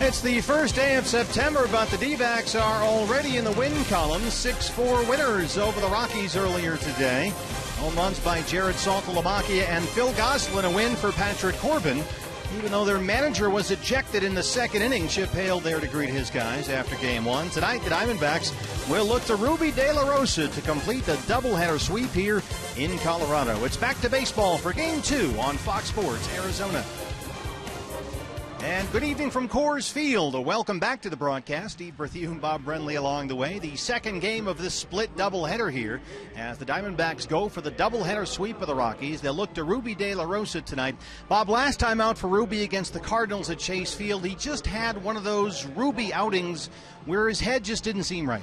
It's the first day of September, but the D-backs are already in the win column. 6-4 winners over the Rockies earlier today. Home runs by Jared Saltalamacchia and Phil Gosselin, a win for Patrick Corbin. Even though their manager was ejected in the second inning, Chip Hale there to greet his guys after Game 1. Tonight, the Diamondbacks will look to Ruby De La Rosa to complete the doubleheader sweep here in Colorado. It's back to baseball for Game 2 on Fox Sports Arizona. And good evening from Coors Field. Welcome back to the broadcast. Steve Berthune, Bob Brenly along the way. The second game of this split doubleheader here as the Diamondbacks go for the doubleheader sweep of the Rockies. They'll look to Ruby De La Rosa tonight. Bob, last time out for Ruby against the Cardinals at Chase Field, he just had one of those Ruby outings where his head just didn't seem right.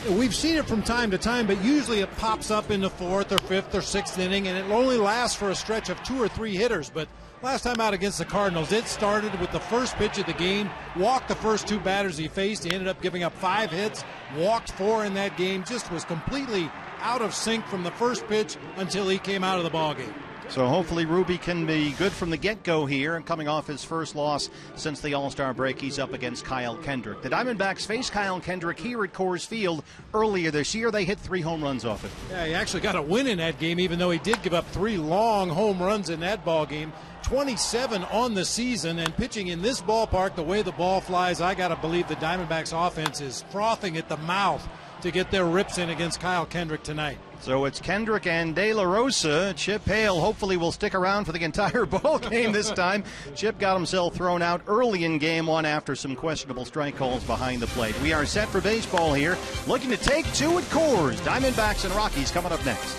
We've seen it from time to time, but usually it pops up in the fourth or fifth or sixth inning, and it only lasts for a stretch of 2 or 3 hitters. But last time out against the Cardinals, it started with the first pitch of the game, walked the first 2 batters he faced. He ended up giving up 5 hits, walked 4 in that game, just was completely out of sync from the first pitch until he came out of the ballgame. So hopefully Ruby can be good from the get-go here, and coming off his first loss since the All-Star break, he's up against Kyle Kendrick. The Diamondbacks faced Kyle Kendrick here at Coors Field earlier this year. They hit 3 home runs off it. Yeah, he actually got a win in that game, even though he did give up 3 long home runs in that ball game. 27 on the season, and pitching in this ballpark, the way the ball flies, I got to believe the Diamondbacks offense is frothing at the mouth to get their rips in against Kyle Kendrick tonight. So it's Kendrick and De La Rosa. Chip Hale hopefully will stick around for the entire ball game this time. Chip got himself thrown out early in Game 1 after some questionable strike calls behind the plate. We are set for baseball here, looking to take 2 at Coors. Diamondbacks and Rockies coming up next.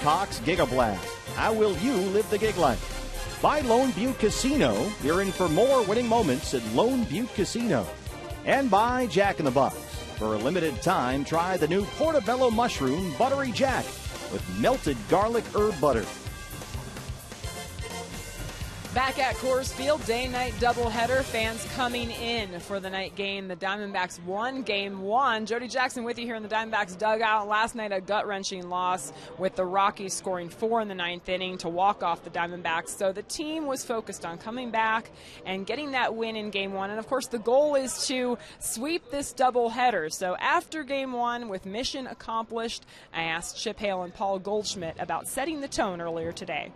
Cox Gigablast. How will you live the gig life? By Lone Butte Casino. You're in for more winning moments at Lone Butte Casino. And by Jack in the Box. For a limited time, try the new Portobello Mushroom Buttery Jack with melted garlic herb butter. Back at Coors Field, day-night doubleheader. Fans coming in for the night game. The Diamondbacks won Game 1. Jody Jackson with you here in the Diamondbacks dugout. Last night, a gut-wrenching loss with the Rockies scoring 4 in the 9th inning to walk off the Diamondbacks. So the team was focused on coming back and getting that win in Game 1. And, of course, the goal is to sweep this doubleheader. So after Game 1, with mission accomplished, I asked Chip Hale and Paul Goldschmidt about setting the tone earlier today.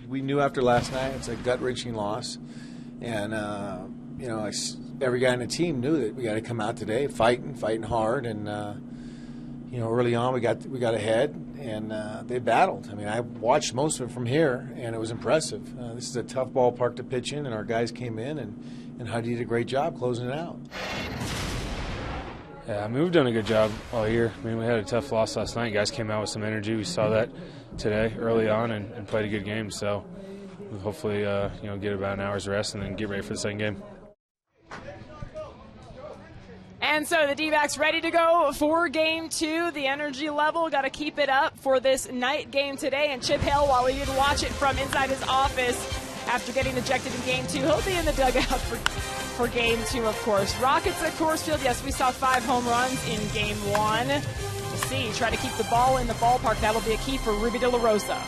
We knew after last night it's a gut-wrenching loss, and every guy in the team knew that we got to come out today fighting hard, and early on we got ahead, and they battled. I mean, I watched most of it from here, and it was impressive. This is a tough ballpark to pitch in, and our guys came in, and Huddy did a great job closing it out. Yeah, I mean, we've done a good job all year. I mean, we had a tough loss last night. Guys came out with some energy. We saw that today early on and played a good game. So we'll hopefully, get about an hour's rest and then get ready for the second game. And so the D-backs ready to go for Game 2. The energy level, got to keep it up for this night game today. And Chip Hale, while he did watch it from inside his office after getting ejected in Game 2, he'll be in the dugout for Game 2, of course. Rockets at Coors Field. Yes, we saw 5 home runs in Game 1. We'll see. Try to keep the ball in the ballpark. That'll be a key for Ruby De La Rosa.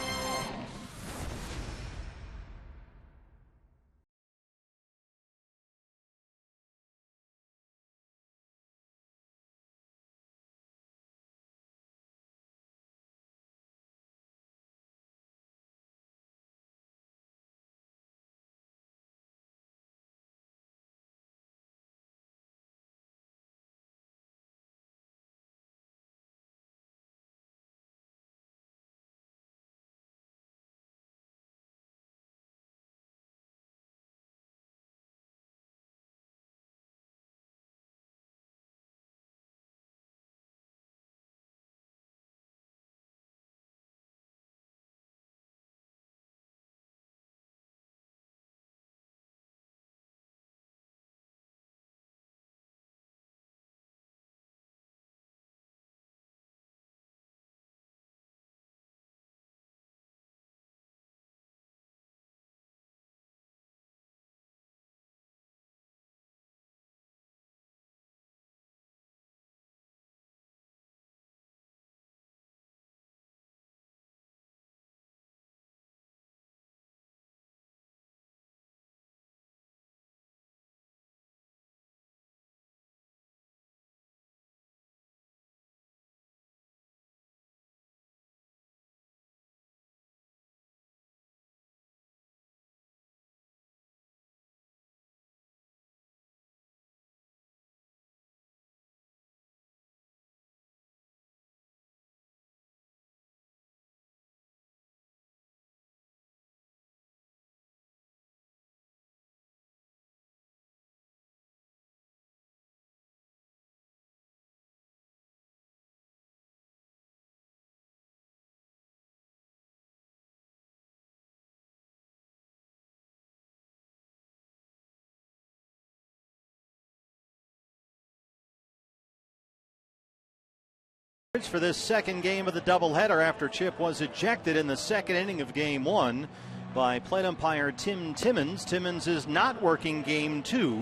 For this second game of the doubleheader after Chip was ejected in the second inning of Game 1 by plate umpire Tim Timmons. Timmons is not working Game 2.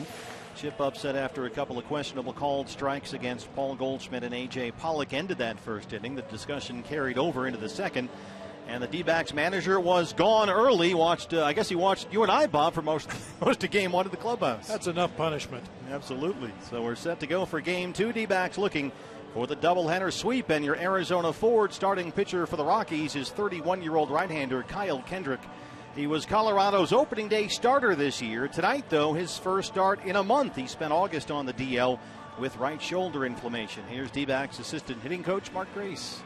Chip upset after a couple of questionable called strikes against Paul Goldschmidt and A.J. Pollock ended that first inning. The discussion carried over into the second. And the D-backs manager was gone early. I guess he watched you and I, Bob, for most of Game 1 at the clubhouse. That's enough punishment. Absolutely. So we're set to go for Game 2. D-backs looking for the doubleheader sweep, and your Arizona Ford starting pitcher for the Rockies is 31-year-old right-hander Kyle Kendrick. He was Colorado's opening day starter this year. Tonight, though, his first start in a month. He spent August on the DL with right shoulder inflammation. Here's D-backs assistant hitting coach Mark Grace.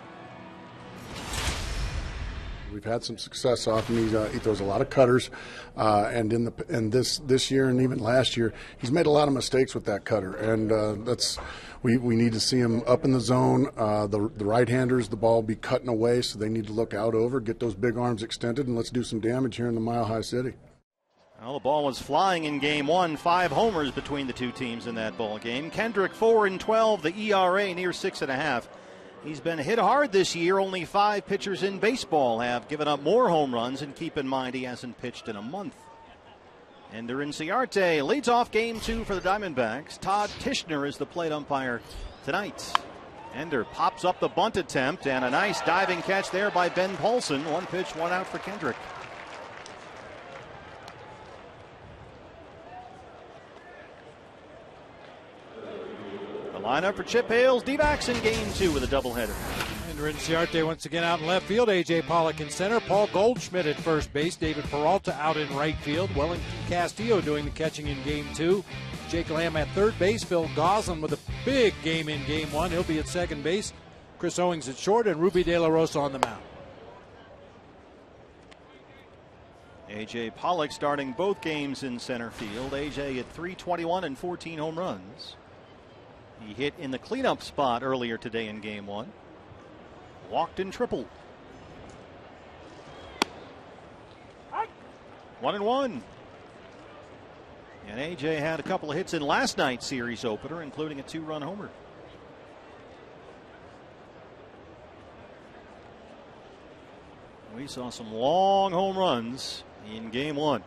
We've had some success off him. He throws a lot of cutters, and this year and even last year, he's made a lot of mistakes with that cutter, and we need to see him up in the zone. The right-handers, the ball be cutting away, so they need to look out over, get those big arms extended, and let's do some damage here in the Mile High City. Well, the ball was flying in Game 1. 5 homers between the two teams in that ball game. Kendrick 4-12, the ERA near 6.5. He's been hit hard this year. Only 5 pitchers in baseball have given up more home runs, and keep in mind he hasn't pitched in a month. Ender Inciarte leads off game 2 for the Diamondbacks. Todd Tishner is the plate umpire tonight. Ender pops up the bunt attempt, and a nice diving catch there by Ben Paulson. 1 pitch, 1 out for Kendrick. Lineup for Chip Hale's D-backs in game 2 with a doubleheader. Ender Inciarte once again out in left field. A.J. Pollock in center. Paul Goldschmidt at first base. David Peralta out in right field. Wellington Castillo doing the catching in game 2. Jake Lamb at third base. Phil Goslin with a big game in game 1. He'll be at second base. Chris Owings at short, and Ruby De La Rosa on the mound. A.J. Pollock starting both games in center field. A.J. at .321 and 14 home runs. He hit in the cleanup spot earlier today in game 1. Walked and tripled. 1-1. And A.J. had a couple of hits in last night's series opener, including a 2-run homer. We saw some long home runs in game 1.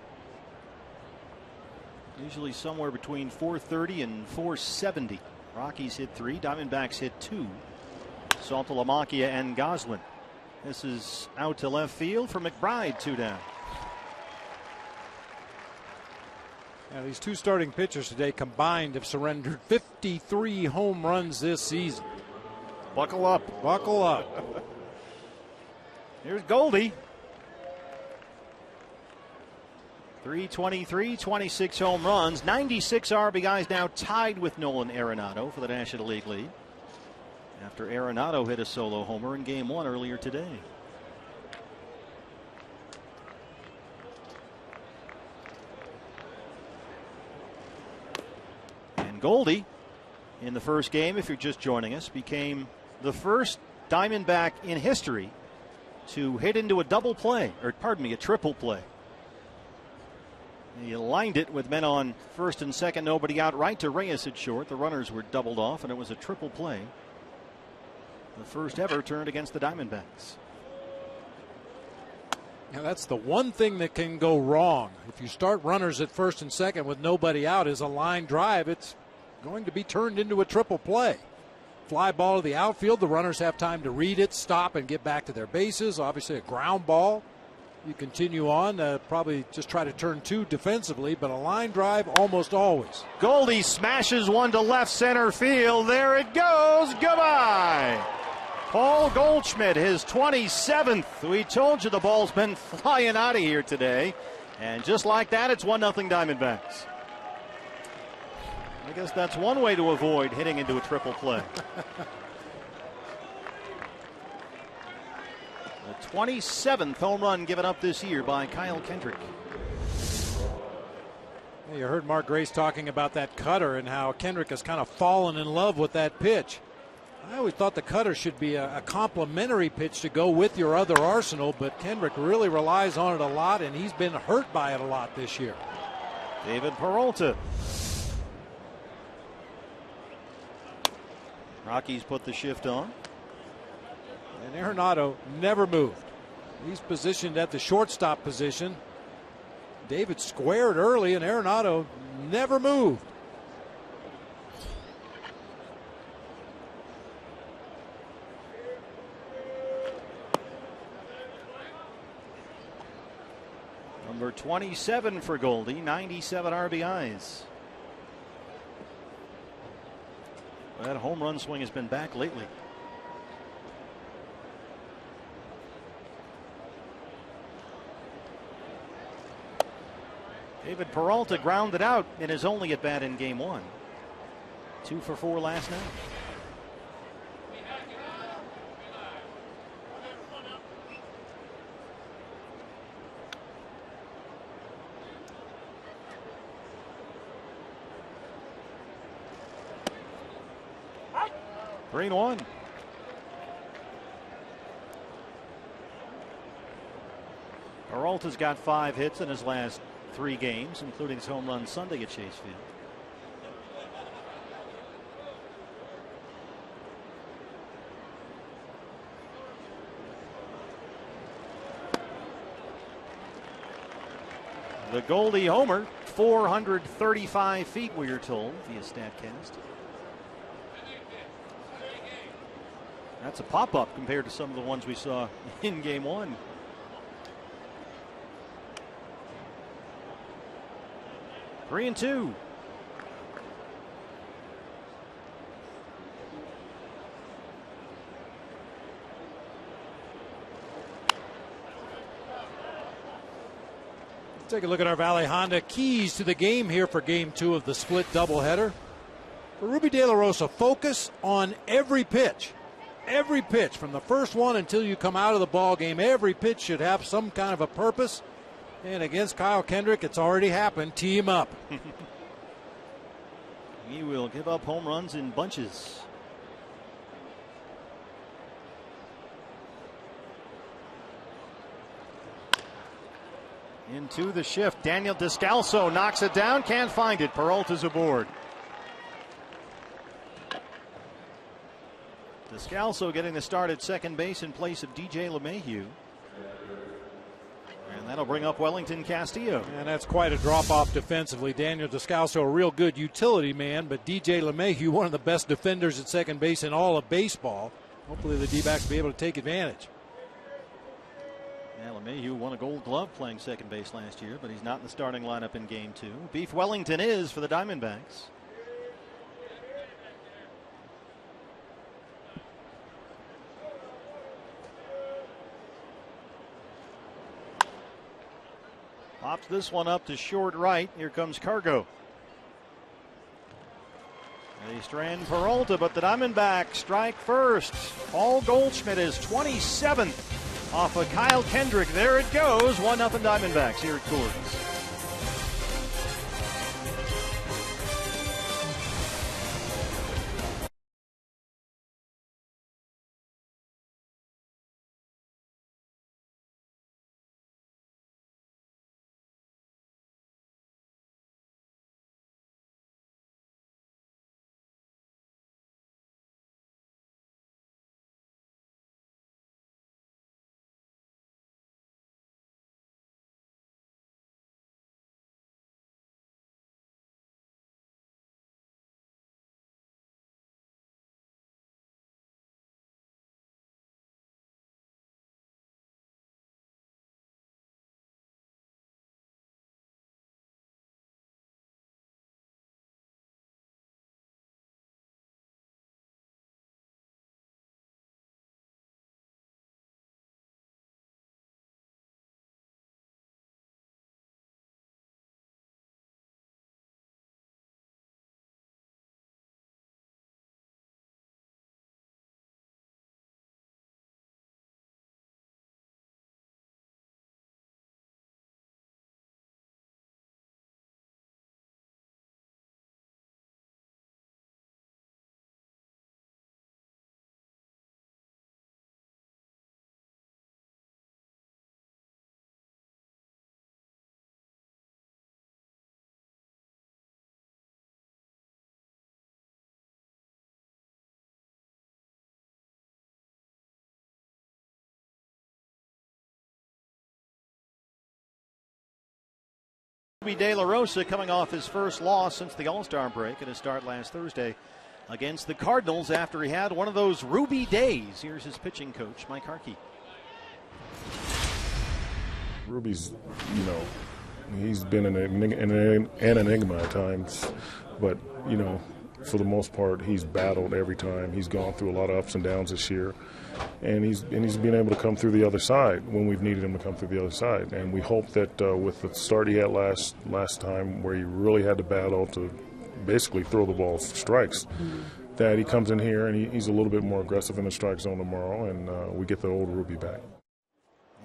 Usually somewhere between 430 and 470. Rockies hit 3, Diamondbacks hit 2. Saltalamacchia and Goslin. This is out to left field for McBride, 2 down. Now, these 2 starting pitchers today combined have surrendered 53 home runs this season. Buckle up. Buckle up. Here's Goldie. 323, 26 home runs, 96 RBIs, now tied with Nolan Arenado for the National League lead. After Arenado hit a solo homer in game 1 earlier today. And Goldie, in the first game, if you're just joining us, became the first Diamondback in history to hit into a double play, or pardon me, a triple play. He lined it with men on first and second, nobody out, right to Reyes at short. The runners were doubled off, and it was a triple play. The first ever turned against the Diamondbacks. Now, that's the one thing that can go wrong. If you start runners at first and second with nobody out as a line drive, it's going to be turned into a triple play. Fly ball to the outfield. The runners have time to read it, stop, and get back to their bases. Obviously, a ground ball. You continue on, probably just try to turn 2 defensively, but a line drive almost always. Goldie smashes one to left center field. There it goes. Goodbye. Paul Goldschmidt, his 27th. We told you the ball's been flying out of here today. And just like that, it's 1-0 Diamondbacks. I guess that's one way to avoid hitting into a triple play. The 27th home run given up this year by Kyle Kendrick. You heard Mark Grace talking about that cutter and how Kendrick has kind of fallen in love with that pitch. I always thought the cutter should be a complementary pitch to go with your other arsenal, but Kendrick really relies on it a lot, and he's been hurt by it a lot this year. David Peralta. Rockies put the shift on. And Arenado never moved. He's positioned at the shortstop position. David squared early, and Arenado never moved. Number 27 for Goldie, 97 RBIs. That home run swing has been back lately. David Peralta grounded out in his only at bat in game 1. 2 for 4 last night. Green 1. Peralta's got 5 hits in his last 3 games, including his home run Sunday at Chase Field. The Goldie homer, 435 feet, we are told, via StatCast. That's a pop-up compared to some of the ones we saw in Game 1. 3-2. Take a look at our Valley Honda keys to the game here for Game 2 of the split doubleheader. For Ruby De La Rosa, focus on every pitch. Every pitch, from the first one until you come out of the ball game, every pitch should have some kind of a purpose. And against Kyle Kendrick, it's already happened. Tee him up. He will give up home runs in bunches. Into the shift. Daniel Descalso knocks it down. Can't find it. Peralta's aboard. Descalso getting the start at second base in place of DJ LeMahieu. And that'll bring up Wellington Castillo. And that's quite a drop-off defensively. Daniel Descalso, a real good utility man, but DJ LeMahieu, one of the best defenders at second base in all of baseball. Hopefully the D-backs will be able to take advantage. Yeah, LeMahieu won a Gold Glove playing second base last year, but he's not in the starting lineup in Game 2. Beef Wellington is for the Diamondbacks. Pops this one up to short right. Here comes Cargo. They strand Peralta, but the Diamondbacks strike first. Paul Goldschmidt is 27th. Off of Kyle Kendrick. There it goes. 1-0 Diamondbacks here at Coors. Ruby De La Rosa coming off his first loss since the All-Star break in his start last Thursday against the Cardinals after he had one of those Ruby days. Here's his pitching coach, Mike Harkey. Ruby's, he's been an enigma at times, but, for the most part, he's battled every time. He's gone through a lot of ups and downs this year, and he's been able to come through the other side when we've needed him to come through the other side. And we hope that with the start he had last time, where he really had to battle to basically throw the ball strikes, that he comes in here and he's a little bit more aggressive in the strike zone tomorrow, and we get the old Ruby back.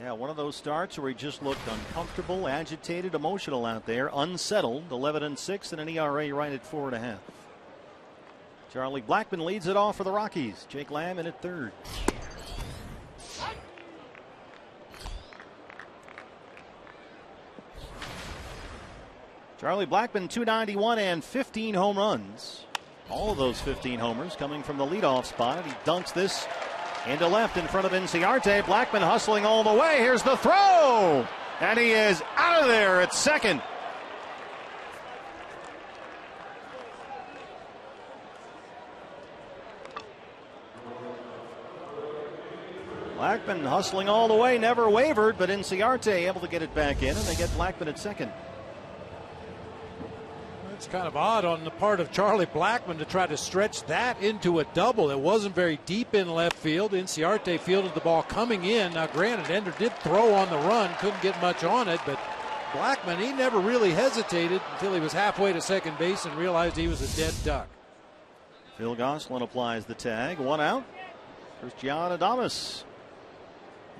Yeah, one of those starts where he just looked uncomfortable, agitated, emotional out there, unsettled. 11-6 and an ERA right at 4.5. Charlie Blackmon leads it off for the Rockies. Jake Lamb in at third. Charlie Blackmon, 291 and 15 home runs. All of those 15 homers coming from the leadoff spot. He dunks this into left in front of Inciarte. Blackmon hustling all the way. Here's the throw. And he is out of there at second. Blackman hustling all the way, never wavered, but Inciarte able to get it back in, and they get Blackman at second. It's kind of odd on the part of Charlie Blackman to try to stretch that into a double. It wasn't very deep in left field. Inciarte fielded the ball coming in. Now, granted, Ender did throw on the run, couldn't get much on it, but Blackman, he never really hesitated until he was halfway to second base and realized he was a dead duck. Phil Gosselin applies the tag. One out. Christian Adames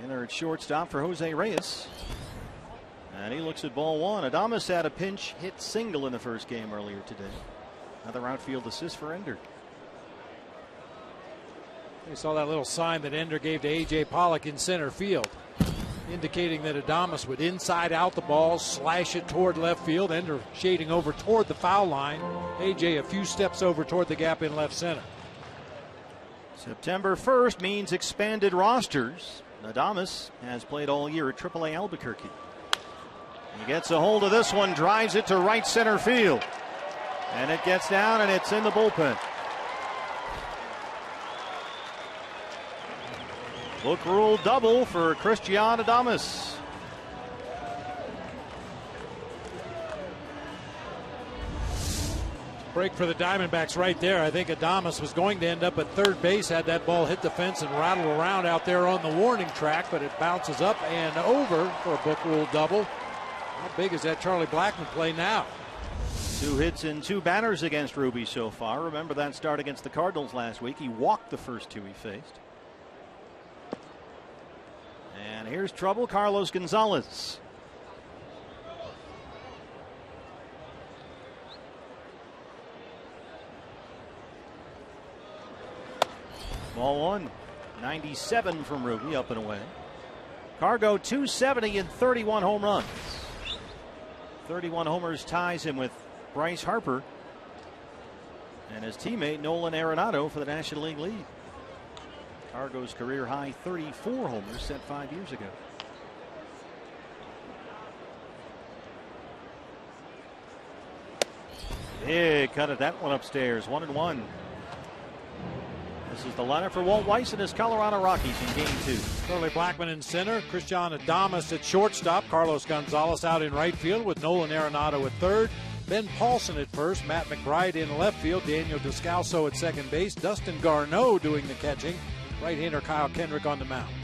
in at shortstop for Jose Reyes. And he looks at ball one. Adames had a pinch hit single in the first game earlier today. Another outfield assist for Ender. You saw that little sign that Ender gave to A.J. Pollock in center field, indicating that Adames would inside out the ball, slash it toward left field. Ender shading over toward the foul line. A.J. a few steps over toward the gap in left center. September 1st means expanded rosters. Adames has played all year at AAA Albuquerque. He gets a hold of this one, drives it to right center field. And it gets down and it's in the bullpen. Book rule double for Christian Adames. Break for the Diamondbacks right there. I think Adames was going to end up at third base had that ball hit the fence and rattled around out there on the warning track, but it bounces up and over for a book rule double. How big is that Charlie Blackman play now? 2 hits and 2 banners against Ruby so far. Remember that start against the Cardinals last week. He walked the first 2 he faced. And here's trouble, Carlos Gonzalez. Ball 1, 97 from Ruby, up and away. Cargo 270 and 31 home runs. 31 homers ties him with Bryce Harper and his teammate Nolan Arenado for the National League lead. Cargo's career high 34 homers set 5 years ago. Big cut at that one upstairs. 1-1. This is the lineup for Walt Weiss and his Colorado Rockies in Game 2. Charlie Blackman in center, Christian Adames at shortstop, Carlos Gonzalez out in right field with Nolan Arenado at third, Ben Paulson at first, Matt McBride in left field, Daniel Descalso at second base, Dustin Garneau doing the catching, right-hander Kyle Kendrick on the mound.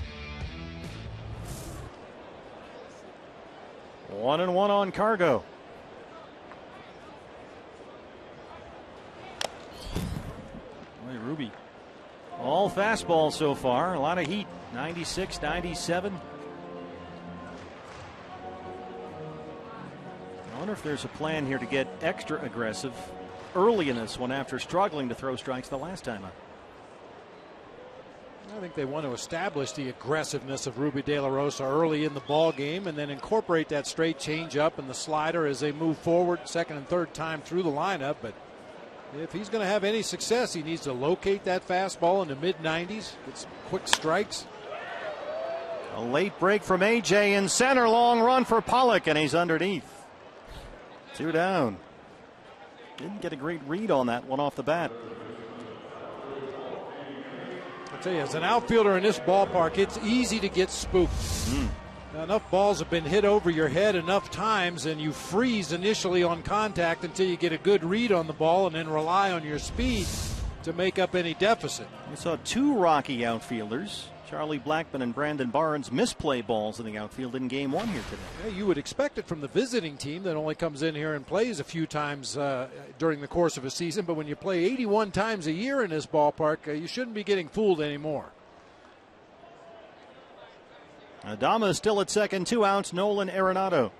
1-1 on Cargo. Boy, Ruby. All fastball so far. A lot of heat. 96, 97. I wonder if there's a plan here to get extra aggressive early in this one after struggling to throw strikes the last time out. I think they want to establish the aggressiveness of Ruby De La Rosa early in the ball game and then incorporate that straight changeup and the slider as they move forward second and third time through the lineup. But if he's going to have any success, he needs to locate that fastball in the mid-90s, get some quick strikes. A late break from A.J. in center, long run for Pollock, and he's underneath. 2 down. Didn't get a great read on that one off the bat. I'll tell you, as an outfielder in this ballpark, it's easy to get spooked. Enough balls have been hit over your head enough times, and you freeze initially on contact until you get a good read on the ball and then rely on your speed to make up any deficit. We saw 2 Rocky outfielders, Charlie Blackman and Brandon Barnes, misplay balls in the outfield in Game 1 here today. Yeah, you would expect it from the visiting team that only comes in here and plays a few times during the course of a season, but when you play 81 times a year in this ballpark, you shouldn't be getting fooled anymore. Adames still at second, 2 outs, Nolan Arenado.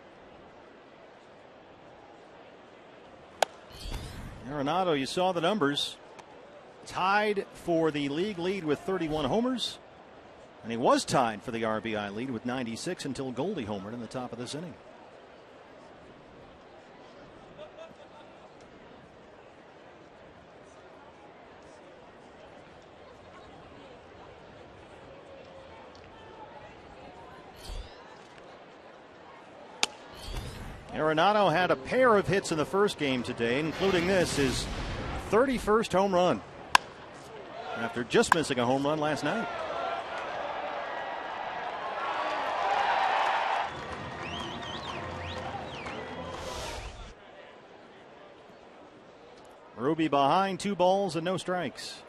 Arenado, you saw the numbers, tied for the league lead with 31 homers, and he was tied for the RBI lead with 96 until Goldie homered in the top of this inning. Arenado had a pair of hits in the first game today, including this, his 31st home run, after just missing a home run last night. Ruby behind, 2 balls and no strikes.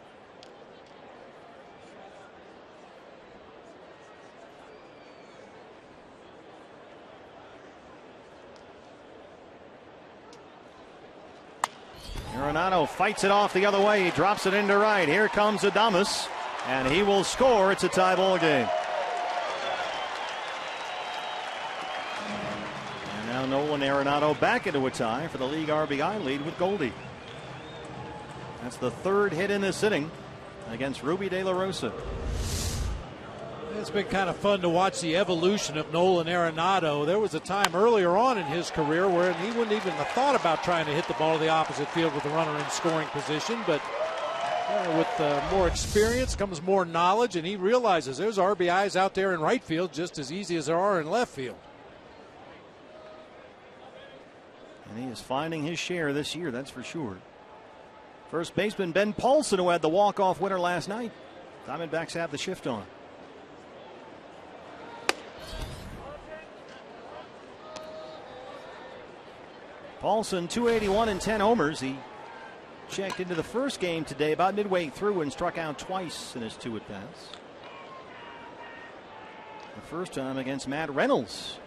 Arenado fights it off the other way. He drops it into right. Here comes Adames, and he will score. It's a tie ball game. And now Nolan Arenado back into a tie for the league RBI lead with Goldie. That's the 3rd hit in this inning against Ruby De La Rosa. It's been kind of fun to watch the evolution of Nolan Arenado. There was a time earlier on in his career where he wouldn't even have thought about trying to hit the ball to the opposite field with a runner in scoring position. But with more experience comes more knowledge, and he realizes there's RBIs out there in right field just as easy as there are in left field. And he is finding his share this year, that's for sure. First baseman Ben Paulson, who had the walk-off winner last night. Diamondbacks have the shift on. Paulson, 281 and 10 homers. He checked into the first game today about midway through and struck out twice in his 2 at-bats. The first time against Matt Reynolds.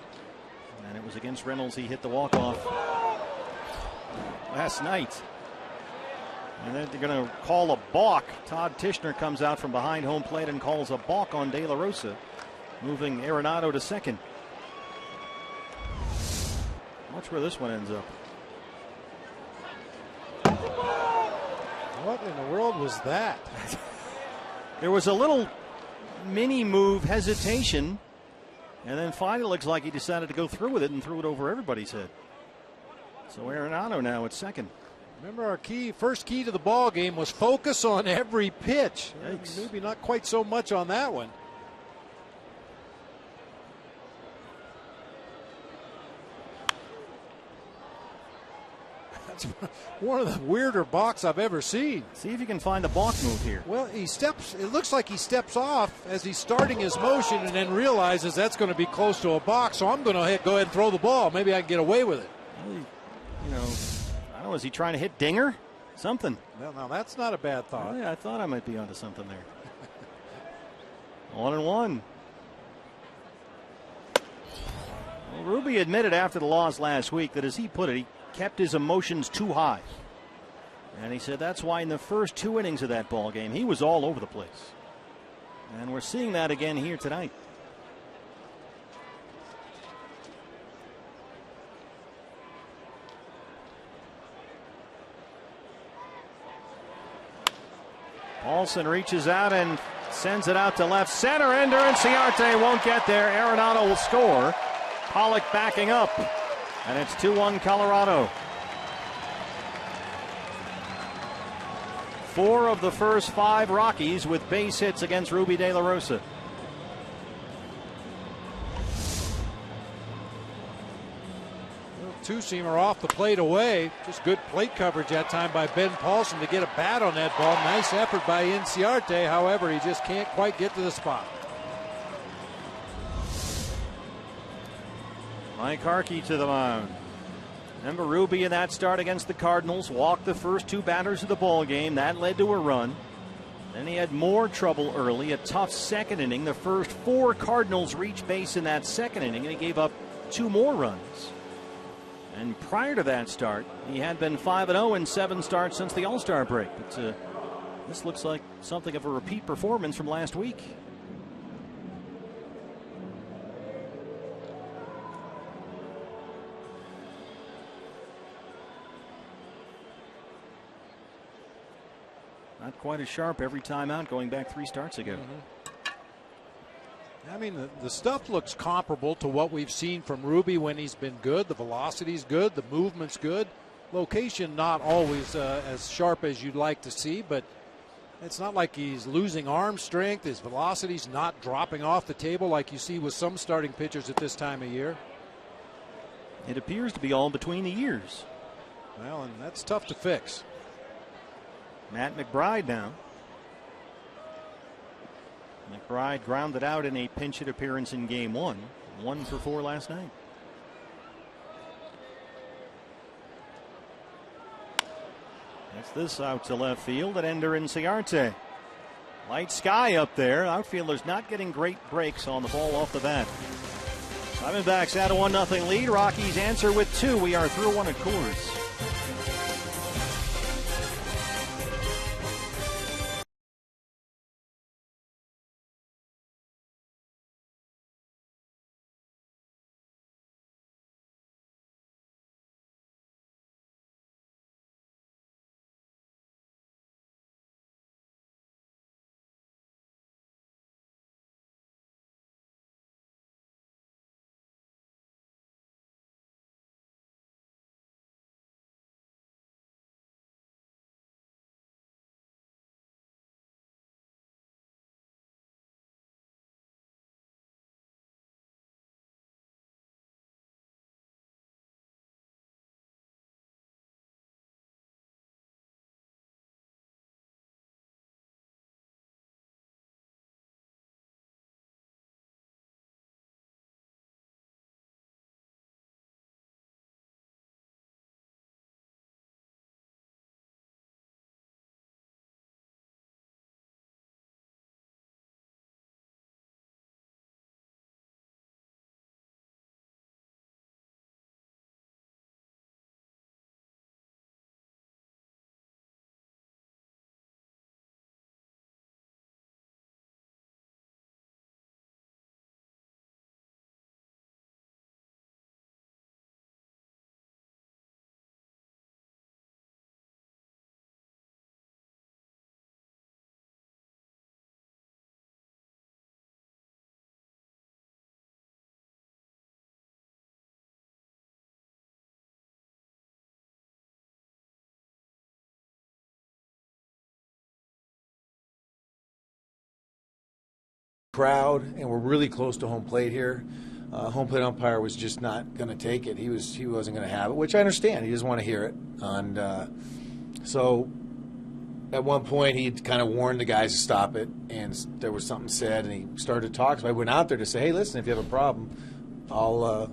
And it was against Reynolds he hit the walk-off last night. And then they're going to call a balk. Todd Tishner comes out from behind home plate and calls a balk on De La Rosa, moving Arenado to second. Watch where this one ends up. What in the world was that? There was a little mini move hesitation, and then finally it looks like he decided to go through with it and threw it over everybody's head. So Arenado now at second. Remember, our first key to the ball game was focus on every pitch. Yikes. Maybe not quite so much on that one. That's one of the weirder balks I've ever seen. See if you can find the balk move here. Well, he steps. It looks like he steps off as he's starting his motion, and then realizes that's going to be close to a balk. So I'm going to go ahead and throw the ball. Maybe I can get away with it. Well, you know, I don't know. Is he trying to hit Dinger? Something. Well, now that's not a bad thought. Oh, yeah, I thought I might be onto something there. 1-1. Well, Ruby admitted after the loss last week that, as he put it, he kept his emotions too high. And he said that's why in the first 2 innings of that ball game, he was all over the place. And we're seeing that again here tonight. Paulson reaches out and sends it out to left center. Ender and Ciarte won't get there. Arenado will score. Pollock backing up. And it's 2-1 Colorado. 4 of the first 5 Rockies with base hits against Ruby De La Rosa. Two-seamer off the plate away. Just good plate coverage that time by Ben Paulson to get a bat on that ball. Nice effort by Inciarte. However, he just can't quite get to the spot. Mike Harkey to the mound. Remember, Ruby in that start against the Cardinals walked the first 2 batters of the ball game. That led to a run. Then he had more trouble early. A tough second inning. The first 4 Cardinals reached base in that second inning, and he gave up 2 more runs. And prior to that start, he had been 5-0 in 7 starts since the All-Star break. But this looks like something of a repeat performance from last week. Not quite as sharp every time out going back 3 starts ago. I mean, the stuff looks comparable to what we've seen from Ruby when he's been good. The velocity's good. The movement's good. Location not always as sharp as you'd like to see, but it's not like he's losing arm strength. His velocity's not dropping off the table like you see with some starting pitchers at this time of year. It appears to be all between the ears. Well, and that's tough to fix. Matt McBride now. McBride grounded out in a pinch hit appearance in Game 1. 1 for 4 last night. That's this out to left field at Ender Inciarte. Light sky up there. Outfielders not getting great breaks on the ball off the bat. Diamondbacks add a 1-0 lead. Rockies answer with 2. We are through 1 at Coors. Crowd, and we're really close to home plate here. Home plate umpire was just not going to take it. He wasn't going to have it, which I understand. He doesn't want to hear it. And so at one point he kind of warned the guys to stop it, and there was something said, and he started to talk. So I went out there to say, "Hey, listen, if you have a problem, I'll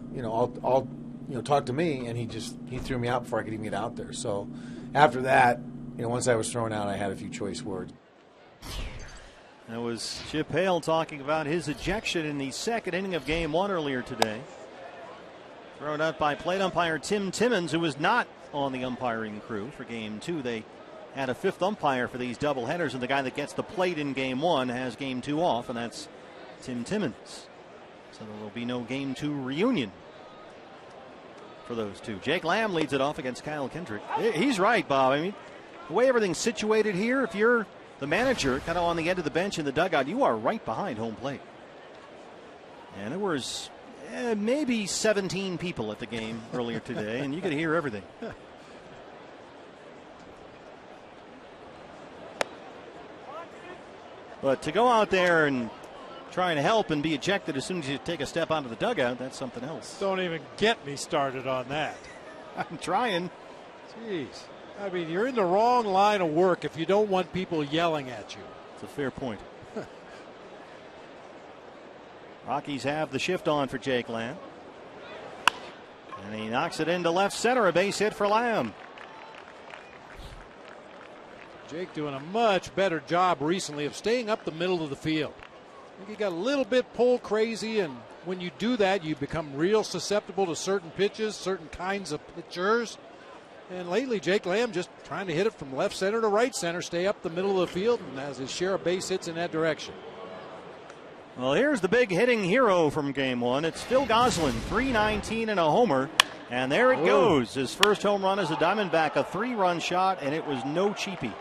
talk to me." And he threw me out before I could even get out there. So after that, once I was thrown out, I had a few choice words. That was Chip Hale talking about his ejection in the second inning of Game 1 earlier today. Thrown out by plate umpire Tim Timmons, who was not on the umpiring crew for Game 2. They had a fifth umpire for these doubleheaders, and the guy that gets the plate in Game 1 has Game 2 off, and that's Tim Timmons. So there will be no Game 2 reunion for those two. Jake Lamb leads it off against Kyle Kendrick. He's right, Bob. I mean, the way everything's situated here, if you're the manager kind of on the end of the bench in the dugout, you are right behind home plate. And there was maybe 17 people at the game earlier today, and you could hear everything. But to go out there and try and help and be ejected as soon as you take a step out of the dugout, that's something else. Don't even get me started on that. I'm trying. Jeez. I mean, you're in the wrong line of work if you don't want people yelling at you. It's a fair point. Rockies have the shift on for Jake Lamb. And he knocks it into left center, a base hit for Lamb. Jake doing a much better job recently of staying up the middle of the field. I think he got a little bit pull crazy, and when you do that, you become real susceptible to certain pitches, certain kinds of pitchers. And lately, Jake Lamb just trying to hit it from left center to right center, stay up the middle of the field, and has his share of base hits in that direction. Well, here's the big hitting hero from Game 1. It's Phil Gosselin, 319 and a homer. And there it goes. His first home run as a Diamondback, a 3-run shot, and it was no cheapie.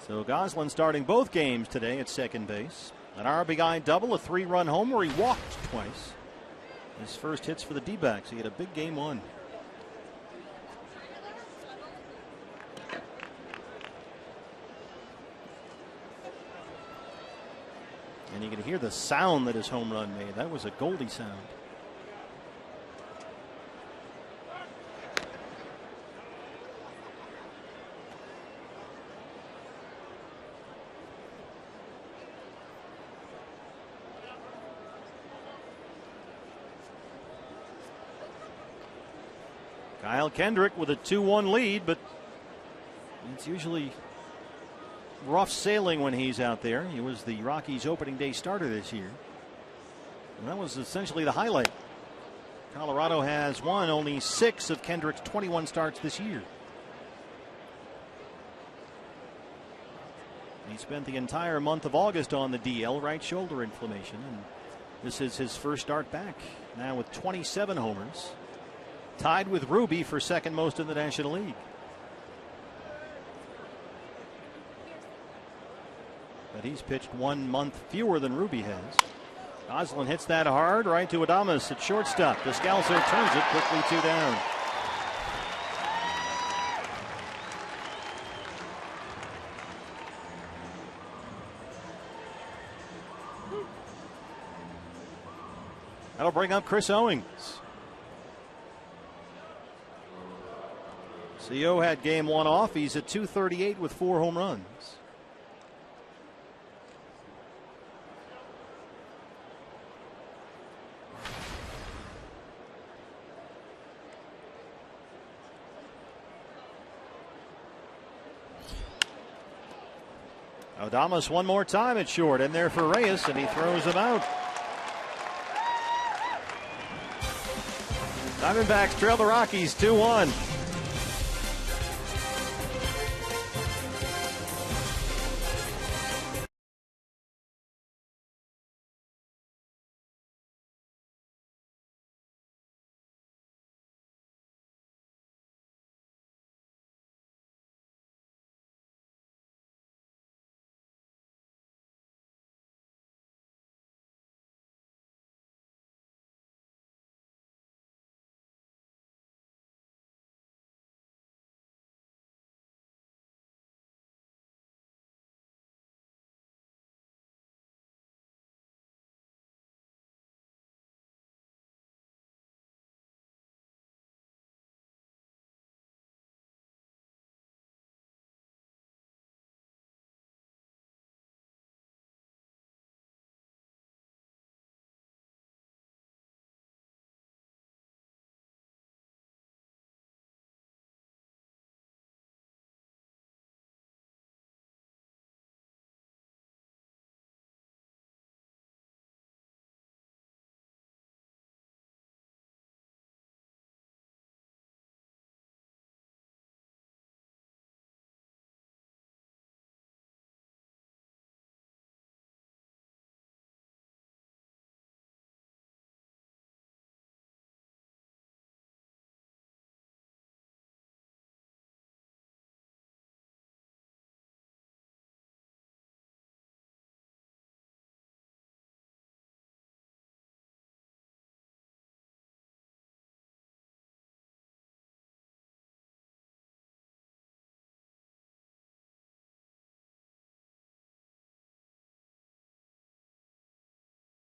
So Gosselin starting both games today at second base. An RBI double, a 3-run homer. He walked twice. His first hits for the D-backs. He had a big Game 1. And you can hear the sound that his home run made. That was a Goldie sound. Kyle Kendrick with a 2-1 lead, but it's usually rough sailing when he's out there. He was the Rockies opening day starter this year. And that was essentially the highlight. Colorado has won only 6 of Kendrick's 21 starts this year. He spent the entire month of August on the DL, right shoulder inflammation, and this is his first start back. Now with 27 homers. Tied with Ruby for second most in the National League. But he's pitched 1 month fewer than Ruby has. Goslin hits that hard right to Adames at shortstop. Descalso turns it quickly 2 down. That'll bring up Chris Owings. CO had game 1 off. He's at .238 with 4 home runs. Adames one more time at short, in there for Reyes, and he throws him out. Diamondbacks trail the Rockies 2-1.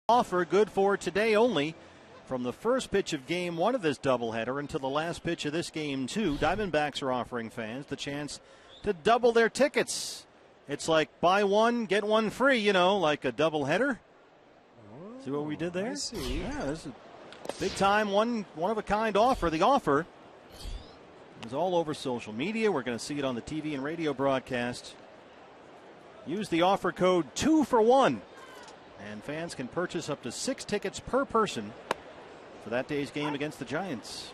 Offer good for today only. From the first pitch of game 1 of this doubleheader until the last pitch of this game 2, Diamondbacks are offering fans the chance to double their tickets. It's like buy one, get one free, you know, like a doubleheader. See what we did there? I see. Yeah, this is a big time, one of a kind offer. The offer is all over social media. We're going to see it on the TV and radio broadcast. Use the offer code 2 for 1. And fans can purchase up to 6 tickets per person for that day's game against the Giants.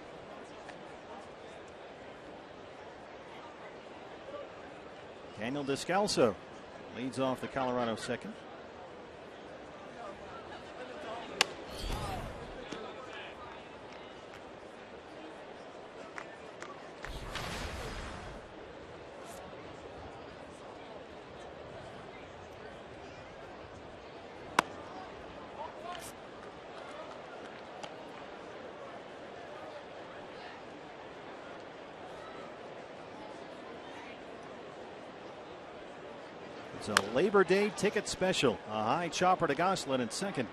Daniel Descalso leads off the Colorado second. It's a Labor Day ticket special. A high chopper to Goslin at second.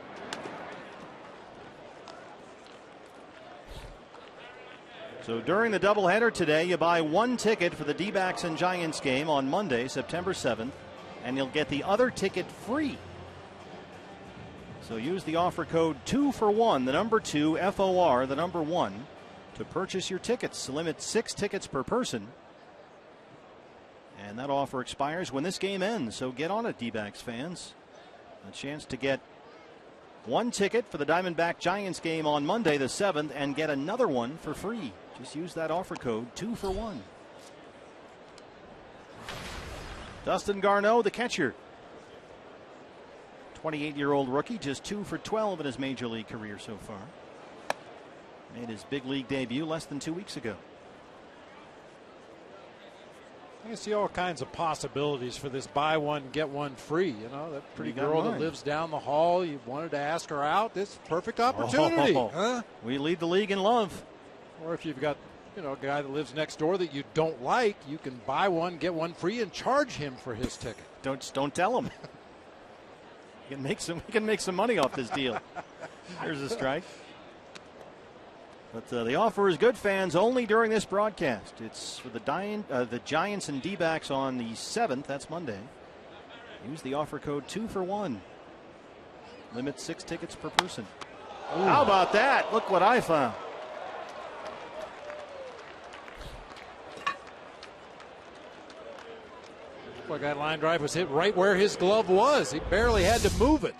So during the doubleheader today, you buy one ticket for the D-backs and Giants game on Monday, September 7th, and you'll get the other ticket free. So use the offer code 2 for 1, the number 2, FOR, the number 1, to purchase your tickets. Limit 6 tickets per person. And that offer expires when this game ends. So get on it, D-backs fans. A chance to get one ticket for the Diamondback Giants game on Monday the 7th and get another one for free. Just use that offer code 2 for 1. Dustin Garneau, the catcher. 28-year-old rookie, just 2 for 12 in his major league career so far. Made his big league debut less than 2 weeks ago. I can see all kinds of possibilities for this buy one, get one free. You know, that pretty girl that lives down the hall, you wanted to ask her out. This is a perfect opportunity. Huh? We lead the league in love. Or if you've got, you know, a guy that lives next door that you don't like, you can buy one, get one free, and charge him for his ticket. Don't tell him. We can make some money off this deal. Here's a strike. But the offer is good, fans, only during this broadcast. It's for the Giants and D-backs on the 7th. That's Monday. Use the offer code 2 for 1. Limit 6 tickets per person. Ooh. How about that? Look what I found. Boy, that line drive was hit right where his glove was. He barely had to move it.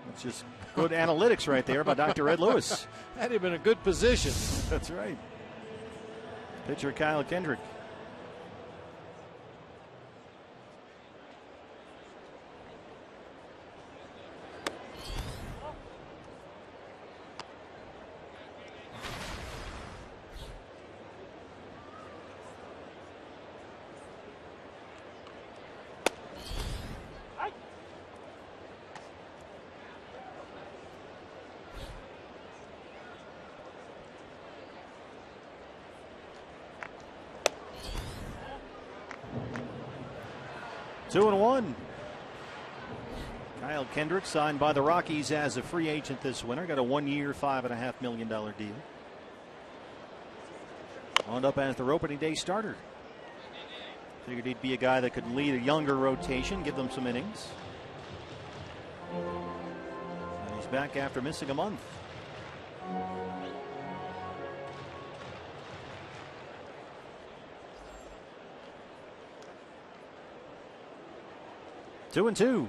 It's just good analytics right there by Dr. Ed Lewis. Had him in a good position. That's right. Pitcher Kyle Kendrick. Two and one. Kyle Kendrick signed by the Rockies as a free agent this winter. Got a 1-year, $5.5 million deal. Wound up as their opening day starter. Figured he'd be a guy that could lead a younger rotation, give them some innings. And he's back after missing a month. Two and two.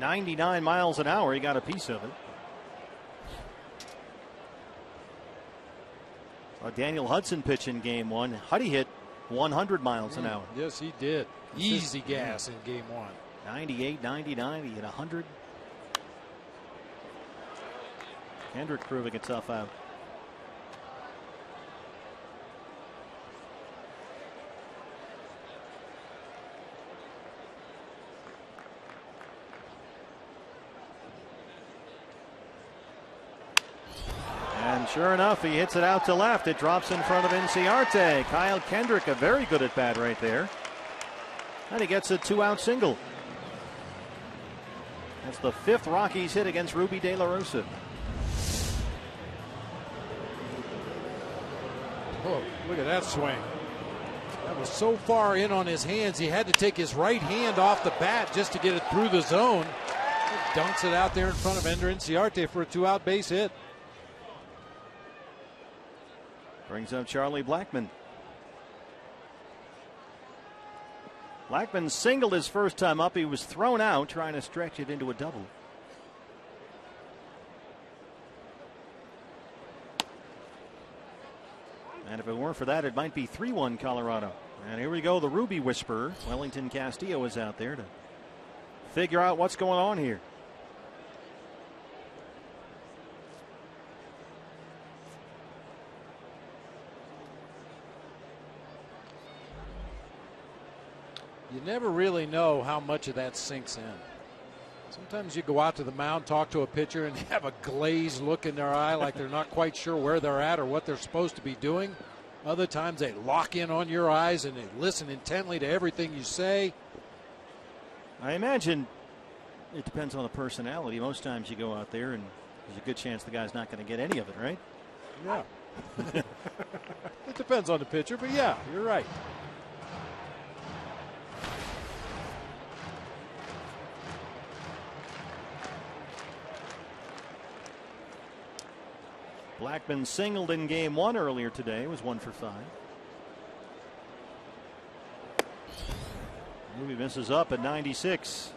$99 miles an hour. He got a piece of it. Daniel Hudson pitched in game one. Huddy hit 100 miles an hour. Yes, he did. Easy gas in game one. 98, 99. He hit 100. Kendrick proving it tough out. And sure enough, he hits it out to left. It drops in front of Inciarte. Kyle Kendrick, a very good at bat right there. And he gets a 2-out single. That's the 5th Rockies hit against Ruby De La Rosa. Oh, look at that swing. That was so far in on his hands, he had to take his right hand off the bat just to get it through the zone. He dunks it out there in front of Ender Inciarte for a 2-out base hit. Brings up Charlie Blackmon. Blackmon singled his first time up. He was thrown out trying to stretch it into a double. And if it weren't for that, it might be 3-1 Colorado. And here we go, the Ruby Whisperer. Wellington Castillo is out there to figure out what's going on here. You never really know how much of that sinks in. Sometimes you go out to the mound, talk to a pitcher, and have a glazed look in their eye like they're not quite sure where they're at or what they're supposed to be doing. Other times they lock in on your eyes and they listen intently to everything you say. I imagine it depends on the personality. Most times you go out there and there's a good chance the guy's not going to get any of it, right? Yeah. It depends on the pitcher, but yeah, you're right. Blackman singled in game 1 earlier today, was 1 for 5. Movie misses up at 96.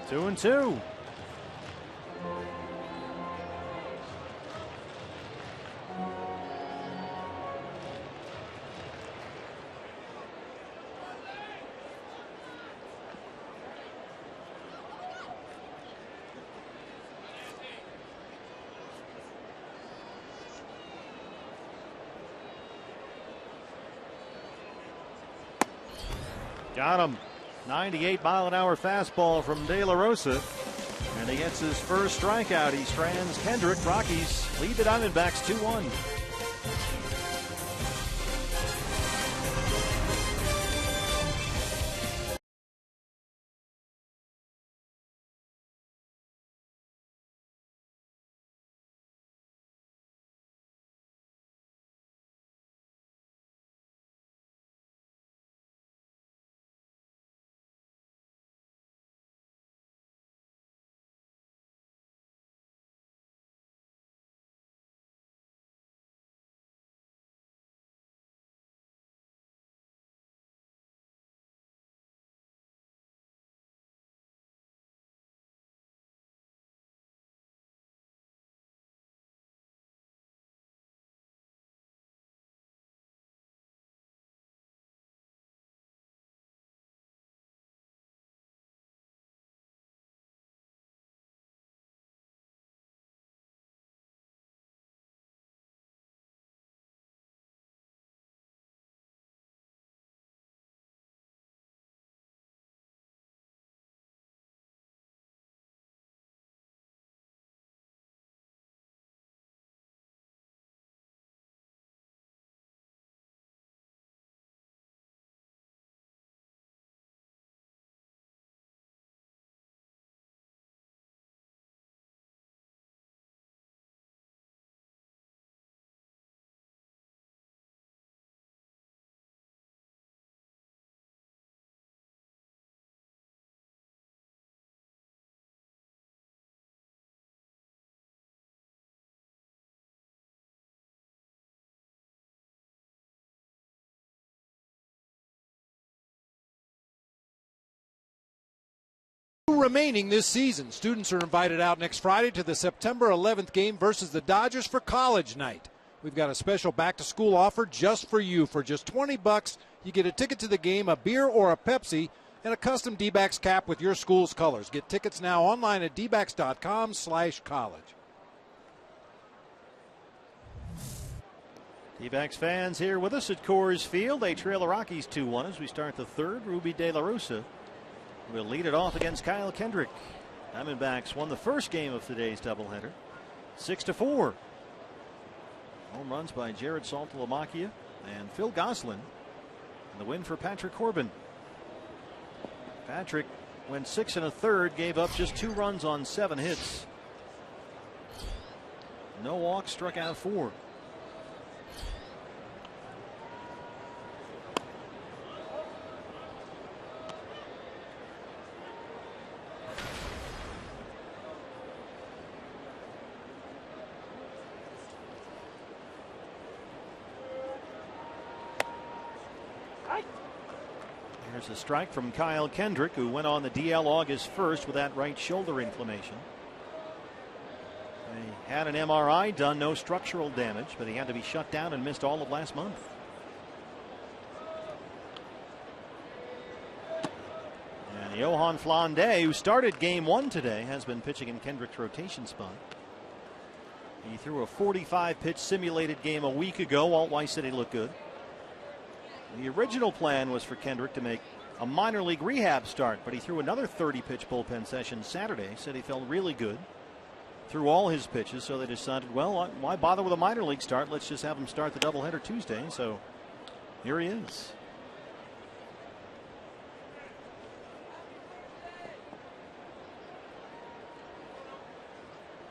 Two and two. Got him. 98-mile-an-hour fastball from De La Rosa. And he gets his first strikeout. He strands Kendrick. Rockies lead the Diamondbacks 2-1. Remaining this season. Students are invited out next Friday to the September 11th game versus the Dodgers for college night. We've got a special back-to-school offer just for you. For just $20, you get a ticket to the game, a beer or a Pepsi, and a custom D-backs cap with your school's colors. Get tickets now online at dbacks.com/college. D-backs fans here with us at Coors Field. They trail the Rockies 2-1 as we start the third. Ruby De La Rosa will lead it off against Kyle Kendrick. Diamondbacks won the first game of today's doubleheader, 6-4. Home runs by Jared Saltalamacchia and Phil Gosselin. And the win for Patrick Corbin. Patrick went 6 1/3, gave up just 2 runs on 7 hits. No walks, struck out 4. Here's a strike from Kyle Kendrick, who went on the DL August 1st with that right shoulder inflammation. He had an MRI done, no structural damage, but he had to be shut down and missed all of last month. And Johan Flande, who started game 1 today, has been pitching in Kendrick's rotation spot. He threw a 45-pitch simulated game a week ago. Walt Weiss said he looked good. The original plan was for Kendrick to make a minor league rehab start, but he threw another 30-pitch bullpen session Saturday. Said he felt really good. Threw all his pitches, so they decided, well, why bother with a minor league start? Let's just have him start the doubleheader Tuesday. So here he is.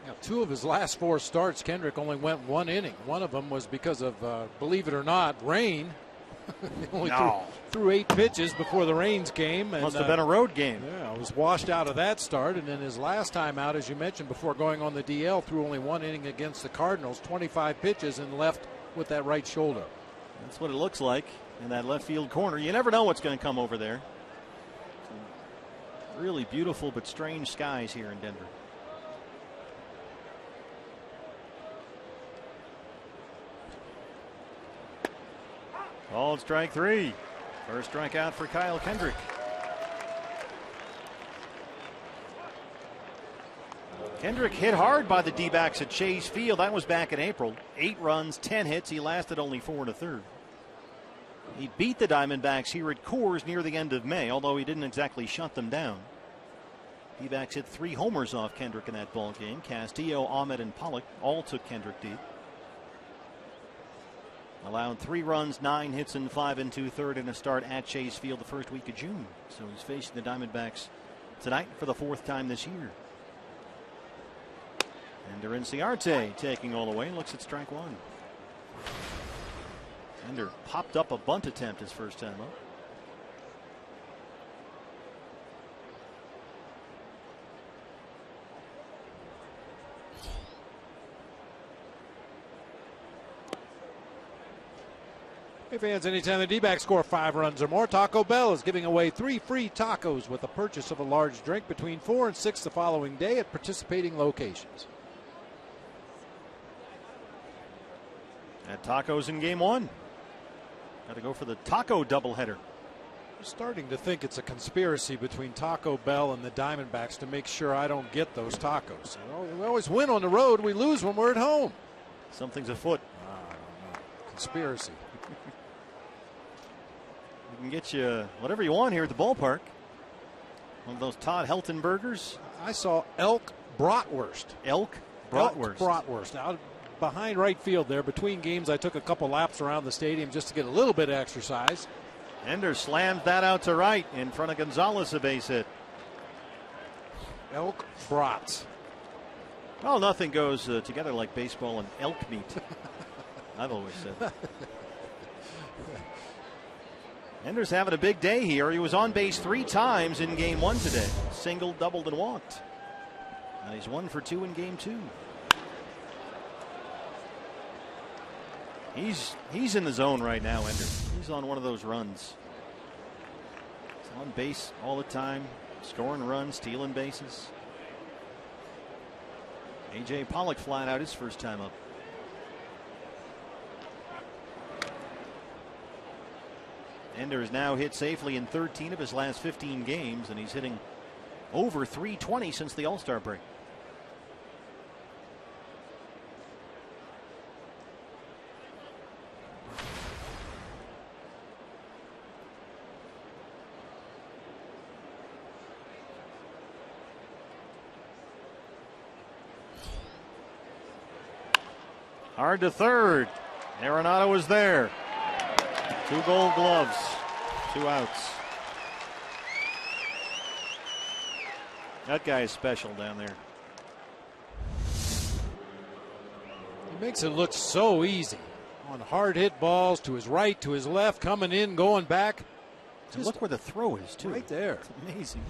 Now, 2 of his last 4 starts, Kendrick only went 1 inning. One of them was because of, believe it or not, rain. He only threw 8 pitches before the rains came. And, must have been a road game. Yeah, was washed out of that start. And then his last time out, as you mentioned, before going on the DL, threw only 1 inning against the Cardinals, 25 pitches, and left with that right shoulder. That's what it looks like in that left field corner. You never know what's going to come over there. Some really beautiful but strange skies here in Denver. Called strike 3. First strikeout for Kyle Kendrick. Kendrick hit hard by the D-backs at Chase Field. That was back in April. 8 runs, 10 hits. He lasted only 4 1/3. He beat the Diamondbacks here at Coors near the end of May, although he didn't exactly shut them down. D-backs hit 3 homers off Kendrick in that ball game. Castillo, Ahmed, and Pollock all took Kendrick deep. Allowed 3 runs, 9 hits, and 5 2/3 in a start at Chase Field the first week of June. So he's facing the Diamondbacks tonight for the 4th time this year. Ender Inciarte taking all the way. Looks at strike 1. Ender popped up a bunt attempt his first time up. Hey fans, anytime the D-backs score 5 runs or more, Taco Bell is giving away 3 free tacos with the purchase of a large drink between 4 and 6 the following day at participating locations. Had tacos in game 1. Got to go for the taco doubleheader. I'm starting to think it's a conspiracy between Taco Bell and the Diamondbacks to make sure I don't get those tacos. We always win on the road. We lose when we're at home. Something's afoot. I don't know. Conspiracy. We can get you whatever you want here at the ballpark. One of those Todd Helton burgers. I saw elk bratwurst. Elk bratwurst. Elk bratwurst. Out behind right field there. Between games, I took a couple laps around the stadium just to get a little bit of exercise. Ender slams that out to right in front of Gonzalez, a base hit. Elk brats. Well, nothing goes together like baseball and elk meat. I've always said. Ender's having a big day here. He was on base 3 times in game 1 today. Singled, doubled, and walked. And he's 1 for 2 in game 2. He's in the zone right now, Ender. He's on one of those runs. He's on base all the time, scoring runs, stealing bases. A.J. Pollock flying out his first time up. Ender has now hit safely in 13 of his last 15 games, and he's hitting over .320 since the All-Star break. Hard to third. Arenado was there. 2 gold gloves, 2 outs. That guy is special down there. He makes it look so easy on hard hit balls to his right, to his left, coming in, going back. And look where the throw is, too. Right there. It's amazing.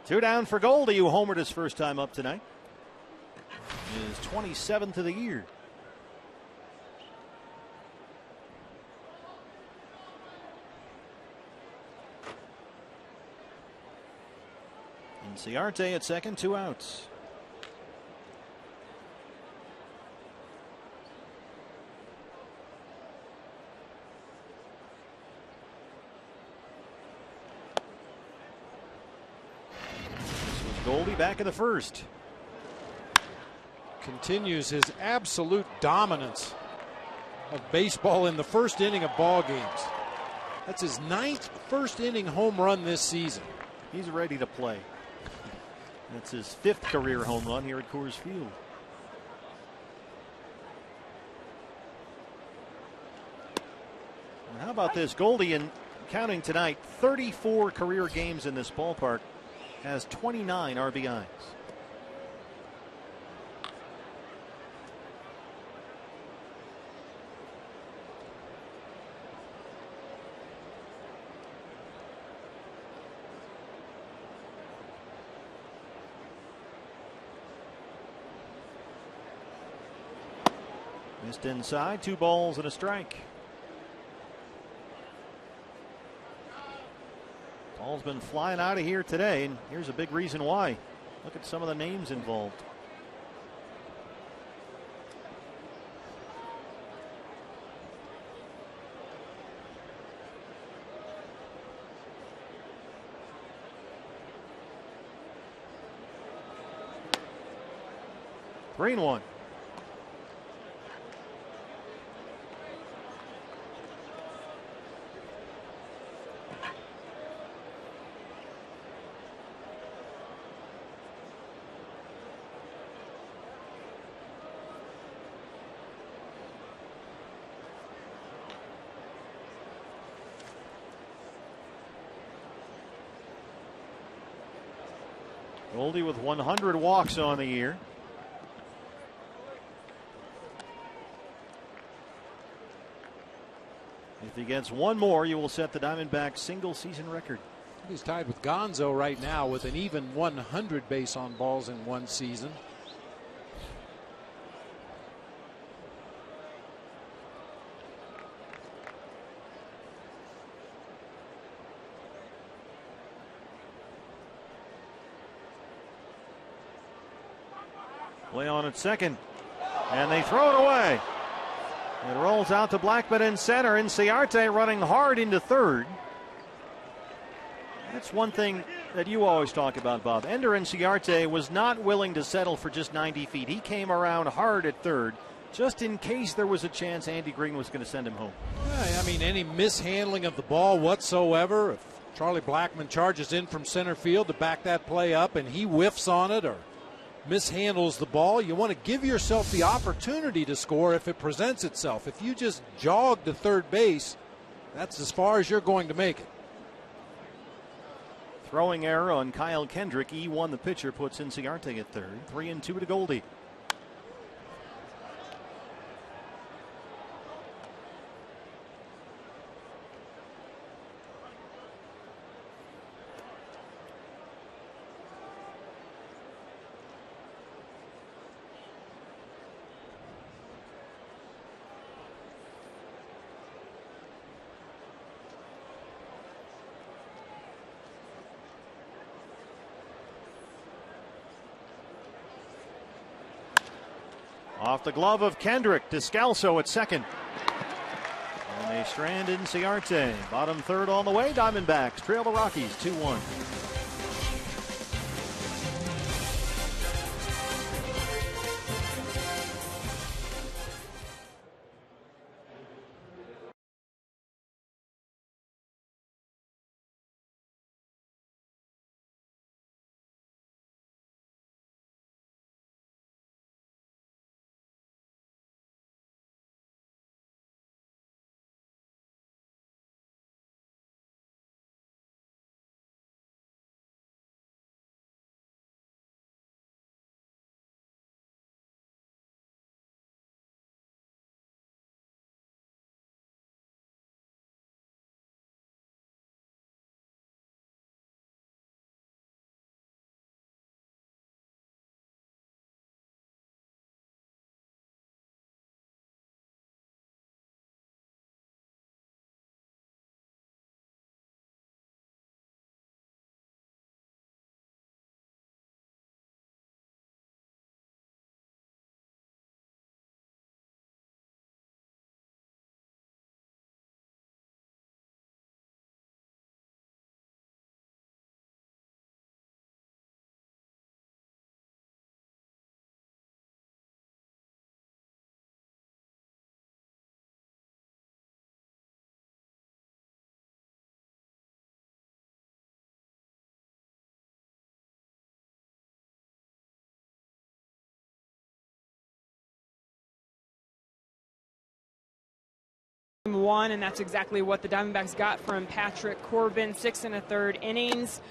2 down for Goldie, who homered his first time up tonight. His 27th of the year. Ciarte at second, 2 outs. This was Goldie back in the first. Continues his absolute dominance of baseball in the first inning of ball games. That's his 9th first inning home run this season. He's ready to play. That's his 5th career home run here at Coors Field. And how about this? Goldie, in counting tonight, 34 career games in this ballpark, has 29 RBIs. Missed inside, 2 balls and a strike. Ball's been flying out of here today, and here's a big reason why. Look at some of the names involved. Three and one. Goldie with 100 walks on the year. If he gets one more, you will set the Diamondbacks single season record. He's tied with Gonzo right now with an even 100 base on balls in one season. Play on at second, and they throw it away. It rolls out to Blackman in center, and Ciarte running hard into third. That's one thing that you always talk about, Bob. Ender Ciarte was not willing to settle for just 90 feet. He came around hard at third, just in case there was a chance Andy Green was going to send him home. Yeah, I mean, any mishandling of the ball whatsoever, if Charlie Blackman charges in from center field to back that play up and he whiffs on it or mishandles the ball, you want to give yourself the opportunity to score if it presents itself. If you just jog to third base, that's as far as you're going to make it. Throwing error on Kyle Kendrick. E1, the pitcher, puts Cincinnati at third. 3-2 to Goldie. Off the glove of Kendrick, Descalso at second. And they strand in Ciarte. Bottom third on the way. Diamondbacks trail the Rockies 2-1. 1, and that's exactly what the Diamondbacks got from Patrick Corbin. 6 1/3 innings.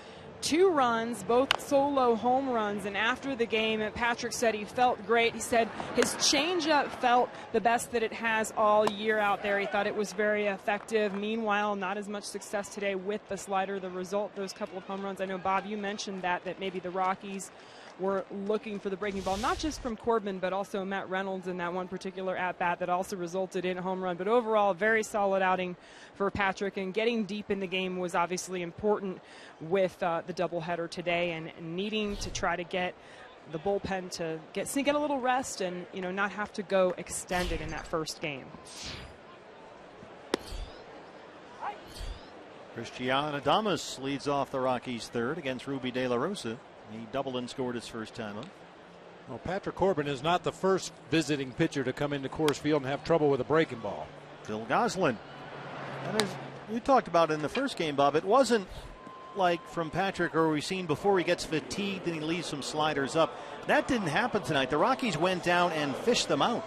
2 runs, both solo home runs, and after the game, Patrick said he felt great. He said his changeup felt the best that it has all year out there. He thought it was very effective. Meanwhile, not as much success today with the slider. The result, those couple of home runs. I know, Bob, you mentioned that maybe the Rockies were looking for the breaking ball, not just from Corbin, but also Matt Reynolds in that one particular at-bat that also resulted in a home run. But overall, very solid outing for Patrick, and getting deep in the game was obviously important with the doubleheader today, and needing to try to get the bullpen to get a little rest and, you know, not have to go extended in that first game. Cristian Adames leads off the Rockies' third against Ruby De La Rosa. He doubled and scored his first time up. Well, Patrick Corbin is not the first visiting pitcher to come into Coors Field and have trouble with a breaking ball. Phil Gosselin. And as you talked about in the first game, Bob, it wasn't like from Patrick, or we've seen before, he gets fatigued and he leaves some sliders up. That didn't happen tonight. The Rockies went down and fished them out.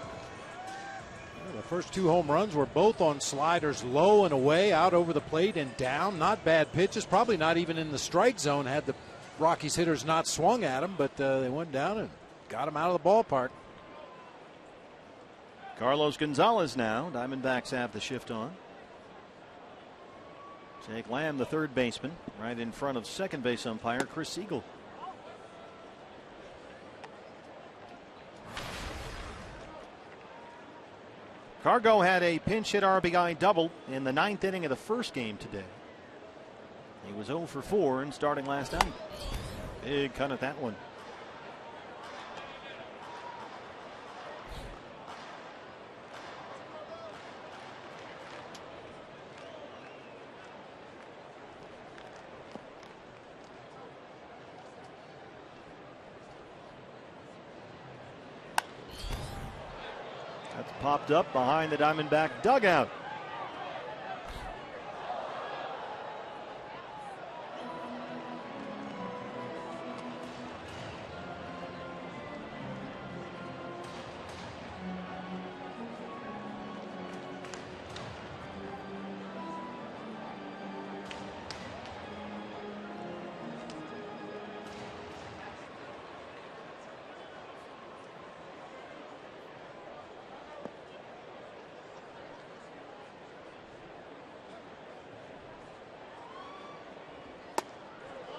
Well, the first 2 home runs were both on sliders, low and away, out over the plate and down. Not bad pitches, probably not even in the strike zone had the Rockies hitters not swung at him, but they went down and got him out of the ballpark. Carlos Gonzalez now. Diamondbacks have the shift on. Jake Lamb, the third baseman, right in front of second base umpire Chris Siegel. Cargo had a pinch hit RBI double in the 9th inning of the first game today. He was 0 for 4 in starting last night. Big cut at that one. That's popped up behind the Diamondback dugout.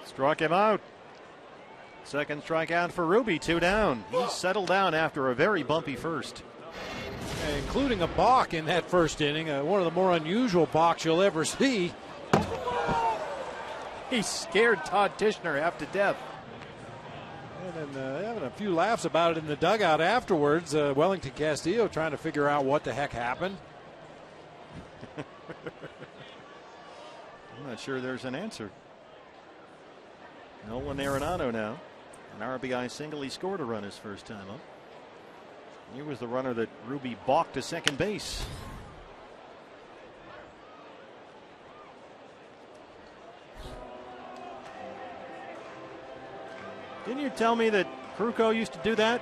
Struck him out. Second strikeout for Ruby, 2 down. He's settled down after a very bumpy first. Including a balk in that first inning, one of the more unusual balks you'll ever see. He scared Todd Tishner half to death. And then having a few laughs about it in the dugout afterwards. Wellington Castillo trying to figure out what the heck happened. I'm not sure there's an answer. Nolan Arenado now. An RBI single. He scored a run his first time up. He was the runner that Ruby balked to second base. Didn't you tell me that Kruko used to do that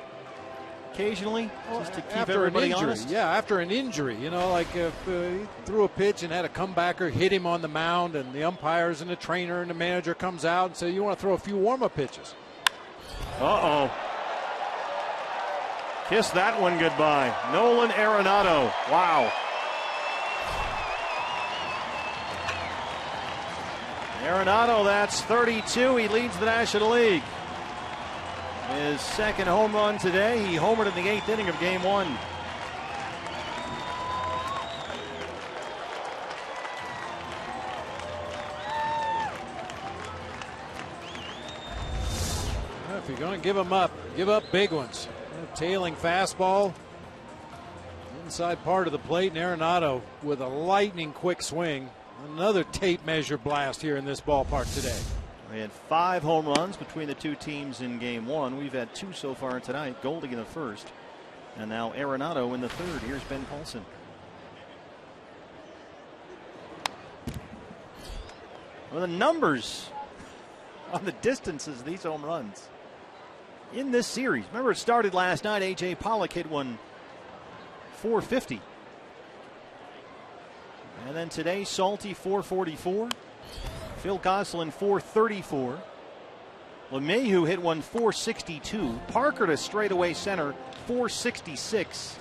occasionally, just to keep everybody honest? Yeah, after an injury. You know, like if he threw a pitch and had a comebacker hit him on the mound, and the umpires and the trainer and the manager comes out and say, you want to throw a few warm-up pitches. Uh-oh. Kiss that one goodbye. Nolan Arenado. Wow. Arenado, that's 32. He leads the National League. His second home run today. He homered in the 8th inning of Game 1. Well, if you're going to give up big ones. A tailing fastball. Inside part of the plate, and Arenado with a lightning quick swing. Another tape measure blast here in this ballpark today. We had 5 home runs between the two teams in Game 1. We've had 2 so far tonight. Goldie in the first, and now Arenado in the third. Here's Ben Paulson. Well, the numbers on the distances of these home runs in this series. Remember, it started last night. A.J. Pollock hit one 450. And then today, Salty 444. Phil Gosselin 434. LeMahieu hit one 462. Parker to straightaway center 466.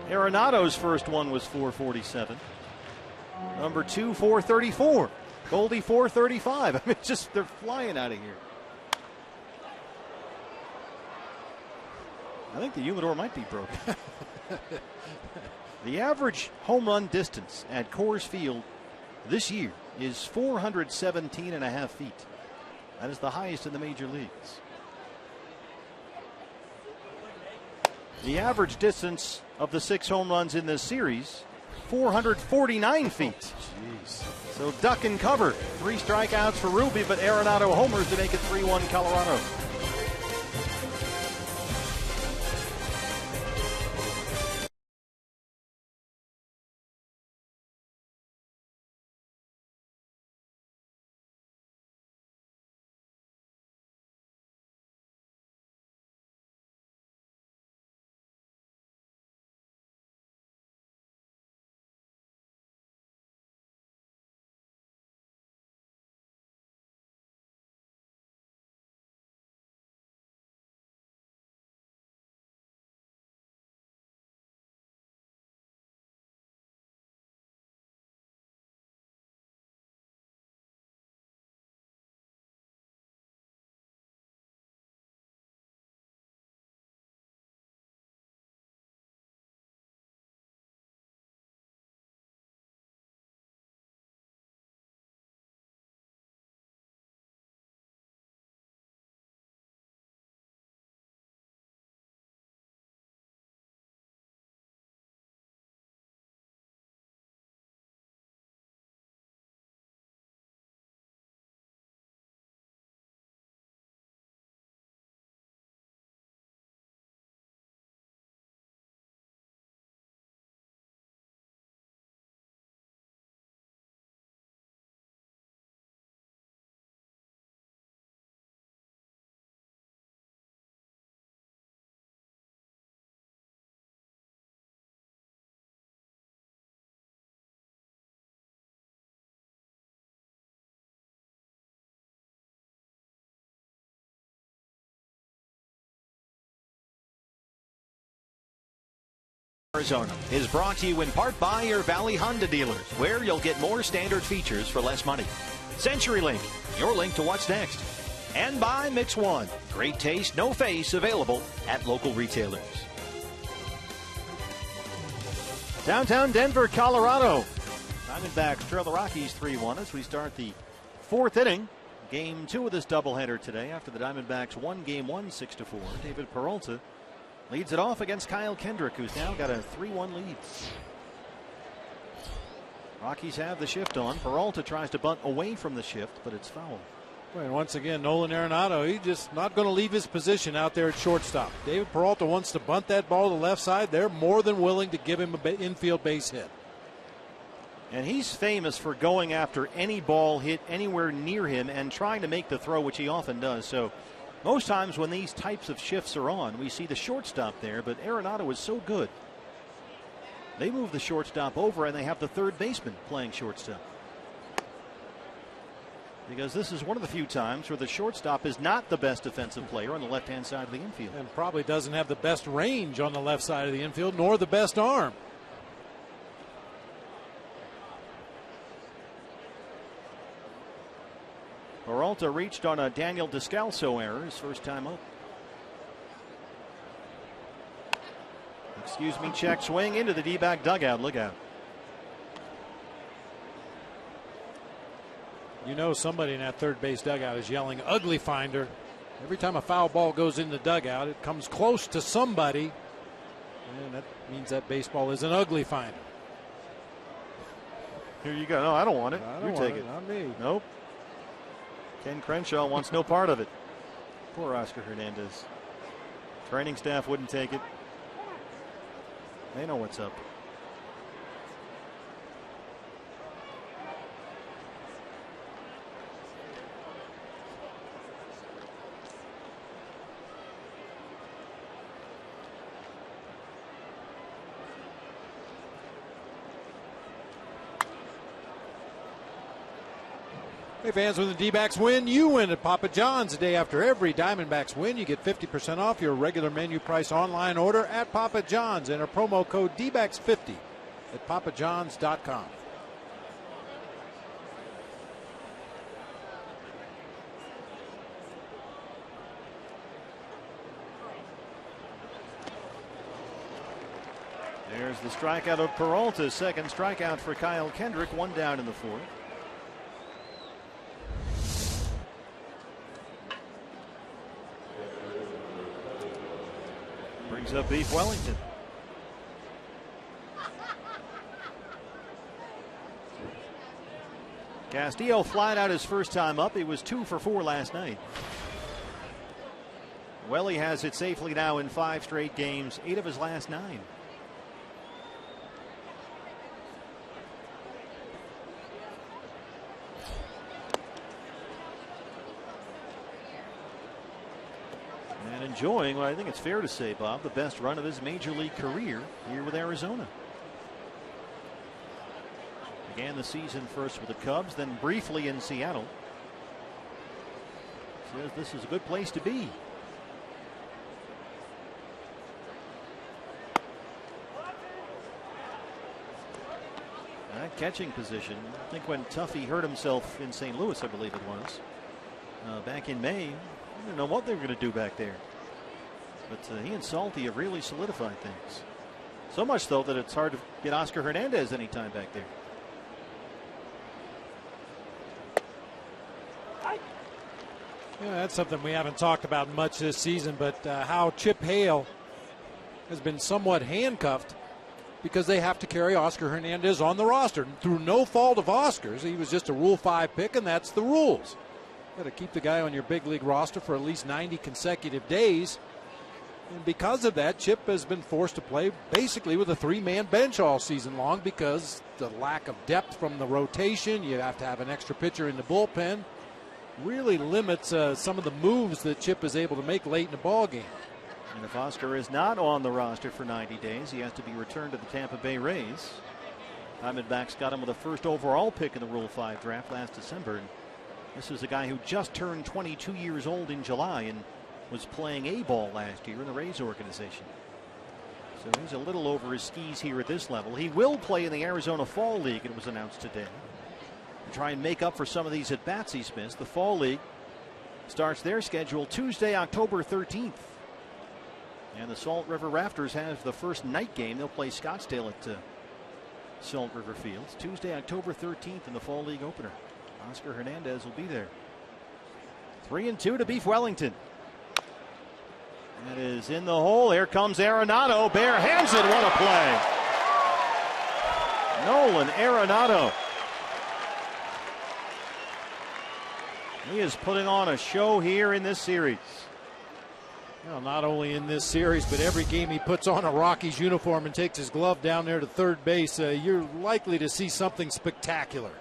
Arenado's first one was 447. Number 2 434. Goldie 435. I mean, just they're flying out of here. I think the humidor might be broken. The average home run distance at Coors Field this year is 417.5 feet. That is the highest in the major leagues. The average distance of the 6 home runs in this series, 449 feet. Jeez. So duck and cover. 3 strikeouts for Ruby, but Arenado homers to make it 3-1 Colorado. Arizona is brought to you in part by your Valley Honda dealers, where you'll get more standard features for less money. CenturyLink, your link to what's next. And by Mix One, great taste, no face, available at local retailers. Downtown Denver, Colorado. Diamondbacks trail the Rockies 3-1 as we start the 4th inning. Game 2 of this doubleheader today after the Diamondbacks won Game 1 6-4. David Peralta leads it off against Kyle Kendrick, who's now got a 3-1 lead. Rockies have the shift on. Peralta tries to bunt away from the shift, but it's foul. Well, and once again, Nolan Arenado, he's just not going to leave his position out there at shortstop. David Peralta wants to bunt that ball to the left side. They're more than willing to give him an infield base hit. And he's famous for going after any ball hit anywhere near him and trying to make the throw, which he often does. So most times when these types of shifts are on, we see the shortstop there, but Arenado is so good. They move the shortstop over, and they have the third baseman playing shortstop. Because this is one of the few times where the shortstop is not the best defensive player on the left-hand side of the infield. And probably doesn't have the best range on the left side of the infield, nor the best arm. Peralta reached on a Daniel Descalso error, his first time up. Excuse me, check swing into the D-back dugout. Look out. You know somebody in that third base dugout is yelling ugly finder. Every time a foul ball goes in the dugout, it comes close to somebody, and that means that baseball is an ugly finder. Here you go. No, I don't want it. You take it. Not me. Nope. Ken Crenshaw wants no part of it. Poor Oscar Hernandez. Training staff wouldn't take it. They know what's up. Hey fans, when the D-backs win, you win at Papa John's. The day after every Diamondbacks win, you get 50% off your regular menu price online order at Papa John's. Enter promo code DBACKS50 at papajohns.com. There's the strikeout of Peralta. Second strikeout for Kyle Kendrick. One down in the fourth. Brings up Beef Wellington. Castillo flied out his first time up. He was 2 for 4 last night. Welly has it safely now in 5 straight games, 8 of his last 9. And enjoying what I think it's fair to say, Bob, the best run of his major league career here with Arizona. Began the season first with the Cubs, then briefly in Seattle. Says this is a good place to be. That catching position, I think when Tuffy hurt himself in St. Louis, I believe it was, back in May, I didn't know what they were going to do back there. But he and Salty have really solidified things. So much, though, that it's hard to get Oscar Hernandez anytime back there. Yeah, that's something we haven't talked about much this season, but how Chip Hale has been somewhat handcuffed because they have to carry Oscar Hernandez on the roster. Through no fault of Oscar's, he was just a Rule 5 pick, and that's the rules. Got to keep the guy on your big league roster for at least 90 consecutive days. And because of that, Chip has been forced to play basically with a 3-man bench all season long because the lack of depth from the rotation. You have to have an extra pitcher in the bullpen. Really limits some of the moves that Chip is able to make late in the ball game. And if Oscar is not on the roster for 90 days, he has to be returned to the Tampa Bay Rays. Diamondbacks got him with a first overall pick in the Rule 5 draft last December. And this is a guy who just turned 22 years old in July and was playing A-ball last year in the Rays organization. So he's a little over his skis here at this level. He will play in the Arizona Fall League, it was announced today. To try and make up for some of these at-bats he's missed. The Fall League starts their schedule Tuesday, October 13th. And the Salt River Rafters have the first night game. They'll play Scottsdale at Salt River Fields. Tuesday, October 13th in the Fall League opener. Oscar Hernandez will be there. 3-2 to Beef Wellington. That is in the hole. Here comes Arenado. Bear hands it. What a play. Nolan Arenado. He is putting on a show here in this series. Well, not only in this series, but every game he puts on a Rockies uniform and takes his glove down there to third base, you're likely to see something spectacular.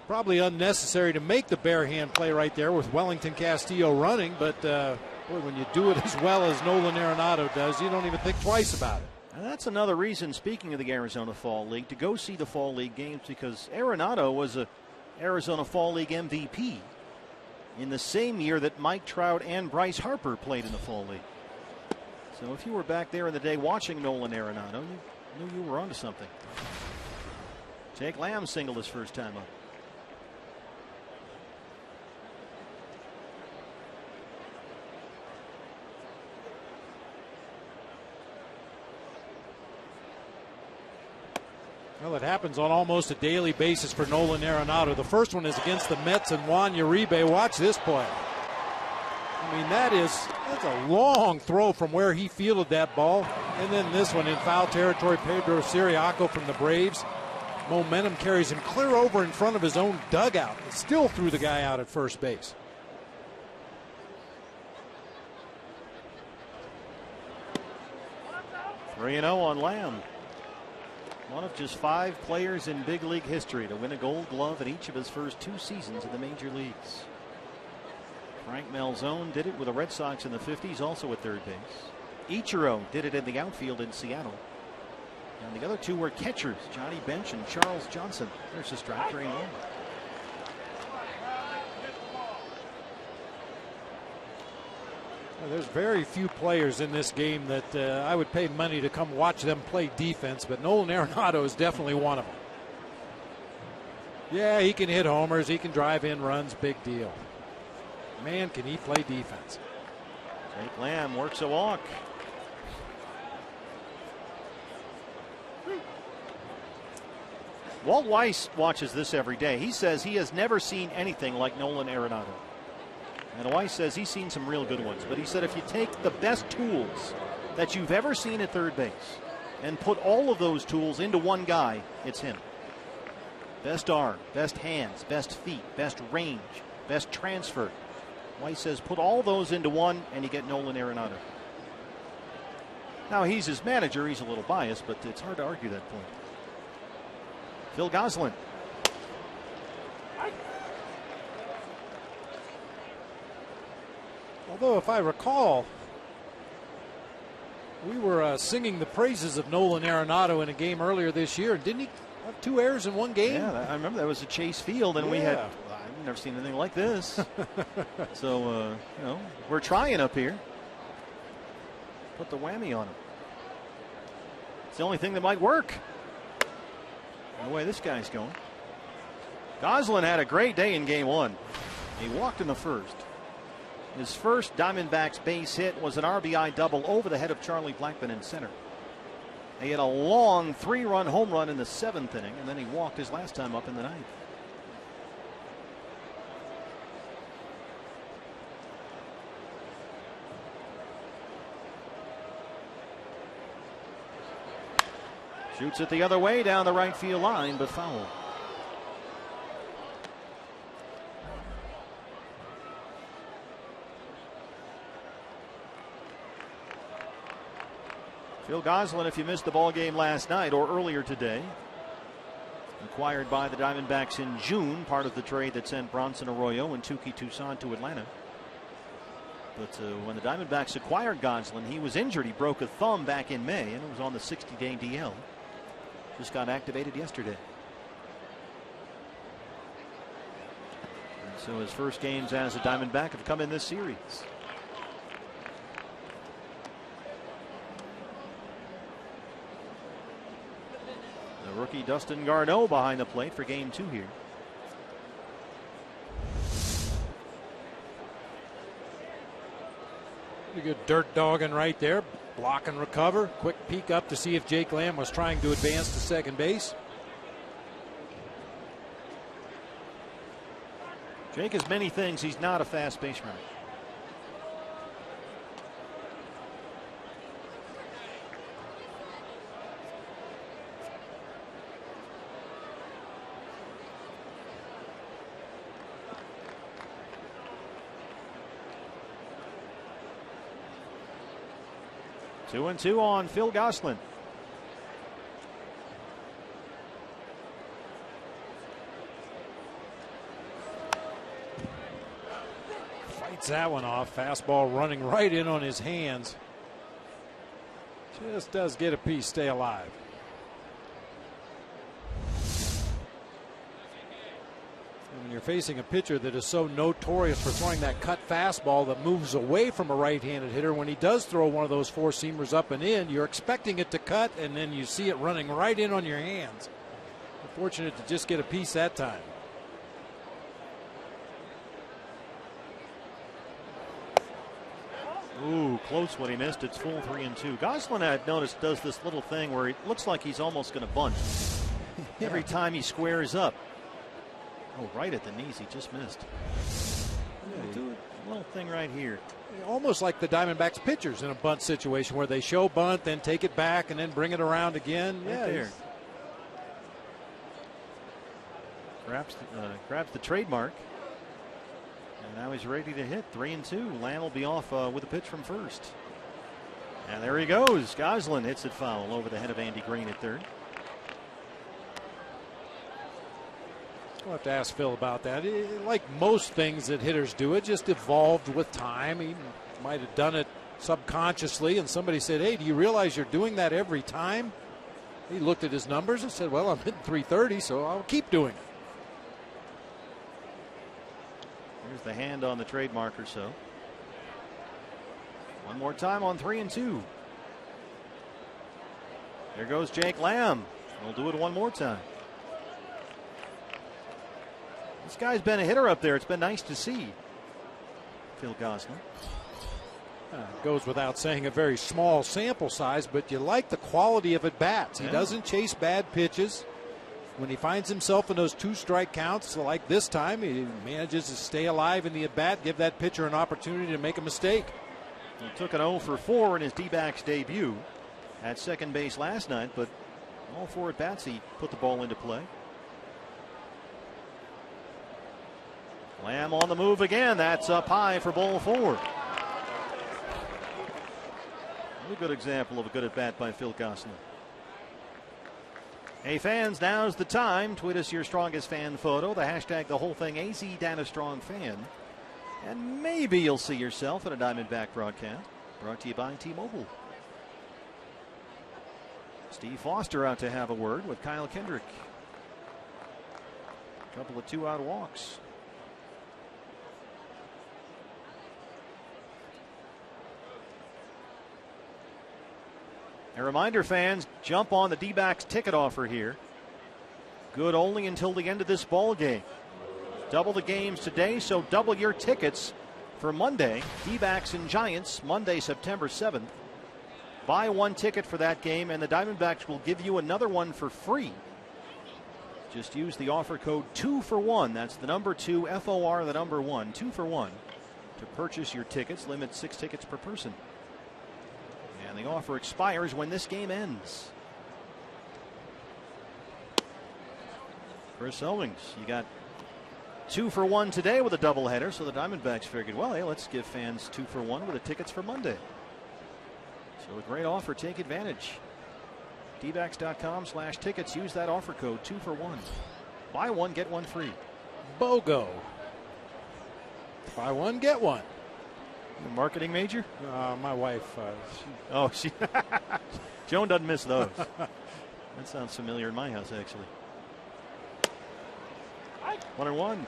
Probably unnecessary to make the bare hand play right there with Wellington Castillo running, but boy, when you do it as well as Nolan Arenado does, you don't even think twice about it. And that's another reason, speaking of the Arizona Fall League, to go see the Fall League games, because Arenado was a Arizona Fall League MVP in the same year that Mike Trout and Bryce Harper played in the Fall League. So if you were back there in the day watching Nolan Arenado, you knew you were onto something. Jake Lamb singled his first time up. Well, it happens on almost a daily basis for Nolan Arenado. The first one is against the Mets and Juan Uribe. Watch this play. I mean, that's a long throw from where he fielded that ball. And then this one in foul territory, Pedro Siriaco from the Braves. Momentum carries him clear over in front of his own dugout. It still threw the guy out at first base. Three 3-0 on Lamb. One of just 5 players in big league history to win a Gold Glove in each of his first 2 seasons in the major leagues. Frank Malzone did it with the Red Sox in the 50s, also at third base. Ichiro did it in the outfield in Seattle. And the other 2 were catchers, Johnny Bench and Charles Johnson. There's a strike, 3-1. Well, there's very few players in this game that I would pay money to come watch them play defense, but Nolan Arenado is definitely one of them. Yeah, he can hit homers, he can drive in runs, big deal. Man, can he play defense. Jake Lamb works a walk. Walt Weiss watches this every day. He says he has never seen anything like Nolan Arenado. And Weiss says he's seen some real good ones. But he said if you take the best tools that you've ever seen at third base and put all of those tools into one guy, it's him. Best arm, best hands, best feet, best range, best transfer. Weiss says put all those into one and you get Nolan Arenado. Now he's his manager. He's a little biased, but it's hard to argue that point. Phil Gosselin. Although, if I recall, we were singing the praises of Nolan Arenado in a game earlier this year. Didn't he have 2 errors in one game? Yeah, I remember that was at Chase Field, and we had, I've never seen anything like this. So, you know, we're trying up here. Put the whammy on him. It's the only thing that might work. The way this guy's going. Gosselin had a great day in game 1. He walked in the first. His first Diamondbacks base hit was an RBI double over the head of Charlie Blackmon in center. He had a long 3-run home run in the 7th inning, and then he walked his last time up in the 9th. Shoots it the other way down the right field line, but foul. Phil Gosselin, if you missed the ball game last night or earlier today, acquired by the Diamondbacks in June, part of the trade that sent Bronson Arroyo and Touki Toussaint to Atlanta. But when the Diamondbacks acquired Gosselin, he was injured. He broke a thumb back in May, and it was on the 60-day DL. Just got activated yesterday. And so his first games as a Diamondback have come in this series. The rookie Dustin Garneau behind the plate for game 2 here. Pretty good dirt dogging right there. Block and recover. Quick peek up to see if Jake Lamb was trying to advance to second base. Jake is many things. He's not a fast base runner. Two and two on Phil Gosselin. Fights that one off. Fastball running right in on his hands. Just does get a piece, stay alive. When you're facing a pitcher that is so notorious for throwing that cut fastball that moves away from a right-handed hitter, when he does throw one of those four-seamers up and in, you're expecting it to cut, and then you see it running right in on your hands. Fortunate to just get a piece that time. Ooh, close when he missed. It's full 3-2. Gosselin, I've noticed, does this little thing where it looks like he's almost going to bunt every time he squares up. Oh, right at the knees. He just missed. Yeah, do a little thing right here. Almost like the Diamondbacks pitchers in a bunt situation where they show bunt, then take it back, and then bring it around again. Right there. Grabs the trademark. And now he's ready to hit. 3-2. Lamb will be off with a pitch from first. And there he goes. Gosselin hits it foul over the head of Andy Green at third. We'll have to ask Phil about that. Like most things that hitters do, it just evolved with time. He might have done it subconsciously, and somebody said, "Hey, do you realize you're doing that every time?" He looked at his numbers and said, "Well, I'm hitting 330, so I'll keep doing it." Here's the hand on the trademark or so. One more time on 3-2. There goes Jake Lamb. We'll do it one more time. This guy's been a hitter up there. It's been nice to see. Phil Gosselin. Goes without saying a very small sample size, but you like the quality of at-bats. He doesn't chase bad pitches. When he finds himself in those 2-strike counts, like this time, he manages to stay alive in the at-bat, give that pitcher an opportunity to make a mistake. He took an 0 for 4 in his D-backs debut at second base last night, but all 4 at-bats he put the ball into play. Lamb on the move again. That's up high for ball 4. A good example of a good at-bat by Phil Gosselin. Hey fans, now's the time. Tweet us your strongest fan photo. The hashtag the whole thing AZDanaStrongFan. And maybe you'll see yourself in a Diamondback broadcast. Brought to you by T-Mobile. Steve Foster out to have a word with Kyle Kendrick. A couple of 2-out walks. A reminder, fans, jump on the D-backs ticket offer here. Good only until the end of this ball game. Double the games today, so double your tickets for Monday. D-backs and Giants, Monday, September 7th. Buy one ticket for that game, and the Diamondbacks will give you another one for free. Just use the offer code 2-for-1. That's the number 2, FOR, the number 1, 2-for-1, to purchase your tickets. Limit 6 tickets per person. And the offer expires when this game ends. Chris Owings, you got 2-for-1 today with a doubleheader, so the Diamondbacks figured, well, hey, let's give fans 2-for-1 with the tickets for Monday. So a great offer. Take advantage. dbacks.com/tickets. Use that offer code 2-for-1. Buy one, get one free. BOGO. Buy one, get one. The marketing major? My wife. She Joan doesn't miss those. That sounds familiar in my house, actually. 1-1.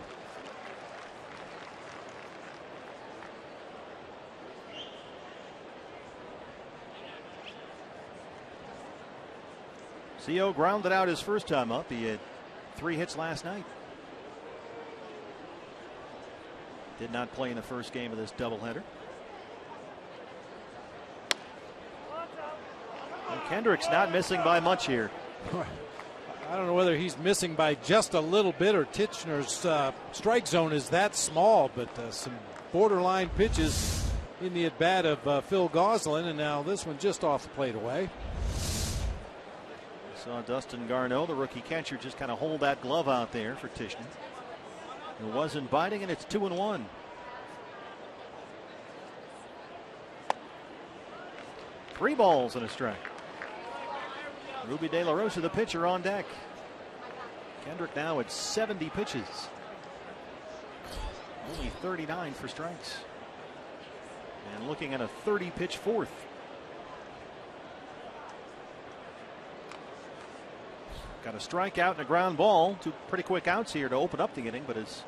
CO grounded out his first time up. He had 3 hits last night. Did not play in the first game of this doubleheader. And Kendrick's not missing by much here. I don't know whether he's missing by just a little bit or Titchener's strike zone is that small, but some borderline pitches in the at-bat of Phil Gosselin, and now this one just off the plate away. Saw Dustin Garneau, the rookie catcher, just kind of hold that glove out there for Titchener. It wasn't biting, and it's 2-1. Three balls and a strike. Ruby De La Rosa, the pitcher, on deck. Kendrick now at 70 pitches. Only 39 for strikes. And looking at a 30-pitch fourth. Got a strikeout and a ground ball. 2 pretty quick outs here to open up the inning, but has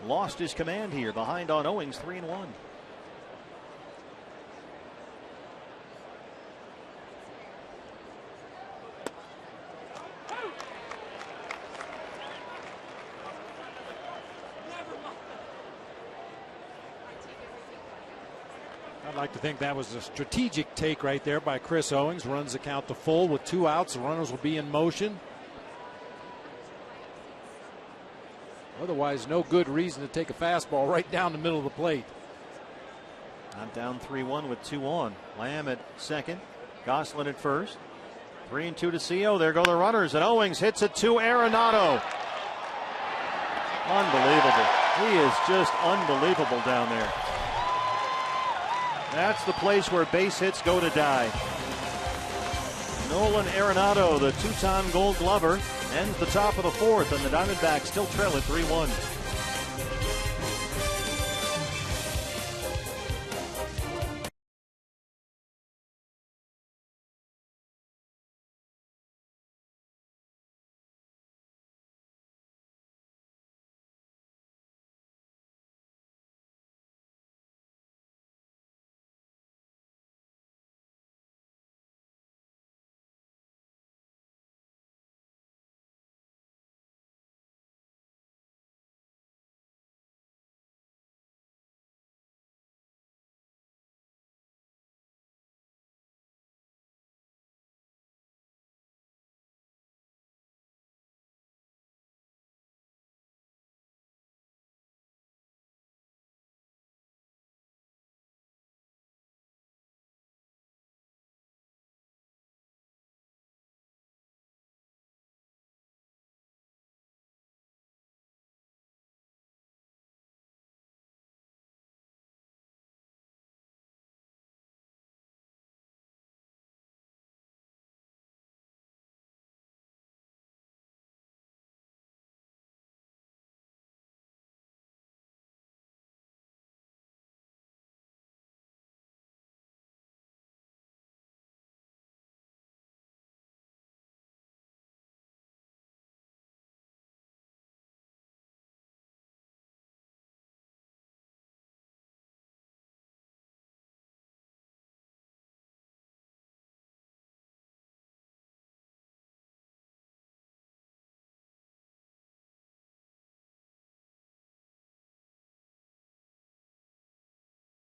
lost his command here. Behind on Owings, 3-1. I'd like to think that was a strategic take right there by Chris Owings. Runs the count to full with 2 outs. The runners will be in motion. Otherwise, no good reason to take a fastball right down the middle of the plate. I'm down 3-1 with 2 on. Lamb at second. Gosselin at first. 3-2 to CO. There go the runners, and Owings hits it to Arenado. Unbelievable. He is just unbelievable down there. That's the place where base hits go to die. Nolan Arenado, the 2-time Gold Glover, ends the top of the fourth, and the Diamondbacks still trail at 3-1.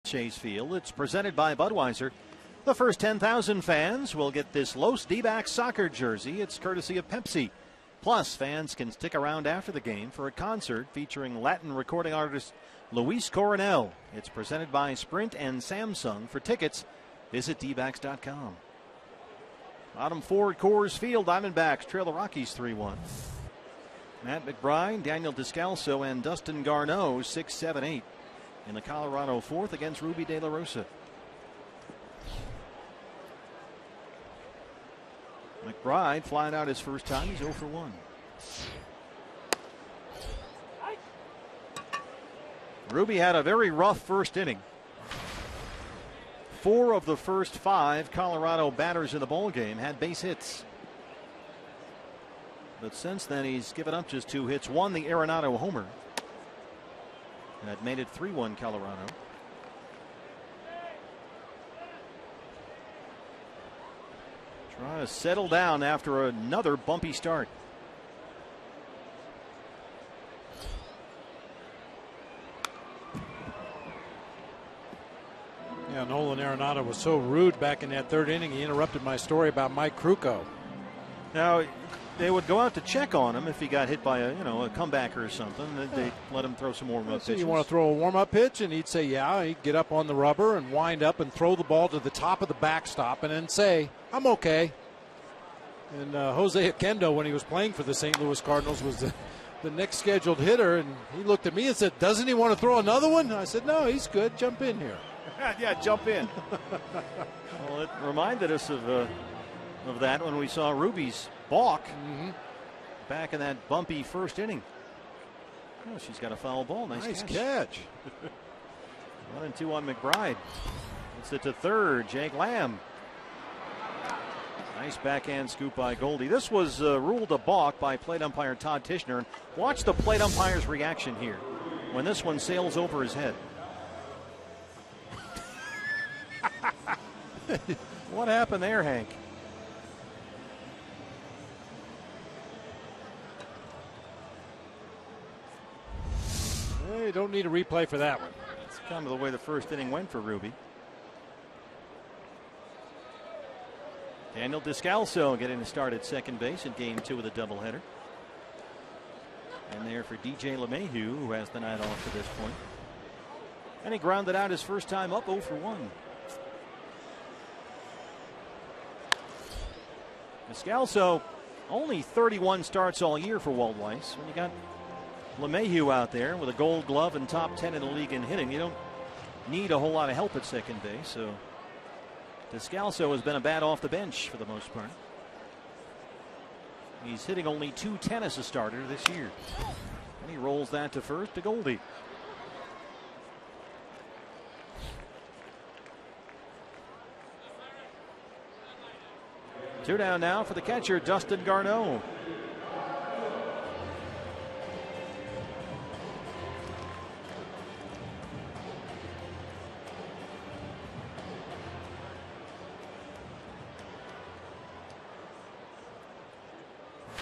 Chase Field. It's presented by Budweiser. The first 10,000 fans will get this Los D-backs soccer jersey. It's courtesy of Pepsi. Plus, fans can stick around after the game for a concert featuring Latin recording artist Luis Coronel. It's presented by Sprint and Samsung. For tickets, visit dbacks.com. Bottom four at Coors Field. Diamondbacks trail the Rockies 3-1. Matt McBride, Daniel Descalso, and Dustin Garneau 6, 7, 8 in the Colorado fourth against Ruby De La Rosa. McBride flying out his first time. He's 0 for 1. Ruby had a very rough first inning. 4 of the first 5 Colorado batters in the ball game had base hits. But since then, he's given up just 2 hits. One, the Arenado homer. And that made it 3-1 Colorado. Trying to settle down after another bumpy start. Yeah, Nolan Arenado was so rude back in that third inning. He interrupted my story about Mike Krukow. Now, they would go out to check on him if he got hit by a comebacker or something. They'd let him throw some warm-up pitches. You want to throw a warm-up pitch? And he'd say, yeah. He'd get up on the rubber and wind up and throw the ball to the top of the backstop and then say, I'm okay. And Jose Oquendo, when he was playing for the St. Louis Cardinals, was the next scheduled hitter. And he looked at me and said, doesn't he want to throw another one? I said, no, he's good. Jump in here. Yeah, jump in. Well, it reminded us of that when we saw Ruby's balk back in that bumpy first inning. Oh, she's got a foul ball. Nice catch. 1-2 on McBride. It's it to third. Jake Lamb. Nice backhand scoop by Goldie. This was ruled a balk by plate umpire Todd Tishner. And watch the plate umpire's reaction here when this one sails over his head. What happened there, Hank? You don't need a replay for that one. It's kind of the way the first inning went for Ruby. Daniel Descalso getting a start at second base in game 2 of the doubleheader. And there for DJ LeMahieu, who has the night off to this point. And he grounded out his first time up 0 for 1. Descalso only 31 starts all year for Walt Weiss. When you got LeMahieu out there with a gold glove and top 10 in the league in hitting, you don't need a whole lot of help at second base. So Descalso has been a bat off the bench for the most part. He's hitting only .210 as a starter this year. And he rolls that to first to Goldie. Two down now for the catcher, Dustin Garneau.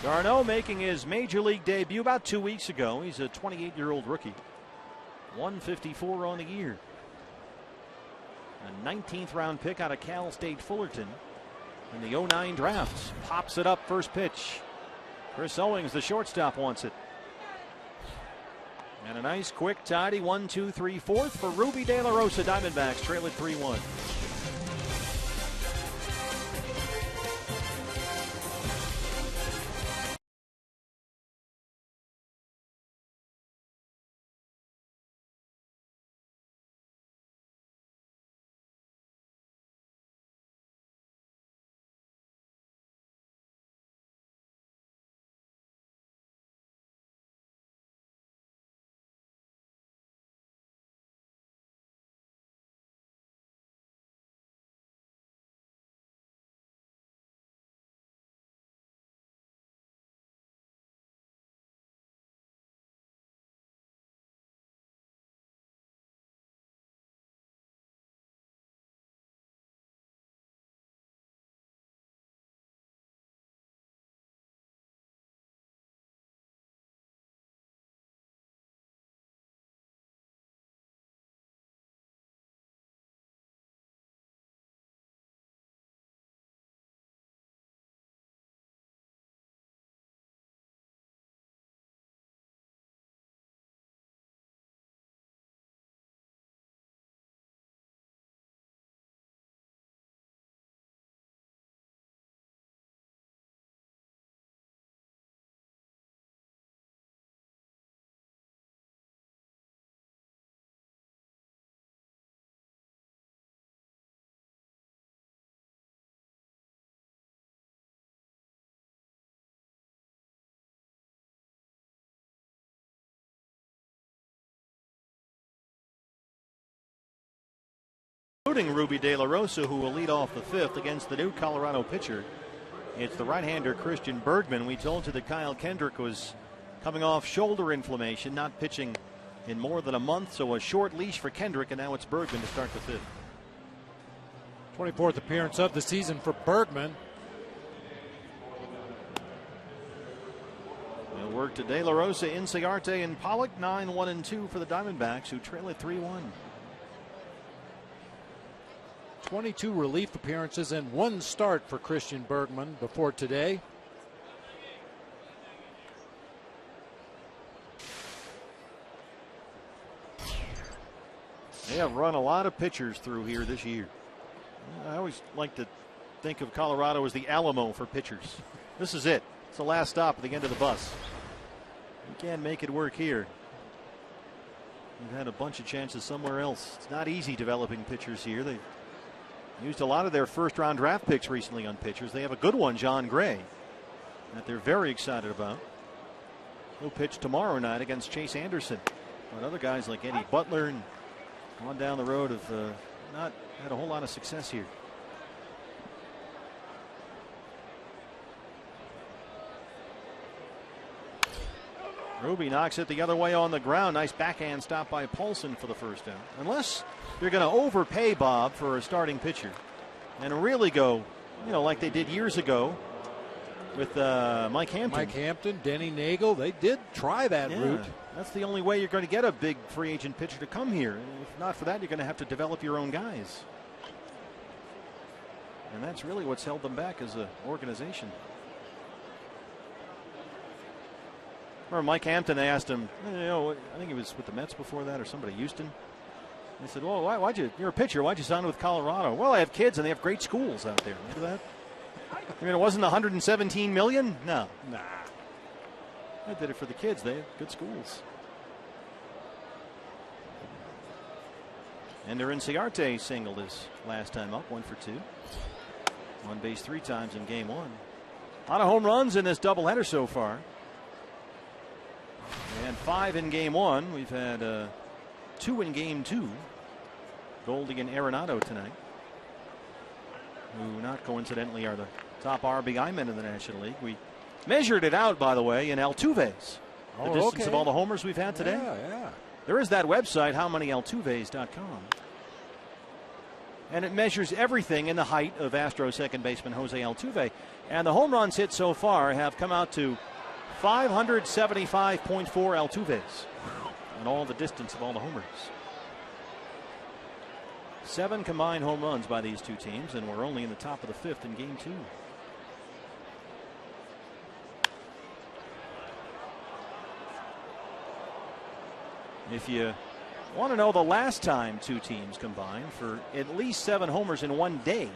Garneau making his major league debut about 2 weeks ago. He's a 28-year-old rookie. 154 on the year. A 19th round pick out of Cal State Fullerton in the 09 draft. Pops it up first pitch. Chris Owings, the shortstop, wants it. And a nice quick tidy 1-2-3 fourth for Ruby De La Rosa. Diamondbacks trail it 3-1. including Ruby De La Rosa, who will lead off the fifth against the new Colorado pitcher. It's the right-hander Christian Bergman. We told you that Kyle Kendrick was coming off shoulder inflammation, not pitching in more than a month, so a short leash for Kendrick, and now it's Bergman to start the fifth. 24th appearance of the season for Bergman. They'll work to De La Rosa, Inciarte, and Pollock. 9-1-2 for the Diamondbacks, who trail at 3-1. 22 relief appearances and 1 start for Christian Bergman before today. They have run a lot of pitchers through here this year. I always like to think of Colorado as the Alamo for pitchers. This is it. It's the last stop at the end of the bus. You can't make it work here. We've had a bunch of chances somewhere else. It's not easy developing pitchers here. They've used a lot of their first-round draft picks recently on pitchers. They have a good one, John Gray, that they're very excited about. He'll pitch tomorrow night against Chase Anderson. But other guys like Eddie Butler and on down the road have not had a whole lot of success here. Ruby knocks it the other way on the ground. Nice backhand stop by Paulson for the first down. Unless you're going to overpay Bob for a starting pitcher and really go, like they did years ago with Mike Hampton. Mike Hampton, Denny Nagel, they did try that route. That's the only way you're going to get a big free agent pitcher to come here. If not for that, you're going to have to develop your own guys. And that's really what's held them back as an organization. Remember Mike Hampton, they asked him, I think he was with the Mets before that or somebody, Houston. They said, well, you're a pitcher, why'd you sign with Colorado? Well, I have kids and they have great schools out there. Remember that? It wasn't $117 million? No. Nah. I did it for the kids. They have good schools. And Inciarte singled his last time up, 1 for 2. On base 3 times in game 1. A lot of home runs in this doubleheader so far. And 5 in game 1. We've had 2 in game 2. Goldie and Arenado tonight, who not coincidentally are the top RBI men in the National League. We measured it out, by the way, in Altuves. The distance of all the homers we've had today. Yeah. There is that website, howmanyaltuves.com. And it measures everything in the height of Astros second baseman Jose Altuve. And the home runs hit so far have come out to 575.4 Altuves. And all the distance of all the homers. 7 combined home runs by these two teams, and we're only in the top of the 5th in game 2. If you want to know the last time two teams combined for at least 7 homers in one day,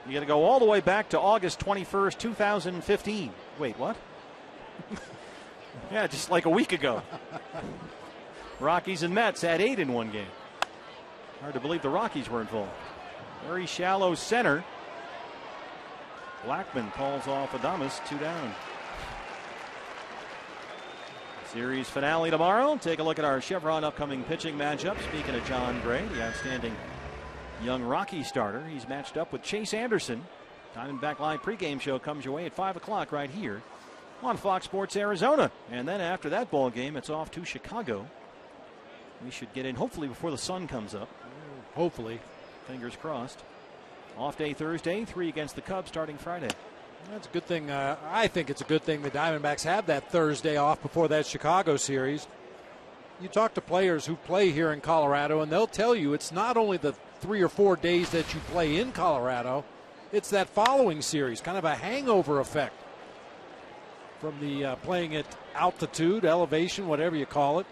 you got to go all the way back to August 21st, 2015. Wait, what? Yeah, just like a week ago. Rockies and Mets had 8 in one game. Hard to believe the Rockies were involved. Very shallow center. Blackman calls off Adames, 2 down. Series finale tomorrow. Take a look at our Chevron upcoming pitching matchup. Speaking of John Gray, the outstanding young Rocky starter, he's matched up with Chase Anderson. Diamondback Live pregame show comes your way at 5 o'clock right here on Fox Sports Arizona. And then after that ball game, it's off to Chicago. We should get in hopefully before the sun comes up. Hopefully. Fingers crossed. Off day Thursday, 3 against the Cubs starting Friday. That's a good thing. I think it's a good thing the Diamondbacks have that Thursday off before that Chicago series. You talk to players who play here in Colorado, and they'll tell you it's not only the 3 or 4 days that you play in Colorado, it's that following series, kind of a hangover effect from the playing at altitude, elevation, whatever you call it.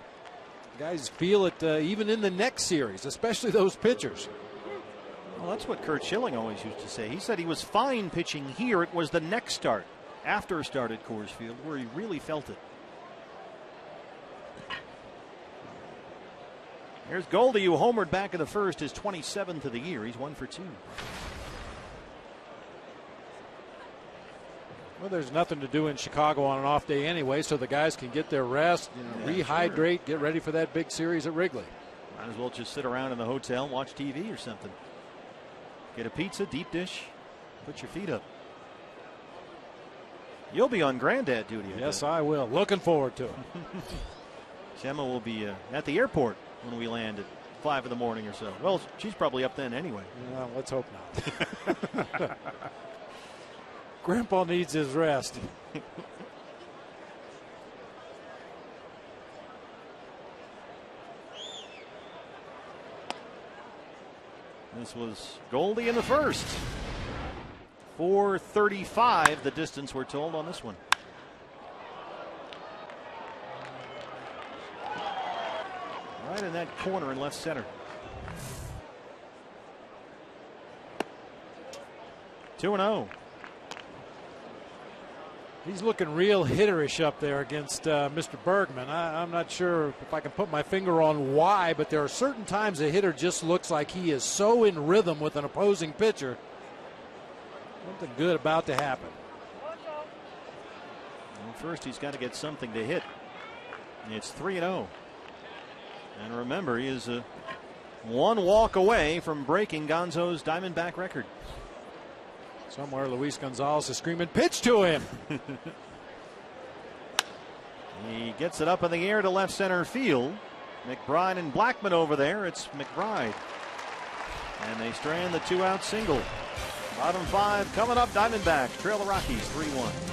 Guys feel it even in the next series, especially those pitchers. Well, that's what Kurt Schilling always used to say. He said he was fine pitching here. It was the next start, after a start at Coors Field, where he really felt it. Here's Goldie, who homered back in the first, his 27th of the year. He's 1 for 2. Well, there's nothing to do in Chicago on an off day anyway, so the guys can get their rest, rehydrate, get ready for that big series at Wrigley. Might as well just sit around in the hotel, watch TV or something. Get a pizza, deep dish, put your feet up. You'll be on granddad duty. Yes, I will. Looking forward to it. Gemma will be at the airport when we land at 5 in the morning or so. Well, she's probably up then anyway. Well, let's hope not. Grandpa needs his rest. This was Goldie in the first. 4:35 the distance we're told on this one. Right in that corner in left center. 2-0. He's looking real hitterish up there against Mr. Bergman. I'm not sure if I can put my finger on why, but there are certain times a hitter just looks like he is so in rhythm with an opposing pitcher. Something good about to happen. Well, first, he's got to get something to hit. It's 3-0. And remember, he is one walk away from breaking Gonzo's Diamondback record. Somewhere Luis Gonzalez is screaming, pitch to him. He gets it up in the air to left center field. McBride and Blackman over there. It's McBride. And they strand the 2-out single. Bottom 5 coming up. Diamondbacks trail the Rockies 3-1.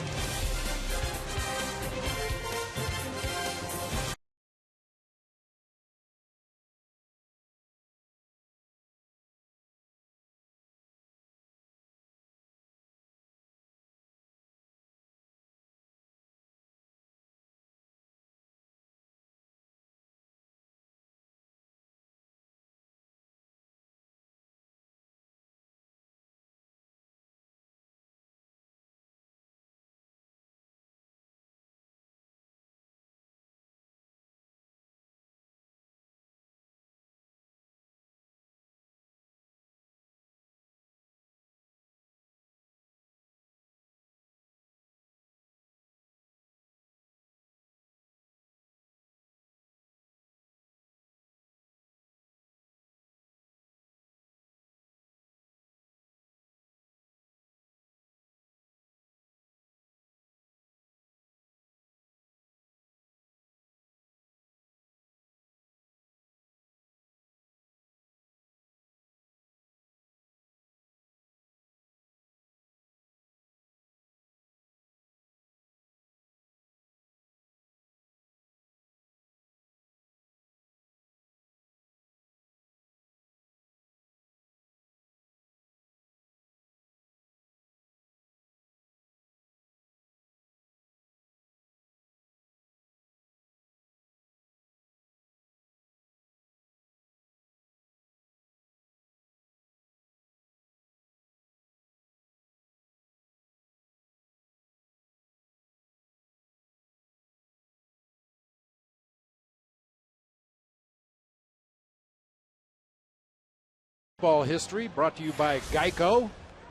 Baseball history brought to you by Geico.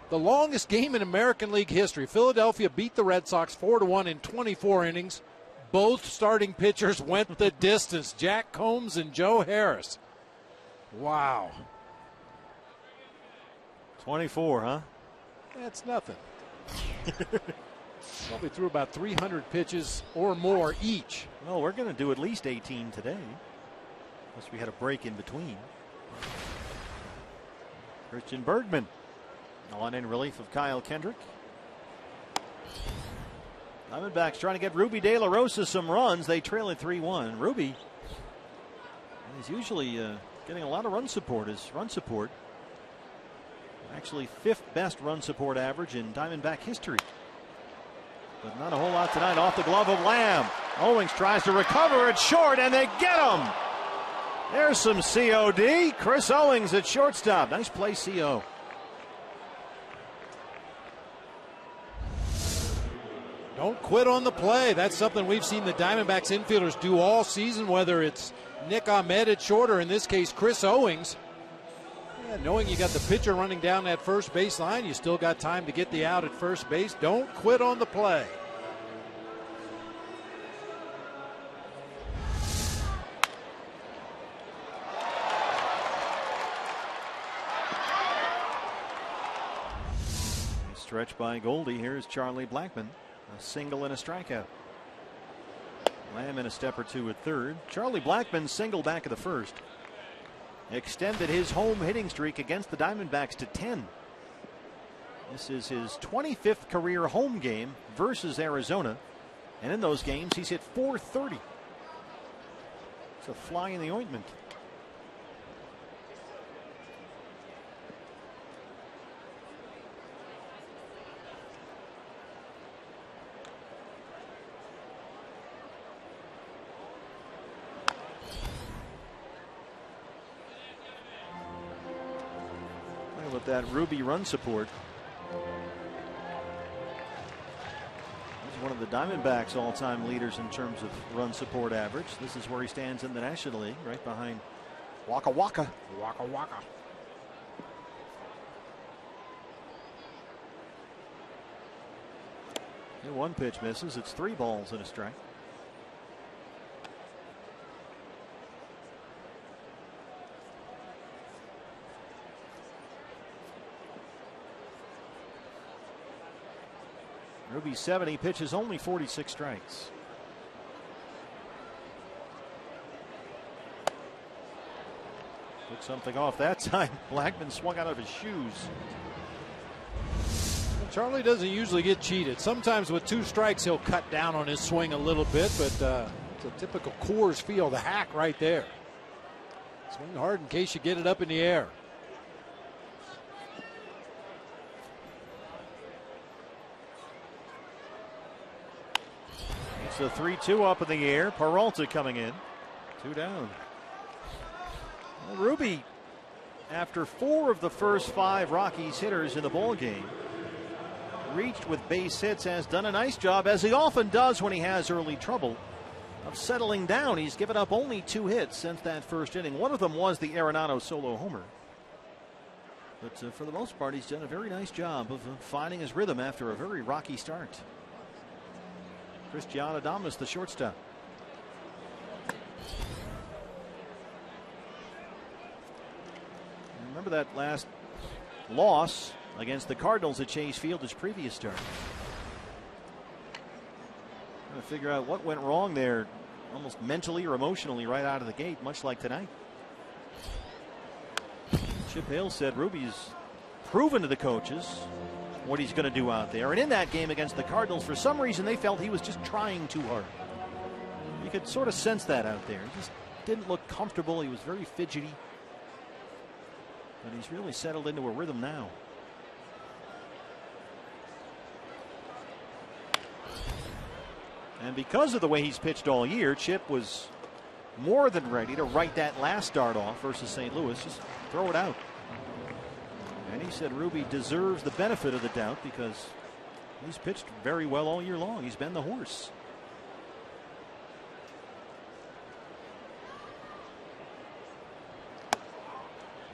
The longest game in American League history. Philadelphia beat the Red Sox 4-1 in 24 innings. Both starting pitchers went the distance. Jack Combs and Joe Harris. Wow. 24, huh? That's nothing. Probably threw about 300 pitches or more each. Well, we're going to do at least 18 today. Unless we had a break in between. Christian Bergman on in relief of Kyle Kendrick. Diamondbacks trying to get Ruby De La Rosa some runs. They trail at 3-1. Ruby is usually getting a lot of run support. His run support actually 5th best run support average in Diamondback history. But not a whole lot tonight. Off the glove of Lamb. Owings tries to recover it short, and they get him. There's some COD. Chris Owings at shortstop. Nice play, CO. Don't quit on the play. That's something we've seen the Diamondbacks infielders do all season, whether it's Nick Ahmed at short or in this case Chris Owings. Yeah, knowing you got the pitcher running down that first base line, you still got time to get the out at first base. Don't quit on the play. Stretch by Goldie. Here's Charlie Blackmon. A single and a strikeout. Lamb in a step or two at third. Charlie Blackmon single back of the first. Extended his home hitting streak against the Diamondbacks to 10. This is his 25th career home game versus Arizona. And in those games, he's hit .430. It's a fly in the ointment. Look at that Ruby run support. One of the Diamondbacks' all-time leaders in terms of run support average. This is where he stands in the National League, right behind Waka Waka. Waka Waka. One pitch misses. It's 3 balls and a strike. Ruby 70 pitches, only 46 strikes. Took something off that time. Blackmon swung out of his shoes. Charlie doesn't usually get cheated. Sometimes with 2 strikes he'll cut down on his swing a little bit, but it's a typical Coors feel, the hack right there. Swing hard in case you get it up in the air. It's a 3-2 up in the air. Peralta coming in. 2 down. Well, Ruby, after 4 of the first 5 Rockies hitters in the ball game, reached with base hits, has done a nice job, as he often does when he has early trouble, of settling down. He's given up only 2 hits since that first inning. One of them was the Arenado solo homer. But for the most part, he's done a very nice job of finding his rhythm after a very rocky start. Cristian Adames, the shortstop. Remember that last loss against the Cardinals at Chase Field, his previous start. Trying to figure out what went wrong there, almost mentally or emotionally right out of the gate, much like tonight. Chip Hale said Ruby's proven to the coaches what he's going to do out there. And in that game against the Cardinals, for some reason, they felt he was just trying too hard. You could sort of sense that out there. He just didn't look comfortable. He was very fidgety. But he's really settled into a rhythm now. And because of the way he's pitched all year, Chip was more than ready to write that last start off versus St. Louis. Just throw it out. And he said Ruby deserves the benefit of the doubt because he's pitched very well all year long. He's been the horse.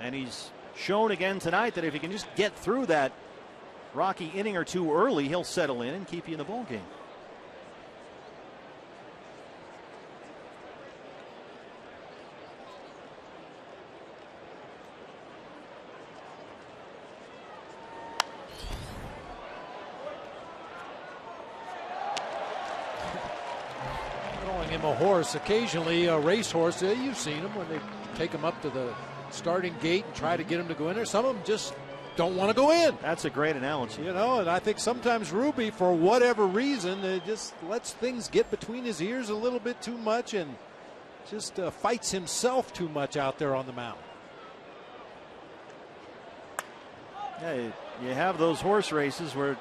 And he's shown again tonight that if he can just get through that rocky inning or 2 early, he'll settle in and keep you in the ball game. Him a horse, occasionally a racehorse. You've seen them when they take him up to the starting gate and try to get him to go in there. Some of them just don't want to go in. That's a great analogy. You know, and I think sometimes Ruby, for whatever reason, just lets things get between his ears a little bit too much and just fights himself too much out there on the mound. Yeah, you have those horse races where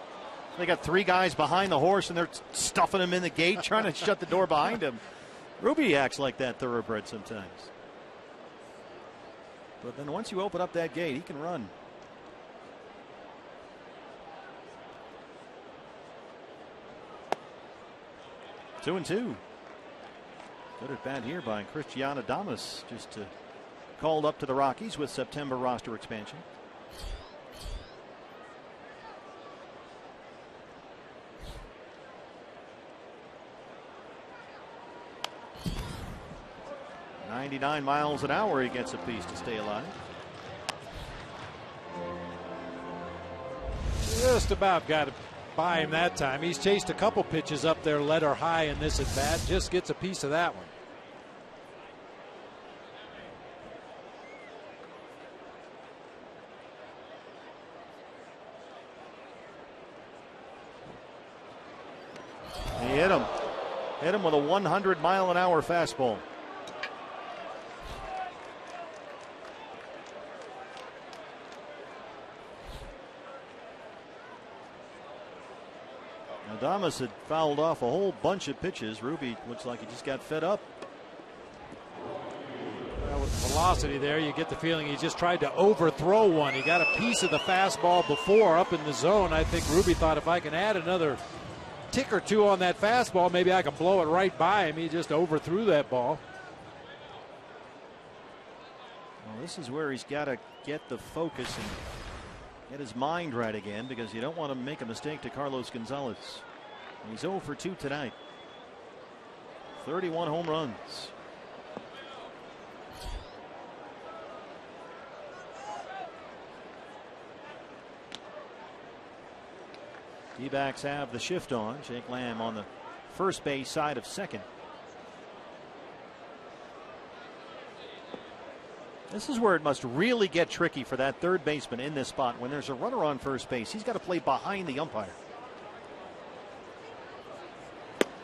they got 3 guys behind the horse and they're stuffing him in the gate, trying to shut the door behind him. Ruby acts like that thoroughbred sometimes. But then once you open up that gate, he can run. Two and two. Good at bat here by Cristian Adames, just called up to the Rockies with September roster expansion. .99 miles an hour he gets a piece to stay alive. Just about got by him that time. He's chased a couple pitches up there, led her high in this at bat. Just gets a piece of that one. He hit him. Hit him with a 100-mile-an-hour fastball. Adames had fouled off a whole bunch of pitches. Ruby looks like he just got fed up. Well, with the velocity there, you get the feeling he just tried to overthrow one. He got a piece of the fastball before up in the zone. I think Ruby thought if I can add another tick or two on that fastball, maybe I can blow it right by him. He just overthrew that ball. Well, this is where he's got to get the focus and get his mind right again, because you don't want to make a mistake to Carlos Gonzalez. He's 0 for 2 tonight. 31 home runs. D-backs have the shift on. Jake Lamb on the first base side of second. This is where it must really get tricky for that third baseman in this spot. When there's a runner on first base, he's got to play behind the umpire.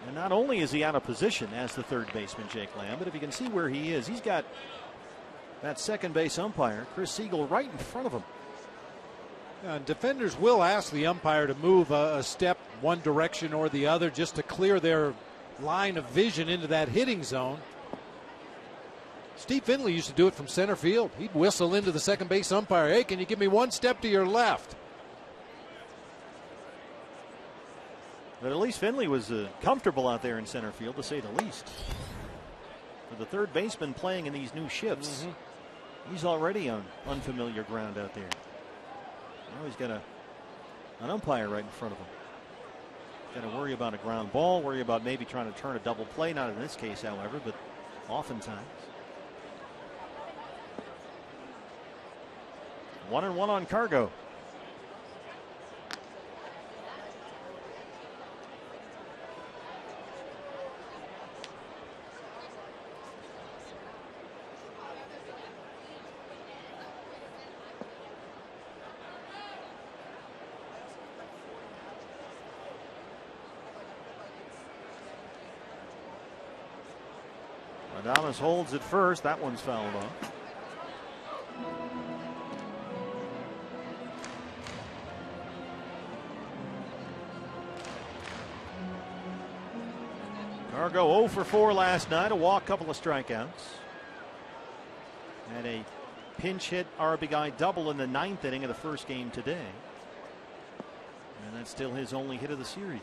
And not only is he out of position as the third baseman, Jake Lamb, but if you can see where he is, he's got that second base umpire, Chris Siegel, right in front of him. And defenders will ask the umpire to move a step one direction or the other just to clear their line of vision into that hitting zone. Steve Finley used to do it from center field. He'd whistle into the second base umpire, "Hey, can you give me one step to your left?" But at least Finley was comfortable out there in center field, to say the least. For the third baseman playing in these new shifts, he's already on unfamiliar ground out there. Now he's got an umpire right in front of him. Got to worry about a ground ball, worry about maybe trying to turn a double play. Not in this case, however, but oftentimes. 1-1 on Cargo. Adames holds at first. That one's fouled off. Cargo 0 for 4 last night. A walk, couple of strikeouts. Had a pinch hit RBI double in the 9th inning of the first game today. And that's still his only hit of the series.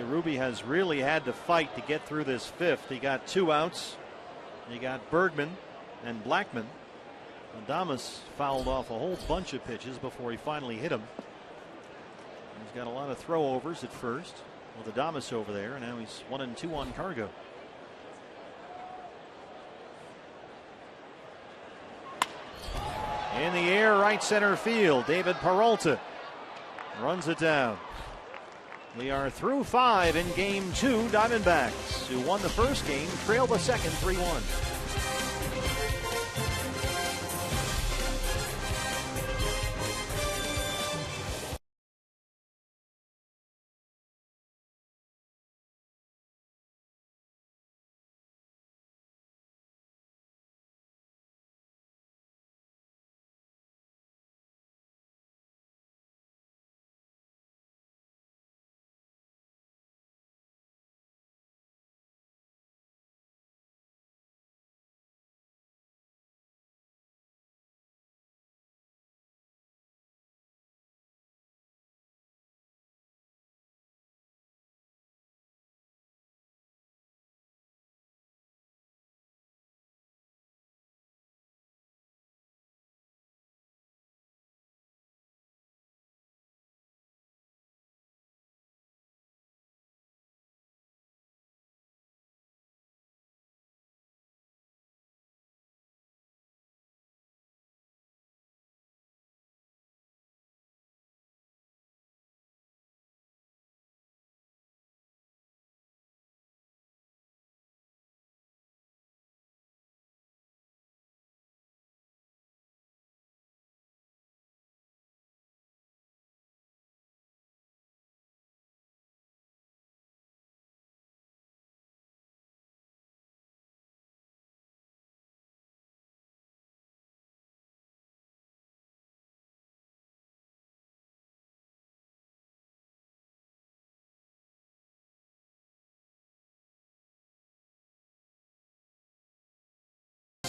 Ruby has really had to fight to get through this 5th. He got 2 outs. He got Bergman and Blackman. Adames fouled off a whole bunch of pitches before he finally hit him. He's got a lot of throwovers at first with Adames over there, and now he's 1-2 on Cargo. In the air, right center field. David Peralta runs it down. We are through 5 in game 2. Diamondbacks, who won the first game, trail the second 3-1.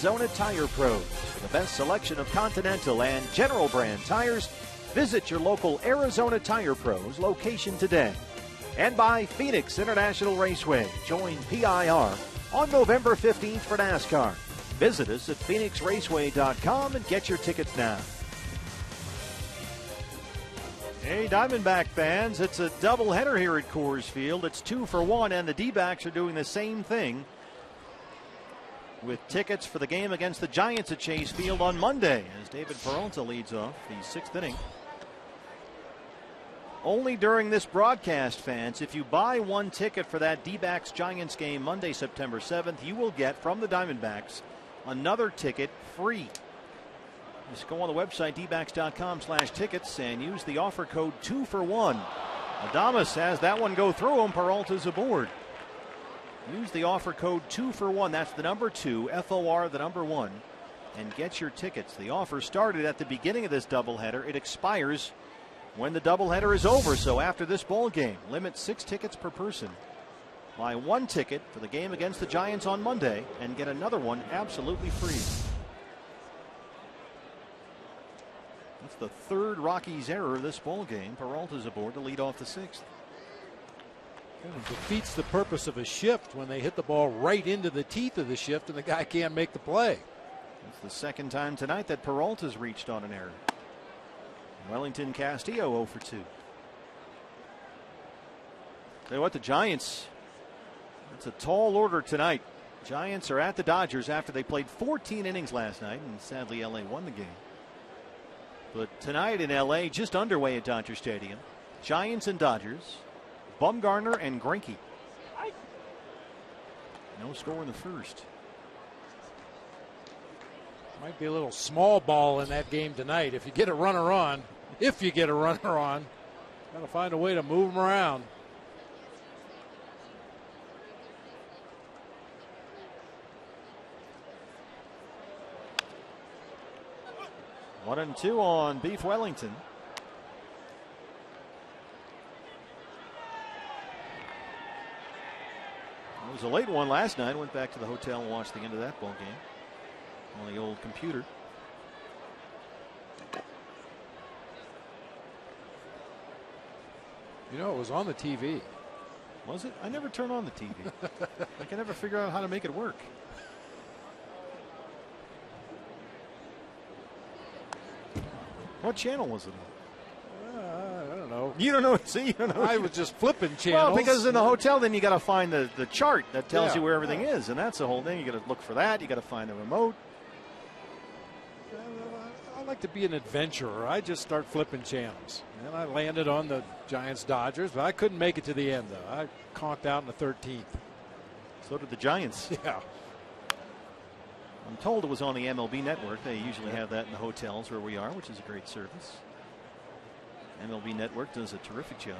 Arizona Tire Pros. For the best selection of Continental and General brand tires, visit your local Arizona Tire Pros location today. And by Phoenix International Raceway. Join PIR on November 15th for NASCAR. Visit us at phoenixraceway.com and get your tickets now. Hey, Diamondback fans, it's a doubleheader here at Coors Field. It's 2 for 1, and the D-backs are doing the same thing with tickets for the game against the Giants at Chase Field on Monday as David Peralta leads off the 6th inning. Only during this broadcast, fans, if you buy one ticket for that D-backs Giants game Monday, September 7th, you will get from the Diamondbacks another ticket free. Just go on the website, dbacks.com/tickets, and use the offer code 2 for 1. Adames has that one go through him. Peralta's aboard. Use the offer code 2 for 1. That's the number 2, FOR, the number 1, and get your tickets. The offer started at the beginning of this doubleheader. It expires when the doubleheader is over. So after this ball game, limit 6 tickets per person. Buy one ticket for the game against the Giants on Monday and get another one absolutely free. That's the 3rd Rockies error of this ball game. Peralta's aboard to lead off the 6th. Kind of defeats the purpose of a shift when they hit the ball right into the teeth of the shift and the guy can't make the play. It's the 2nd time tonight that Peralta's reached on an error. Wellington Castillo 0 for 2. Tell you what, the Giants, it's a tall order tonight. Giants are at the Dodgers after they played 14 innings last night, and sadly LA won the game. But tonight in LA, just underway at Dodger Stadium, Giants and Dodgers, Bumgarner and Greinke. No score in the first. Might be a little small ball in that game tonight. If you get a runner on, got to find a way to move them around. One and 2 on Beef Wellington. It was a late one last night. Went back to the hotel and watched the end of that ball game on the old computer. You know, it was on the TV. Was it? I never turn on the TV. I can never figure out how to make it work. What channel was it on? I don't know. You don't know. See, you don't know. I was just flipping channels. Well, because in the hotel, then you got to find the chart that tells you where everything is, and that's the whole thing. You got to look for that. You got to find the remote. I like to be an adventurer. I just start flipping channels, and I landed on the Giants Dodgers, but I couldn't make it to the end though. I conked out in the 13th. So did the Giants. Yeah. I'm told it was on the MLB Network. They usually have that in the hotels where we are, which is a great service. MLB Network does a terrific job.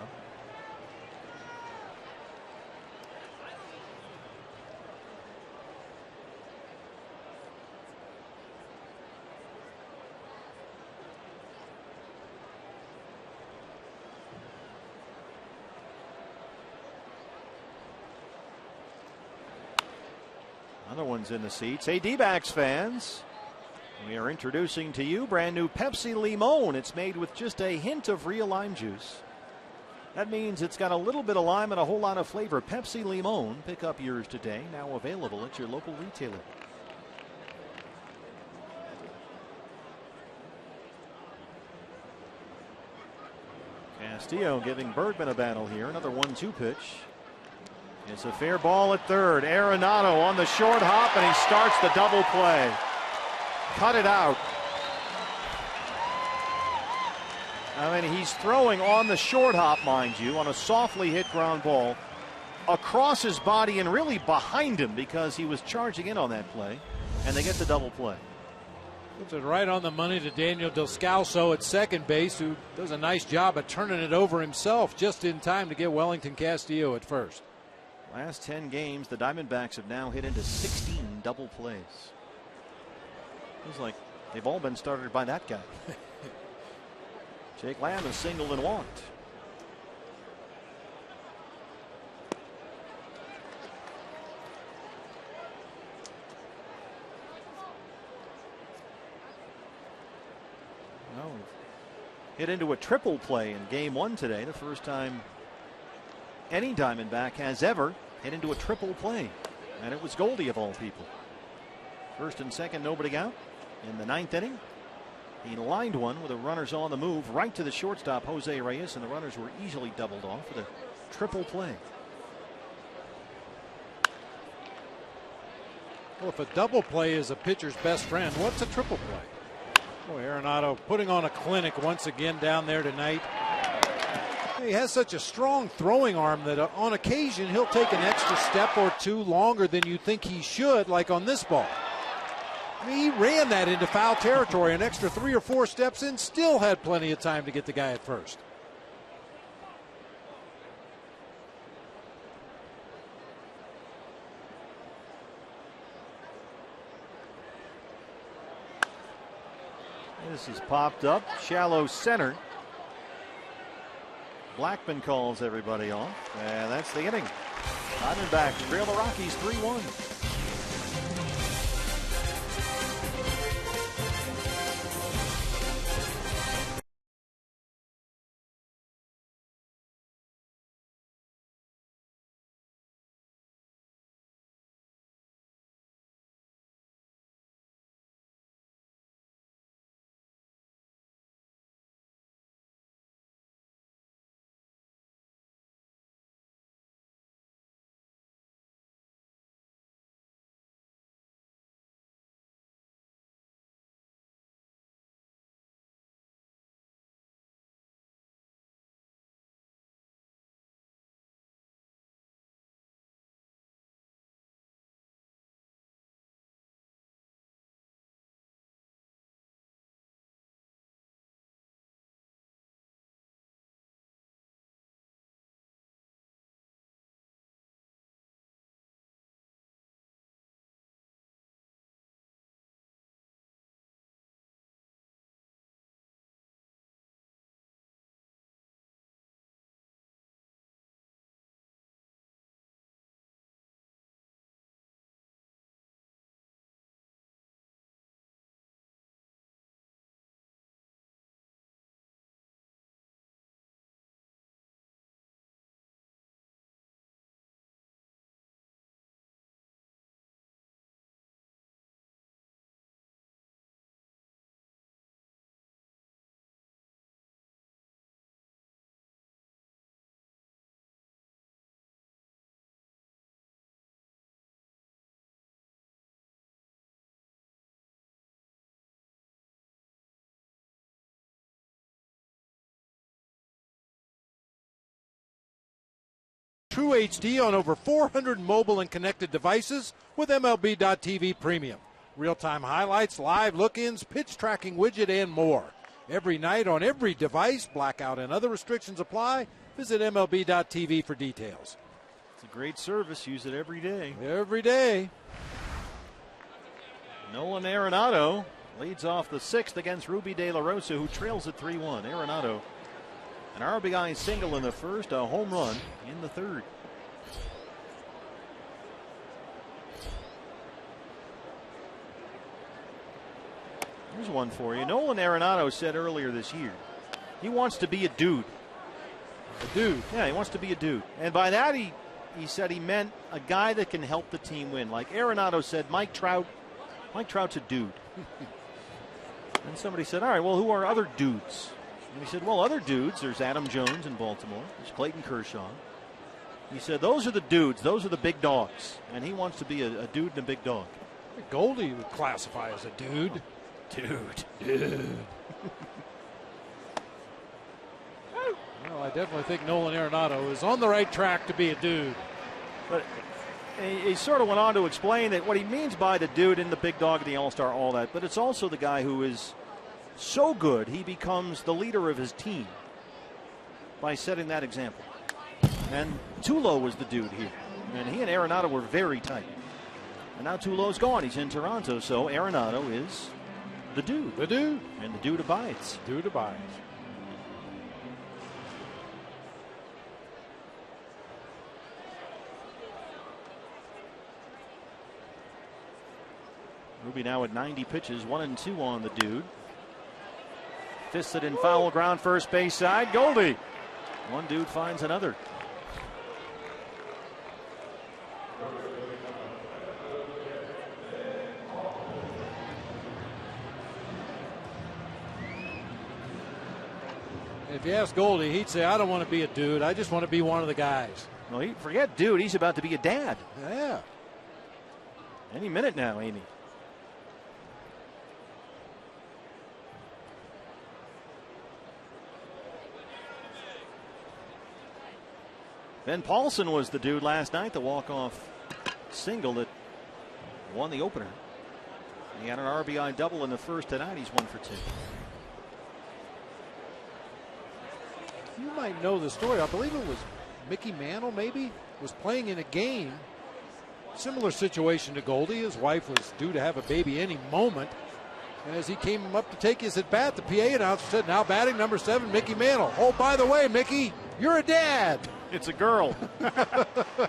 Other ones in the seats. Hey, D-backs fans, we are introducing to you brand new Pepsi Limon. It's made with just a hint of real lime juice. That means it's got a little bit of lime and a whole lot of flavor. Pepsi Limon. Pick up yours today. Now available at your local retailer. Castillo giving Bergman a battle here. Another 1-2 pitch. It's a fair ball at third. Arenado on the short hop, and he starts the double play. Cut it out. I mean, he's throwing on the short hop, mind you, on a softly hit ground ball across his body and really behind him because he was charging in on that play, and they get the double play. Puts it right on the money to Daniel Descalso at second base, who does a nice job of turning it over himself just in time to get Wellington Castillo at first. Last 10 games, the Diamondbacks have now hit into 16 double plays. Seems like they've all been started by that guy. Jake Lamb is singled and walked. hit into a triple play in game 1 today. The first time any Diamondback has ever hit into a triple play. And it was Goldie of all people. First and second, nobody out in the 9th inning. He lined one with the runners on the move right to the shortstop, Jose Reyes, and the runners were easily doubled off with a triple play. Well, if a double play is a pitcher's best friend, what's a triple play? Boy, Arenado putting on a clinic once again down there tonight. He has such a strong throwing arm that on occasion he'll take an extra step or two longer than you think he should, like on this ball. I mean, he ran that into foul territory, an extra 3 or 4 steps in, still had plenty of time to get the guy at first. This is popped up, shallow center. Blackman calls everybody on, and that's the inning. Diamondbacks trail the Rockies 3-1. True HD on over 400 mobile and connected devices with MLB.TV Premium. Real-time highlights, live look-ins, pitch tracking widget, and more. Every night on every device. Blackout and other restrictions apply. Visit MLB.TV for details. It's a great service. Use it every day. Every day. Nolan Arenado leads off the 6th against Ruby De La Rosa, who trails at 3-1. Arenado, an RBI single in the first, a home run in the third. Here's one for you. Nolan Arenado said earlier this year he wants to be a dude. A dude? Yeah, he wants to be a dude. And by that he said he meant a guy that can help the team win. Like Arenado said, Mike Trout's a dude. And somebody said, all right, well, who are other dudes? And he said, well, other dudes, there's Adam Jones in Baltimore, there's Clayton Kershaw. He said, those are the dudes, those are the big dogs. And he wants to be a dude and a big dog. Goldie would classify as a dude. Dude. Well, I definitely think Nolan Arenado is on the right track to be a dude. But he sort of went on to explain that what he means by the dude and the big dog and the all-star, all that, but it's also the guy who is so good he becomes the leader of his team by setting that example. And Tulo was the dude here, and he and Arenado were very tight. And now Tulo's gone. He's in Toronto, so Arenado is the dude. The dude. And the dude abides. Dude abides. Ruby now at 90 pitches, 1-2 on the dude. Fisted in foul ground first base side. Goldie. One dude finds another. If you ask Goldie, he'd say, I don't want to be a dude. I just want to be one of the guys. Well, forget dude. He's about to be a dad. Yeah. Any minute now, ain't he? Ben Paulson was the dude last night, the walk-off single that won the opener. He had an RBI double in the first tonight. He's 1 for 2. You might know the story. I believe it was Mickey Mantle, maybe, was playing in a game. Similar situation to Goldie. His wife was due to have a baby any moment. And as he came up to take his at bat, the PA announcer said, now batting number 7, Mickey Mantle. Oh, by the way, Mickey, you're a dad. It's a girl.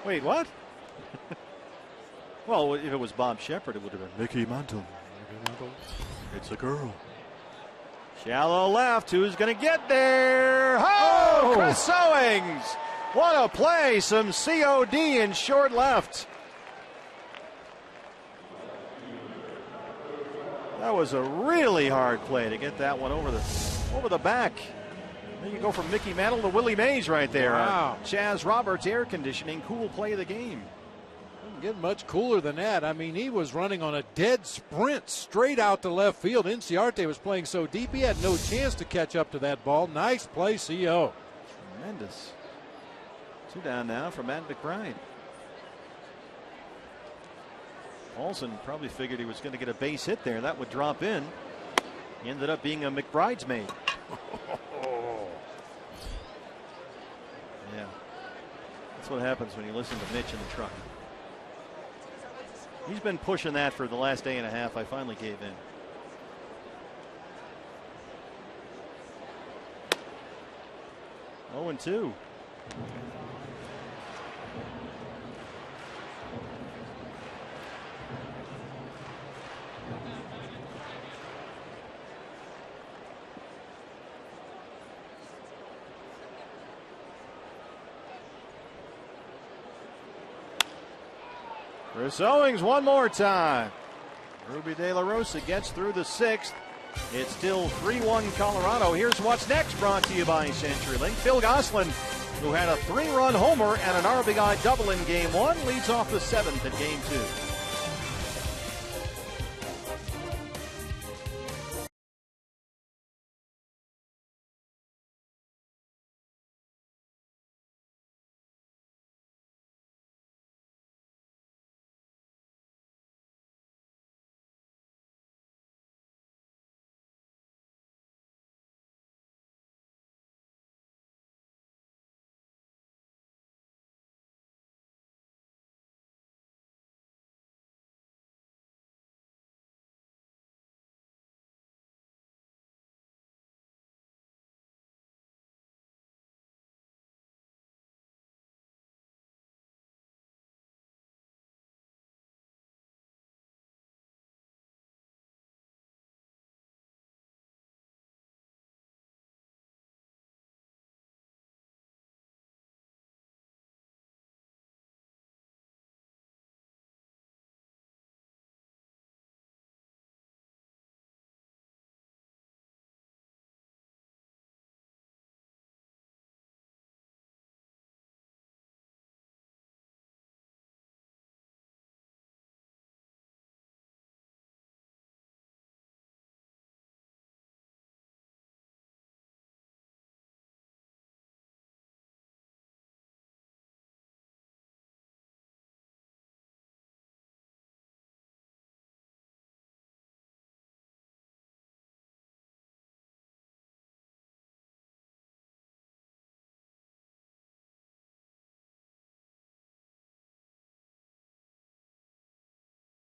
Wait, what? Well, if it was Bob Shepard, it would have been Mickey Mantle. It's a girl. Shallow left. Who's going to get there? Oh, Chris Sowings. What a play. Some COD in short left. That was a really hard play to get that one over the back. Then you go from Mickey Mantle to Willie Mays right there. Wow. Chaz Roberts air conditioning. Cool play of the game. Doesn't get much cooler than that. I mean, he was running on a dead sprint straight out to left field. Inciarte was playing so deep he had no chance to catch up to that ball. Nice play, CO. Tremendous. 2 down now for Matt McBride. Paulson probably figured he was going to get a base hit there. That would drop in. He ended up being a McBride's maid. Yeah. That's what happens when you listen to Mitch in the truck. He's been pushing that for the last day and a half. I finally gave in. Oh, and 2. Chris Owings one more time. Ruby De La Rosa gets through the 6th. It's still 3-1 Colorado. Here's what's next, brought to you by CenturyLink. Phil Gosselin, who had a 3-run homer and an RBI double in Game 1, leads off the 7th in Game 2.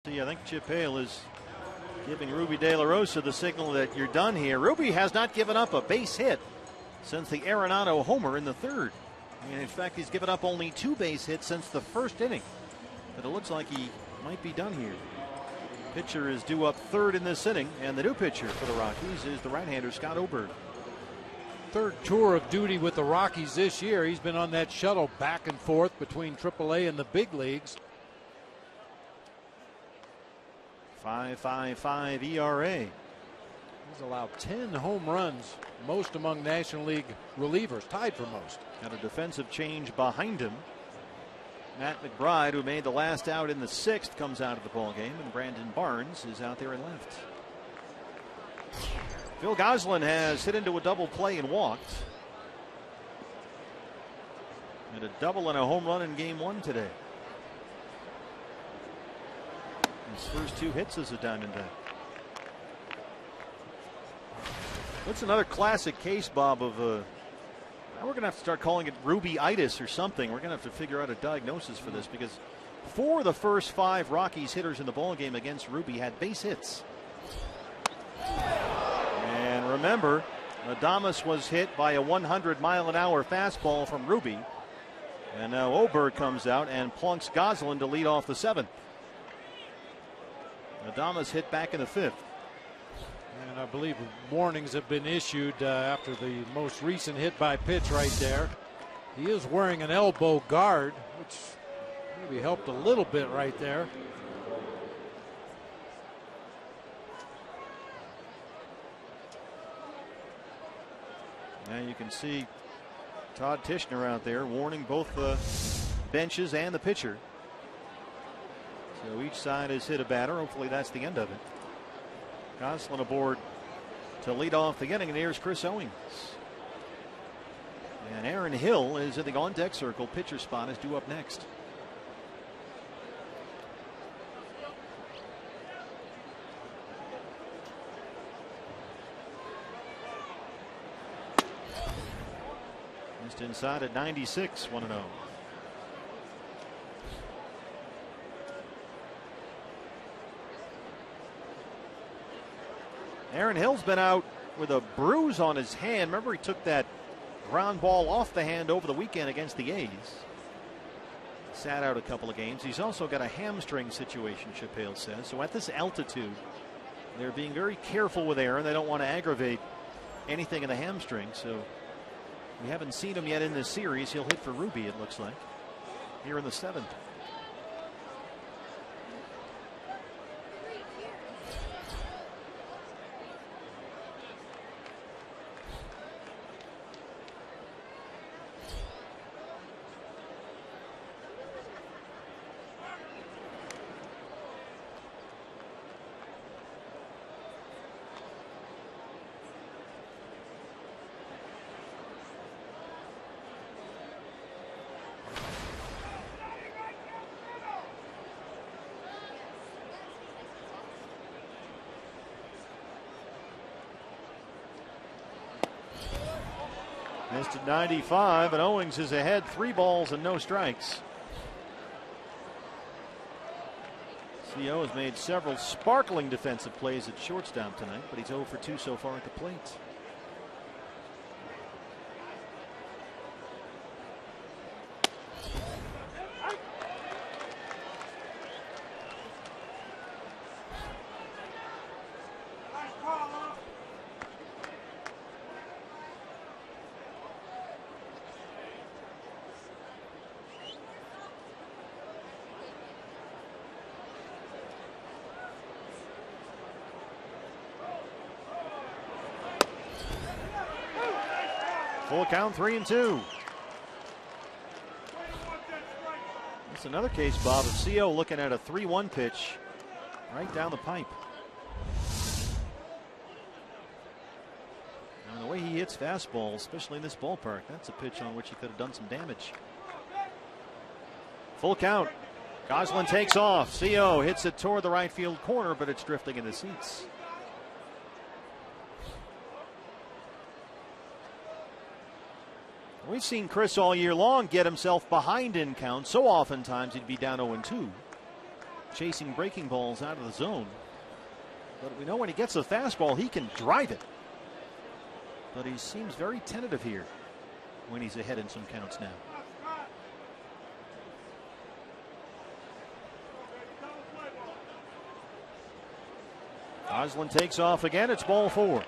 I think Chip Hale is giving Ruby De La Rosa the signal that you're done here. Ruby has not given up a base hit since the Arenado homer in the 3rd. And in fact, he's given up only 2 base hits since the 1st inning. But it looks like he might be done here. Pitcher is due up third in this inning, and the new pitcher for the Rockies is the right-hander Scott Oberg. Third tour of duty with the Rockies this year. He's been on that shuttle back and forth between AAA and the big leagues. 5.55 ERA. He's allowed 10 home runs, most among National League relievers, tied for most. Got a defensive change behind him. Matt McBride, who made the last out in the 6th, comes out of the ball game, and Brandon Barnes is out there in left. Phil Gosselin has hit into a double play and walked. And a double and a home run in game 1 today. His first 2 hits as a Diamondback. That's another classic case, Bob, of now we're going to have to start calling it Ruby-itis or something. We're going to have to figure out a diagnosis for this, because 4 of the first 5 Rockies hitters in the ballgame against Ruby had base hits. And remember, Adames was hit by a 100-mile-an-hour fastball from Ruby. And now Oberg comes out and plunks Gosselin to lead off the 7th. Adames hit back in the 5th. And I believe warnings have been issued after the most recent hit by pitch right there. He is wearing an elbow guard, which maybe helped a little bit right there. Now you can see Todd Tishner out there warning both the benches and the pitcher. So each side has hit a batter. Hopefully that's the end of it. Gosselin aboard to lead off the inning, and here's Chris Owings. And Aaron Hill is in the on-deck circle. Pitcher spot is due up next. Just inside at 96, 1-0. Aaron Hill's been out with a bruise on his hand. Remember, he took that ground ball off the hand over the weekend against the A's. Sat out a couple of games. He's also got a hamstring situation, Chip Hale says. So at this altitude, they're being very careful with Aaron. They don't want to aggravate anything in the hamstring. So we haven't seen him yet in this series. He'll hit for Ruby, it looks like, here in the 7th. Missed at 95, and Owings is ahead 3 balls and no strikes. CO has made several sparkling defensive plays at shortstop tonight, but he's 0 for 2 so far at the plate. Full count, 3-2. That's another case, Bob, of CO looking at a 3-1 pitch right down the pipe. Now, the way he hits fastballs, especially in this ballpark, that's a pitch on which he could have done some damage. Full count. Gosselin takes off. CO hits it toward the right field corner, but it's drifting in the seats. We've seen Chris all year long get himself behind in count. So oftentimes he'd be down 0-2, chasing breaking balls out of the zone. But we know when he gets a fastball, he can drive it. But he seems very tentative here when he's ahead in some counts now. Goslin takes off again. It's ball 4.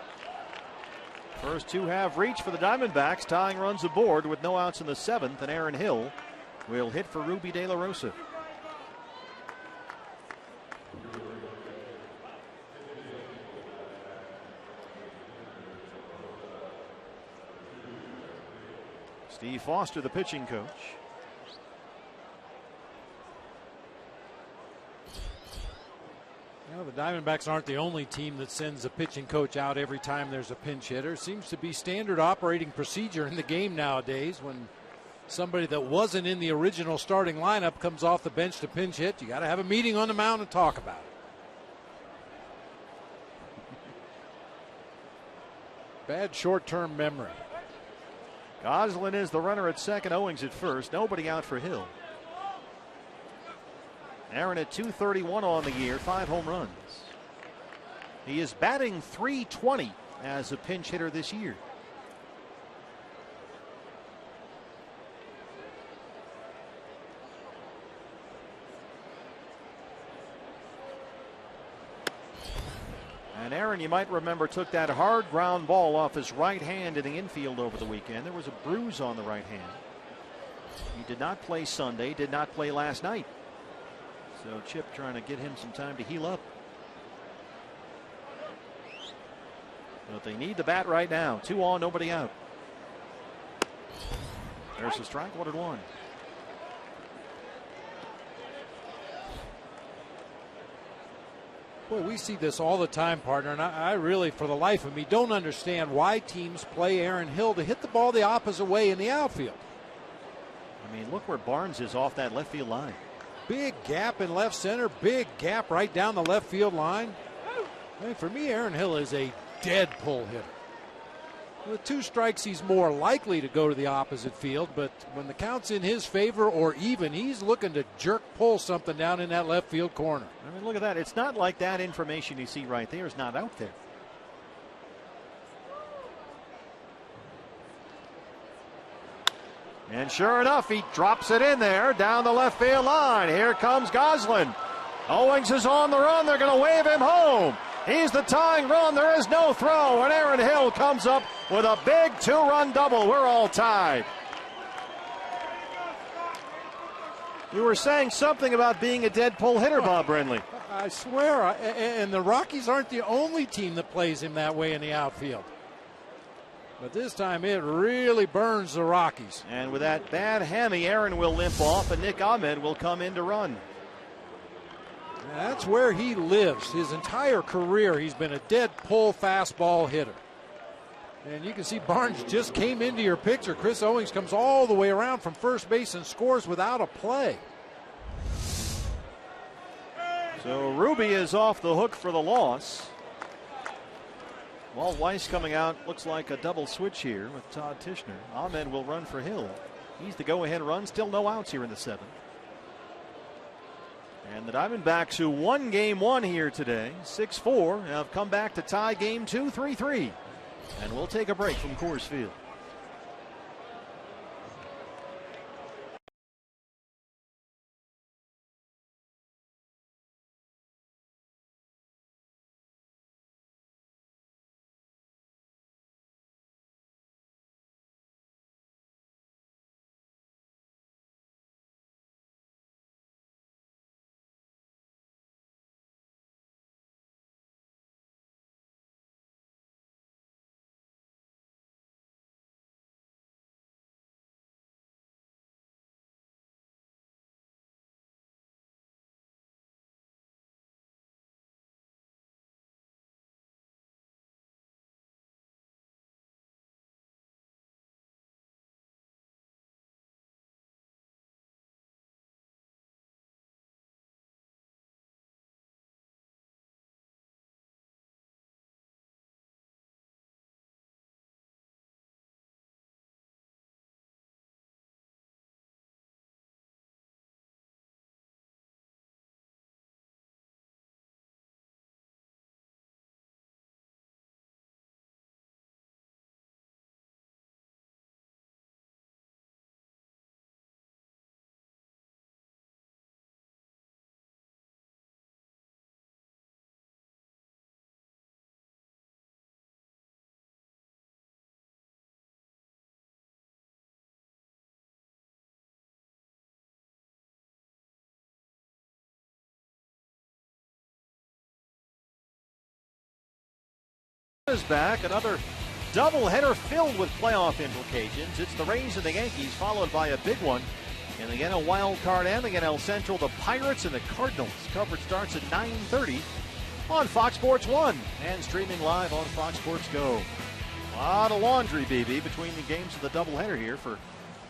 First two have reached for the Diamondbacks. Tying runs aboard with no outs in the 7th, and Aaron Hill will hit for Ruby De La Rosa. Steve Foster, the pitching coach. You know, the Diamondbacks aren't the only team that sends a pitching coach out every time there's a pinch hitter. Seems to be standard operating procedure in the game nowadays. When somebody that wasn't in the original starting lineup comes off the bench to pinch hit, you got to have a meeting on the mound and talk about it. Bad short-term memory. Goslin is the runner at second. Owings at first. Nobody out for Hill. Aaron at .231 on the year, 5 home runs. He is batting .320 as a pinch hitter this year. And Aaron, you might remember, took that hard ground ball off his right hand in the infield over the weekend. There was a bruise on the right hand. He did not play Sunday, did not play last night. So Chip trying to get him some time to heal up. But they need the bat right now. 2 on, nobody out. There's a strike, 1-1. Boy, we see this all the time, partner, and I really, for the life of me, don't understand why teams play Aaron Hill to hit the ball the opposite way in the outfield. I mean, look where Barnes is off that left field line. Big gap in left center, big gap right down the left field line. I mean, for me, Aaron Hill is a dead pull hitter. With 2 strikes, he's more likely to go to the opposite field, but when the count's in his favor or even, he's looking to jerk pull something down in that left field corner. I mean, look at that. It's not like that information you see right there is not out there. And sure enough, he drops it in there down the left field line. Here comes Goslin. Owings is on the run. They're going to wave him home. He's the tying run. There is no throw, and Aaron Hill comes up with a big 2-run double. We're all tied. You were saying something about being a dead pull hitter, Bob Brenly. I swear, and the Rockies aren't the only team that plays him that way in the outfield. But this time it really burns the Rockies. And with that bad hammy, Aaron will limp off, and Nick Ahmed will come in to run. That's where he lives. His entire career, he's been a dead pull fastball hitter. And you can see Barnes just came into your picture. Chris Owings comes all the way around from first base and scores without a play. So Ruby is off the hook for the loss. Walt Weiss coming out. Looks like a double switch here with Todd Tishner. Ahmed will run for Hill. He's the go-ahead run. Still no outs here in the 7th. And the Diamondbacks, who won game 1 here today, 6-4, have come back to tie game 2, 3-3. And we'll take a break from Coors Field. is back. Another doubleheader filled with playoff implications. It's the Rays and the Yankees, followed by a big one in the NL Wild Card and the NL Central. The Pirates and the Cardinals. Coverage starts at 9:30 on Fox Sports 1 and streaming live on Fox Sports Go. A lot of laundry, BB, between the games of the doubleheader here for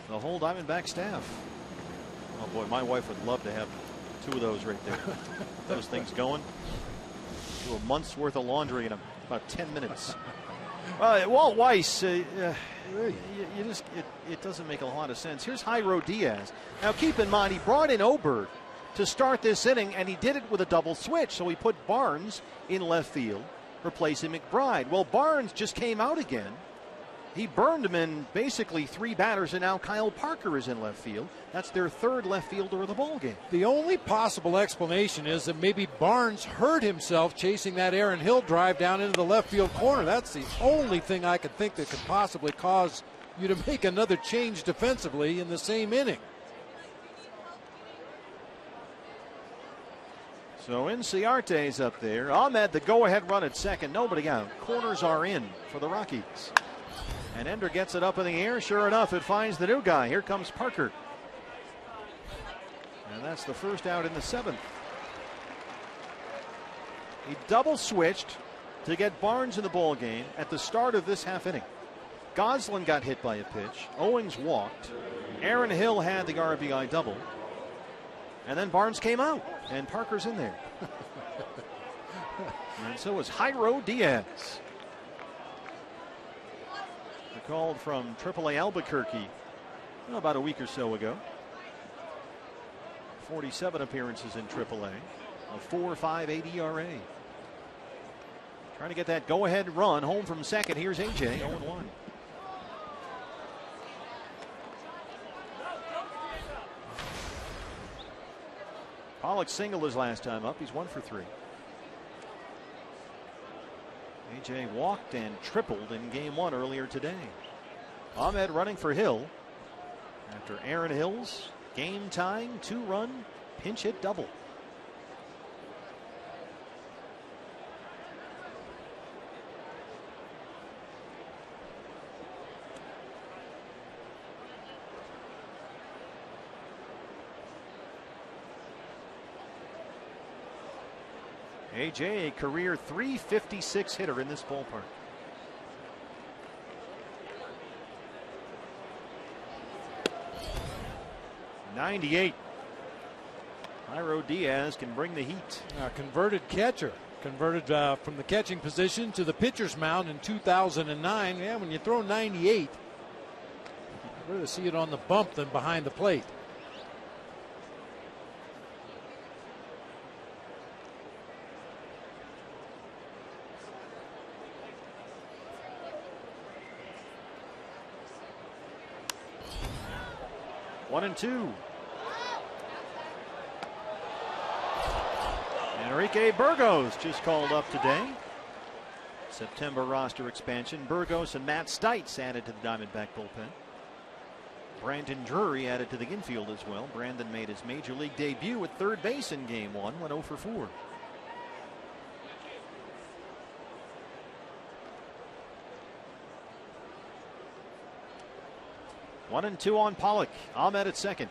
the whole Diamondback staff. Oh boy, my wife would love to have 2 of those right there. Those things going. Do a month's worth of laundry in about 10 minutes. Walt Weiss, it doesn't make a lot of sense. Here's Jairo Diaz. Now keep in mind, he brought in Oberg to start this inning, and he did it with a double switch. So he put Barnes in left field, replacing McBride. Well, Barnes just came out again. He burned him in basically 3 batters, and now Kyle Parker is in left field. That's their 3rd left fielder of the ballgame. The only possible explanation is that maybe Barnes hurt himself chasing that Aaron Hill drive down into the left field corner. That's the only thing I could think that could possibly cause you to make another change defensively in the same inning. So Inciarte's up there. Ahmed, the go-ahead run at second. Nobody out. Corners are in for the Rockies. And Ender gets it up in the air. Sure enough, it finds the new guy. Here comes Parker. And that's the first out in the 7th. He double switched to get Barnes in the ball game at the start of this half inning. Goslin got hit by a pitch. Owings walked. Aaron Hill had the RBI double. And then Barnes came out, and Parker's in there. And so is Jairo Diaz. Called from AAA Albuquerque about a week or so ago. 47 appearances in AAA, a 4.58 ERA. Trying to get that go-ahead run home from second. Here's AJ, 0-1. Pollock singled his last time up. He's 1 for 3. AJ walked and tripled in game 1 earlier today. Ahmed running for Hill after Aaron Hill's game-tying 2-run pinch hit double. AJ, a career .356 hitter in this ballpark. .98. Jairo Diaz can bring the heat. Converted catcher. Converted from the catching position to the pitcher's mound in 2009. Yeah, when you throw 98, I'd rather see it on the bump than behind the plate. One and two. Enrique Burgos just called up today. September roster expansion. Burgos and Matt Stites added to the Diamondback bullpen. Brandon Drury added to the infield as well. Brandon made his major league debut at third base in game 1, went 0 for 4. One and two on Pollock. Ahmed at second.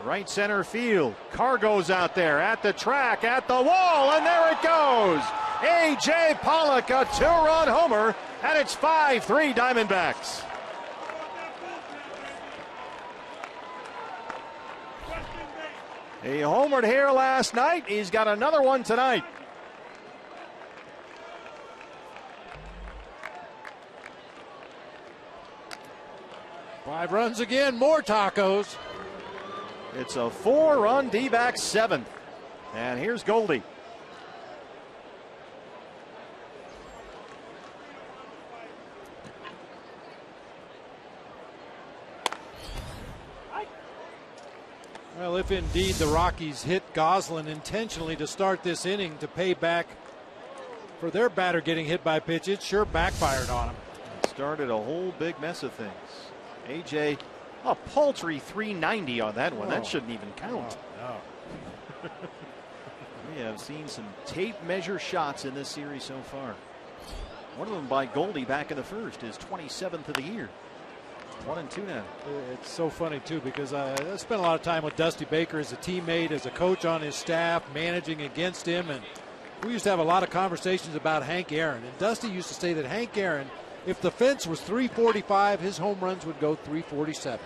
Right center field. Carr goes out there at the track, at the wall, and there it goes. A.J. Pollock, a 2-run homer, and it's 5-3 Diamondbacks. He homered here last night. He's got another one tonight. Five runs again, more tacos. It's a 4-run D-back 7th. And here's Goldie. Well, if indeed the Rockies hit Goslin intentionally to start this inning to pay back for their batter getting hit by pitch, it sure backfired on him. It started a whole big mess of things. AJ, a paltry 390 on that one. That shouldn't even count. No. We have seen some tape measure shots in this series so far. One of them by Goldie back in the first, his 27th of the year. 1-2 now. It's so funny, too, because I spent a lot of time with Dusty Baker as a teammate, as a coach on his staff, managing against him. And we used to have a lot of conversations about Hank Aaron. And Dusty used to say that Hank Aaron, if the fence was 345, his home runs would go 347.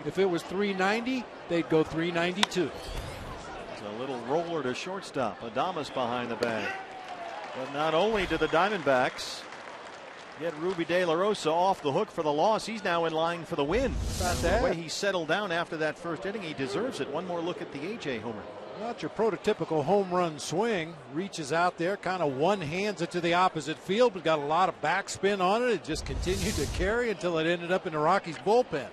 If it was 390, they'd go 392. It's a little roller to shortstop. Adames behind the bag. But not only did the Diamondbacks get Ruby De La Rosa off the hook for the loss, he's now in line for the win. The way he settled down after that first inning, he deserves it. One more look at the AJ homer. Not your prototypical home run swing. Reaches out there, kind of one-hands it to the opposite field, but got a lot of backspin on it. It just continued to carry until it ended up in the Rockies bullpen.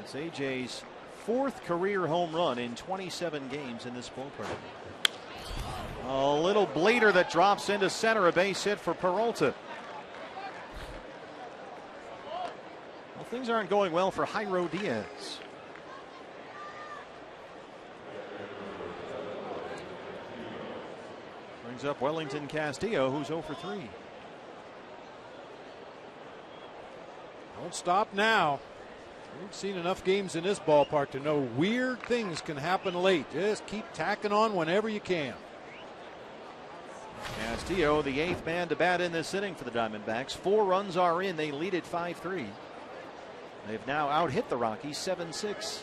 It's AJ's 4th career home run in 27 games in this ballpark. A little bleeder that drops into center, a base hit for Peralta. Well, things aren't going well for Jairo Diaz. Brings up Wellington Castillo, who's 0 for 3. Don't stop now. We've seen enough games in this ballpark to know weird things can happen late. Just keep tacking on whenever you can. Castillo, the 8th man to bat in this inning for the Diamondbacks. 4 runs are in. They lead at 5-3. They've now out-hit the Rockies 7-6.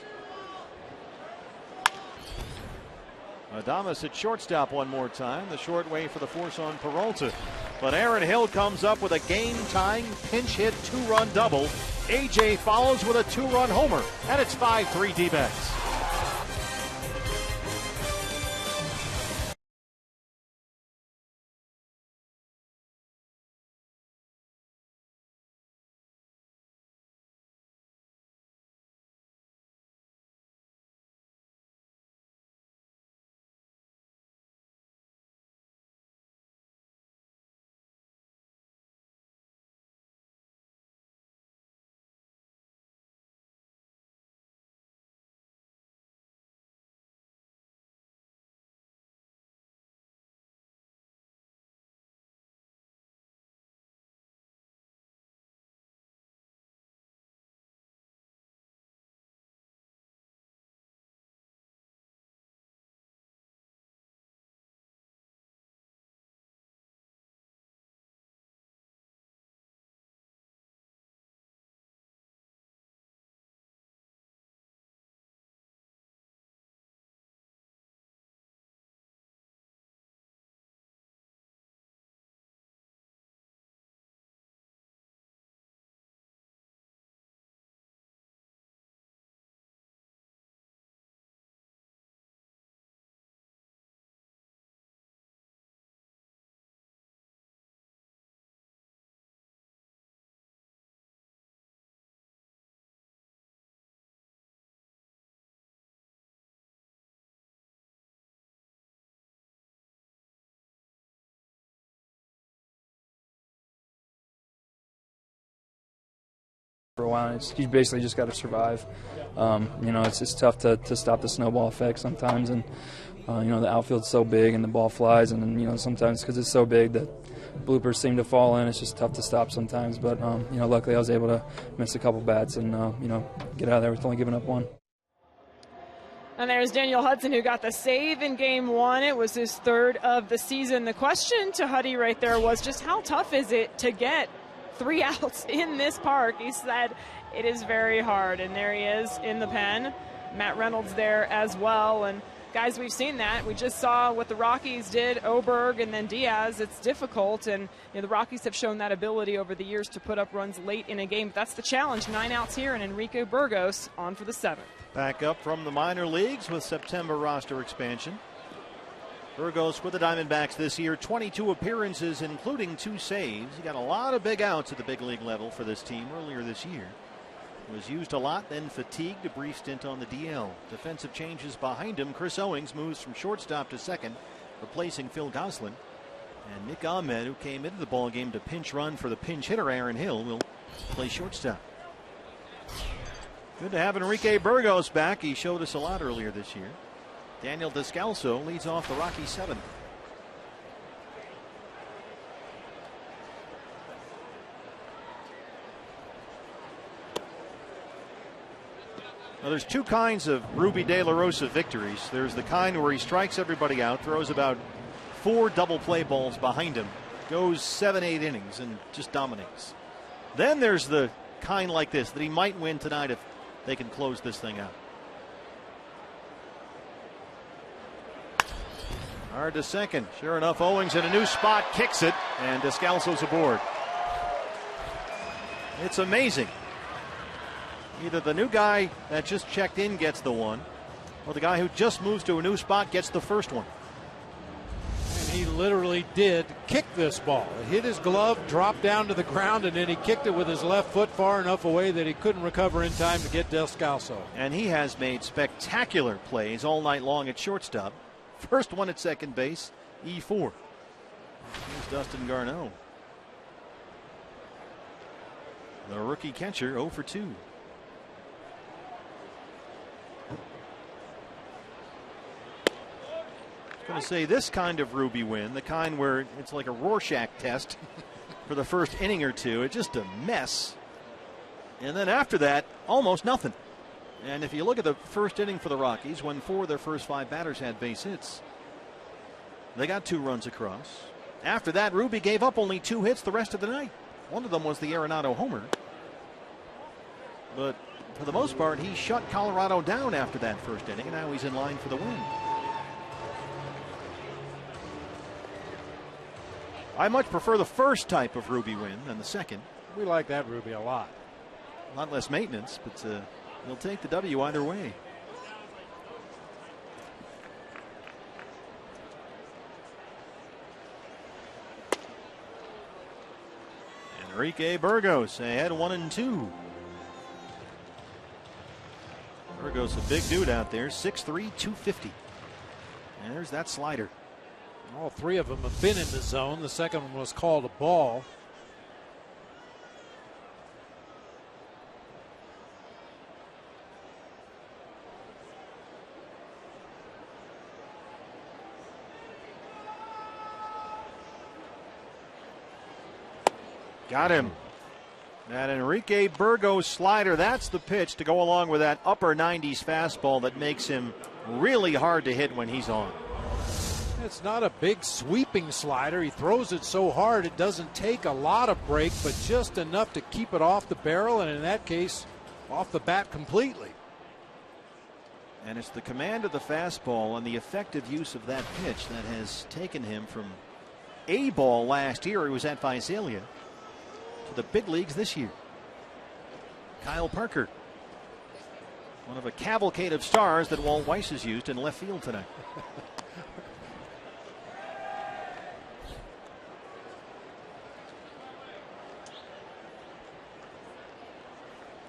Adames at shortstop one more time. The short way for the force on Peralta. But Aaron Hill comes up with a game-tying pinch hit 2-run double. AJ follows with a 2-run homer, and it's 5-3 D-backs. For a while, you basically just got to survive. It's tough to stop the snowball effect sometimes, and the outfield's so big and the ball flies, and then sometimes because it's so big that bloopers seem to fall in. It's just tough to stop sometimes, but luckily I was able to miss a couple bats and get out of there with only giving up 1. And there's Daniel Hudson, who got the save in Game 1. It was his 3rd of the season. The question to Huddy right there was just how tough is it to get 3 outs in this park? He said it is very hard, and there he is in the pen. Matt Reynolds there as well, and guys, we've seen that. We just saw what the Rockies did, Oberg and then Diaz. It's difficult, and the Rockies have shown that ability over the years to put up runs late in a game. But that's the challenge. 9 outs here, and Enrique Burgos on for the 7th. Back up from the minor leagues with September roster expansion. Burgos with the Diamondbacks this year, 22 appearances, including 2 saves. He got a lot of big outs at the big league level for this team earlier this year. Was used a lot, then fatigued, a brief stint on the DL. Defensive changes behind him. Chris Owings moves from shortstop to second, replacing Phil Gosselin. And Nick Ahmed, who came into the ballgame to pinch run for the pinch hitter Aaron Hill, will play shortstop. Good to have Enrique Burgos back. He showed us a lot earlier this year. Daniel Descalso leads off the Rockies 7th. Now, there's two kinds of Ruby De La Rosa victories. There's the kind where he strikes everybody out, throws about 4 double play balls behind him, goes 7-8 innings, and just dominates. Then there's the kind like this that he might win tonight if they can close this thing out. Hard to second. Sure enough, Owings in a new spot, kicks it, and Descalso's aboard. It's amazing. Either the new guy that just checked in gets the one, or the guy who just moves to a new spot gets the first one. And he literally did kick this ball. It hit his glove, dropped down to the ground, and then he kicked it with his left foot far enough away that he couldn't recover in time to get Descalso. And he has made spectacular plays all night long at shortstop. First one at second base, E4. Here's Dustin Garneau. The rookie catcher 0 for 2. Going to say this kind of Ruby win, the kind where it's like a Rorschach test for the first inning or two. It's just a mess. And then after that, almost nothing. And if you look at the first inning for the Rockies, when 4 of their first 5 batters had base hits, they got 2 runs across. After that, Ruby gave up only 2 hits the rest of the night. One of them was the Arenado homer. But for the most part, he shut Colorado down after that first inning, and now he's in line for the win. I much prefer the first type of Ruby win than the second. We like that Ruby a lot. A lot less maintenance, but he'll take the W either way. Enrique Burgos ahead 1-2. Burgos a big dude out there, 6'3", 250. And there's that slider. All 3 of them have been in the zone. The second one was called a ball. Got him. That Enrique Burgos slider, that's the pitch to go along with that upper 90s fastball that makes him really hard to hit when he's on. It's not a big sweeping slider. He throws it so hard it doesn't take a lot of break, but just enough to keep it off the barrel, and in that case, off the bat completely. And it's the command of the fastball and the effective use of that pitch that has taken him from A ball last year, he was at Visalia, to the big leagues this year. Kyle Parker, one of a cavalcade of stars that Walt Weiss has used in left field tonight.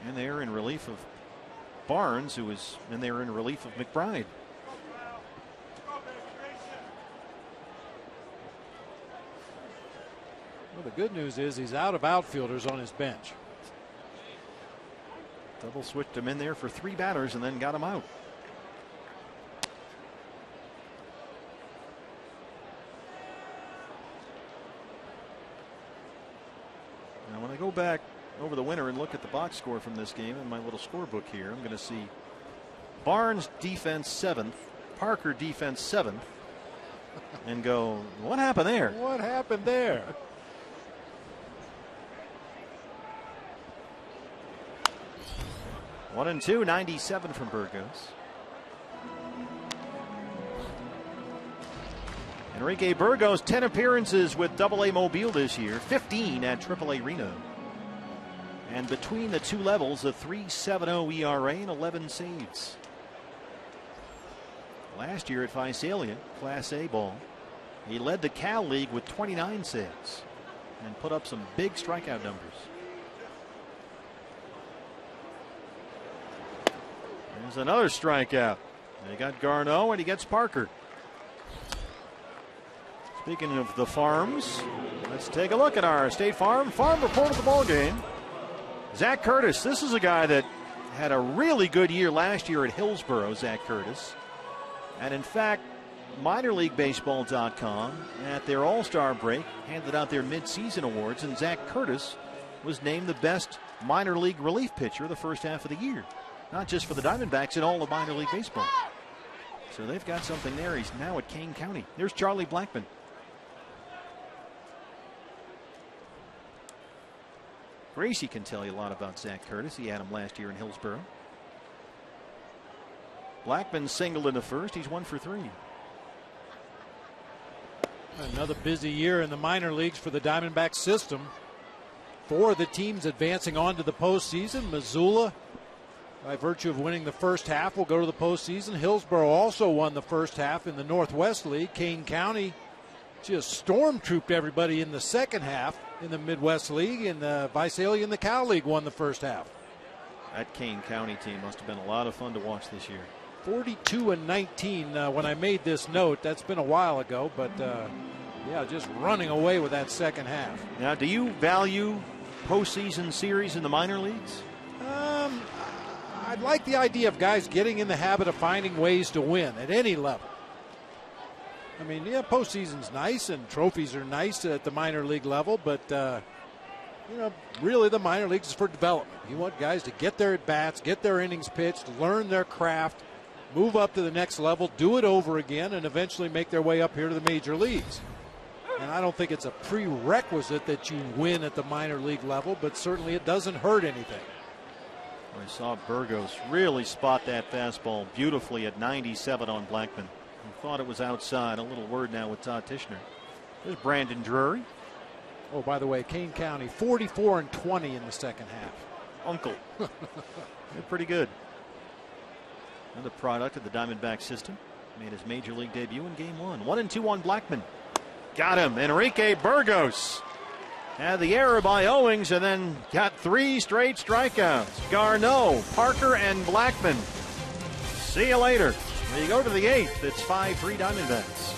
And they're in relief of Barnes, who was in there in relief of McBride. Well, the good news is he's out of outfielders on his bench. Double switched him in there for 3 batters and then got him out. Now when I go back over the winter and look at the box score from this game in my little scorebook here, I'm going to see Barnes defense 7th, Parker defense 7th, and go, what happened there? What happened there? One and 2, 97 from Burgos. Enrique Burgos, 10 appearances with AA Mobile this year, 15 at AAA Reno. And between the 2 levels, a 3.70 ERA and 11 saves. Last year at Visalia, Class A ball, he led the Cal League with 29 saves and put up some big strikeout numbers. There's another strikeout. They got Garneau and he gets Parker. Speaking of the farms, let's take a look at our State Farm report of the ball game. Zach Curtis, this is a guy that had a really good year last year at Hillsborough, Zach Curtis. And in fact, minorleaguebaseball.com at their All-Star break handed out their mid-season awards, and Zach Curtis was named the best minor league relief pitcher the first half of the year. Not just for the Diamondbacks, in all of minor league baseball. So they've got something there. He's now at Kane County. There's Charlie Blackmon. Gracie can tell you a lot about Zach Curtis. He had him last year in Hillsborough. Blackmon singled into first. He's 1 for 3. Another busy year in the minor leagues for the Diamondback system. 4 of the teams advancing on to the postseason. Missoula, by virtue of winning the first half, will go to the postseason. Hillsborough also won the first half in the Northwest League. Kane County just stormtrooped everybody in the second half in the Midwest League, and Visalia in the Cal League won the first half. That Kane County team must have been a lot of fun to watch this year. 42-19 when I made this note. That's been a while ago, but yeah, just running away with that second half. Now, do you value postseason series in the minor leagues? I'd like the idea of guys getting in the habit of finding ways to win at any level. I mean, yeah, postseason's nice and trophies are nice at the minor league level, but you know, really the minor leagues is for development. You want guys to get their at-bats, get their innings pitched, learn their craft, move up to the next level, do it over again, and eventually make their way up here to the major leagues. And I don't think it's a prerequisite that you win at the minor league level, but certainly it doesn't hurt anything. I saw Burgos really spot that fastball beautifully at 97 on Blackmon. I thought it was outside. A little word now with Todd Tishner. There's Brandon Drury. Oh, by the way, Kane County 44-20 in the second half. Uncle. They're pretty good. Another product of the Diamondback system. Made his major league debut in game 1. 1-2 on Blackmon. Got him. Enrique Burgos had the error by Owings and then got 3 straight strikeouts. Garneau, Parker, and Blackmon. See you later. When you go to the 8th, it's 5-3 Diamondbacks.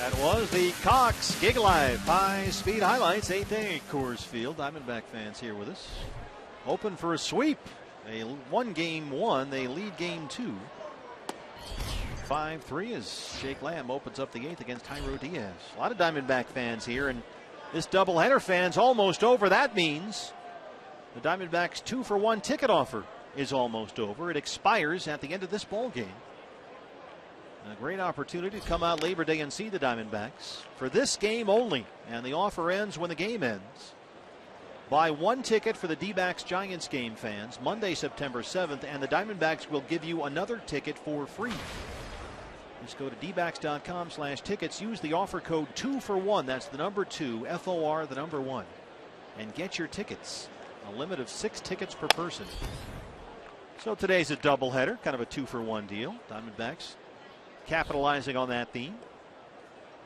That was the Cox Gig Live high-speed highlights, 8th inning at Coors Field. Diamondback fans here with us. Hoping for a sweep. They won game 1. They lead game 2. 5-3 as Jake Lamb opens up the 8th against Jairo Diaz. A lot of Diamondback fans here, and this doubleheader fan's almost over. That means the Diamondbacks 2-for-1 ticket offer is almost over. It expires at the end of this ball game. A great opportunity to come out Labor Day and see the Diamondbacks for this game only. And the offer ends when the game ends. Buy 1 ticket for the D-backs Giants game, fans, Monday, September 7th, and the Diamondbacks will give you another ticket for free. Just go to dbacks.com/tickets. Use the offer code 2-for-1. That's the number 2, FOR, the number 1. And get your tickets. A limit of 6 tickets per person. So today's a doubleheader, kind of a 2-for-1 deal. Diamondbacks capitalizing on that theme.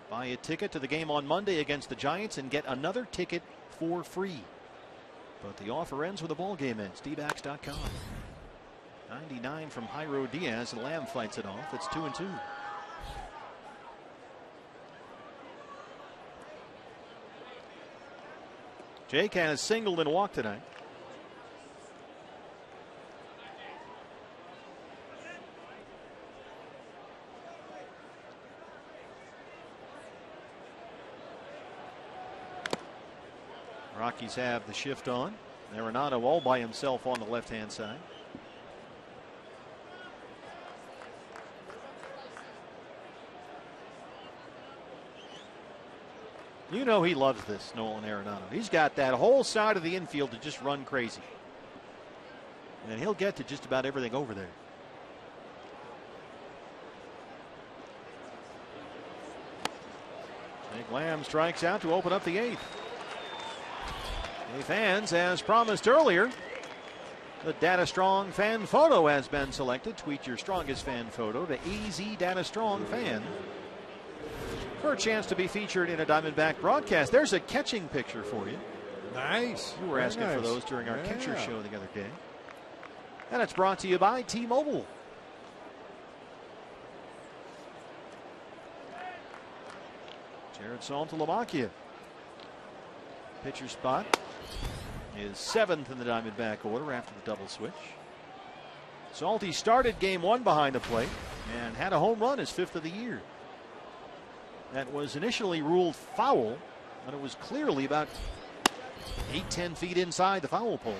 Buy a ticket to the game on Monday against the Giants and get another ticket for free. But the offer ends when the ball game ends. dbacks.com. 99 from Jairo Diaz, and Lamb fights it off. It's 2-2. Jake has singled and walked tonight. Rockies have the shift on. Arenado all by himself on the left-hand side. You know he loves this, Nolan Arenado. He's got that whole side of the infield to just run crazy. And he'll get to just about everything over there. Jake Lamb strikes out to open up the 8th. Hey fans, as promised earlier, the Data Strong fan photo has been selected. Tweet your strongest fan photo to AZ Data Strong fan for a chance to be featured in a Diamondback broadcast. There's a catching picture for you. Nice. You were asking for those during our catcher show the other day. And it's brought to you by T-Mobile. Jared Saltalamacchia. Pitcher spot is 7th in the Diamondback order after the double switch. Salty started game 1 behind the plate and had a home run, his 5th of the year. That was initially ruled foul, but it was clearly about 8-10 feet inside the foul pole.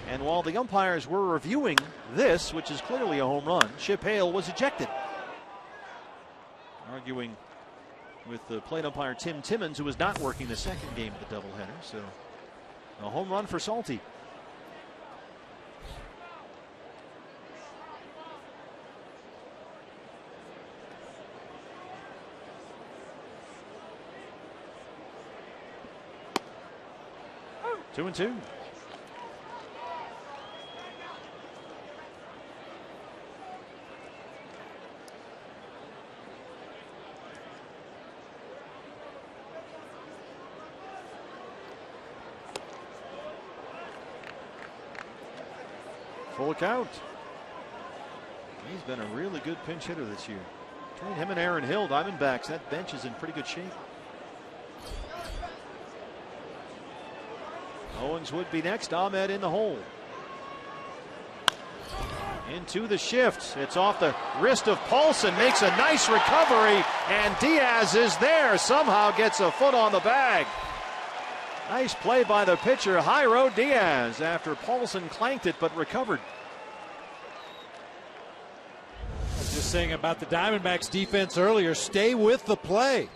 And while the umpires were reviewing this, which is clearly a home run, Chip Hale was ejected. Arguing with the plate umpire Tim Timmons, who was not working the second game of the doubleheader. So a home run for Salty. Two and two. Full count. He's been a really good pinch hitter this year. Between him and Aaron Hill, Diamondbacks, that bench is in pretty good shape. Owens would be next. Ahmed in the hole. Into the shift. It's off the wrist of Paulson. Makes a nice recovery. And Diaz is there. Somehow gets a foot on the bag. Nice play by the pitcher, Jairo Diaz, after Paulson clanked it but recovered. I was just saying about the Diamondbacks defense earlier, stay with the play.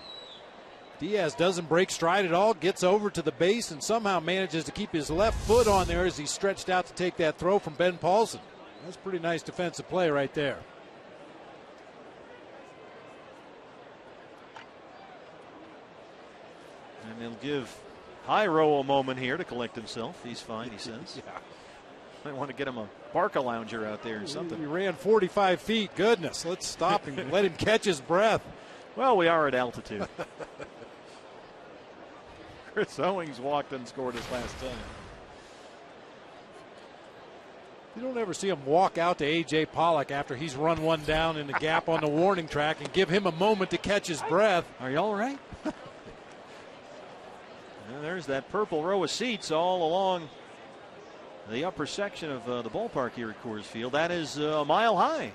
Diaz doesn't break stride at all, gets over to the base and somehow manages to keep his left foot on there as he stretched out to take that throw from Ben Paulson. That's pretty nice defensive play right there. And they'll give Jairo a moment here to collect himself. He's fine, he says. Yeah. Might want to get him a Barca lounger out there or something. He ran 45 feet. Goodness, let's stop and let him catch his breath. Well, we are at altitude. Chris Owings walked and scored his last time. You don't ever see him walk out to A.J. Pollock after he's run one down in the gap on the warning track and give him a moment to catch his breath. Are you all right? And there's that purple row of seats all along the upper section of the ballpark here at Coors Field. That is a mile high.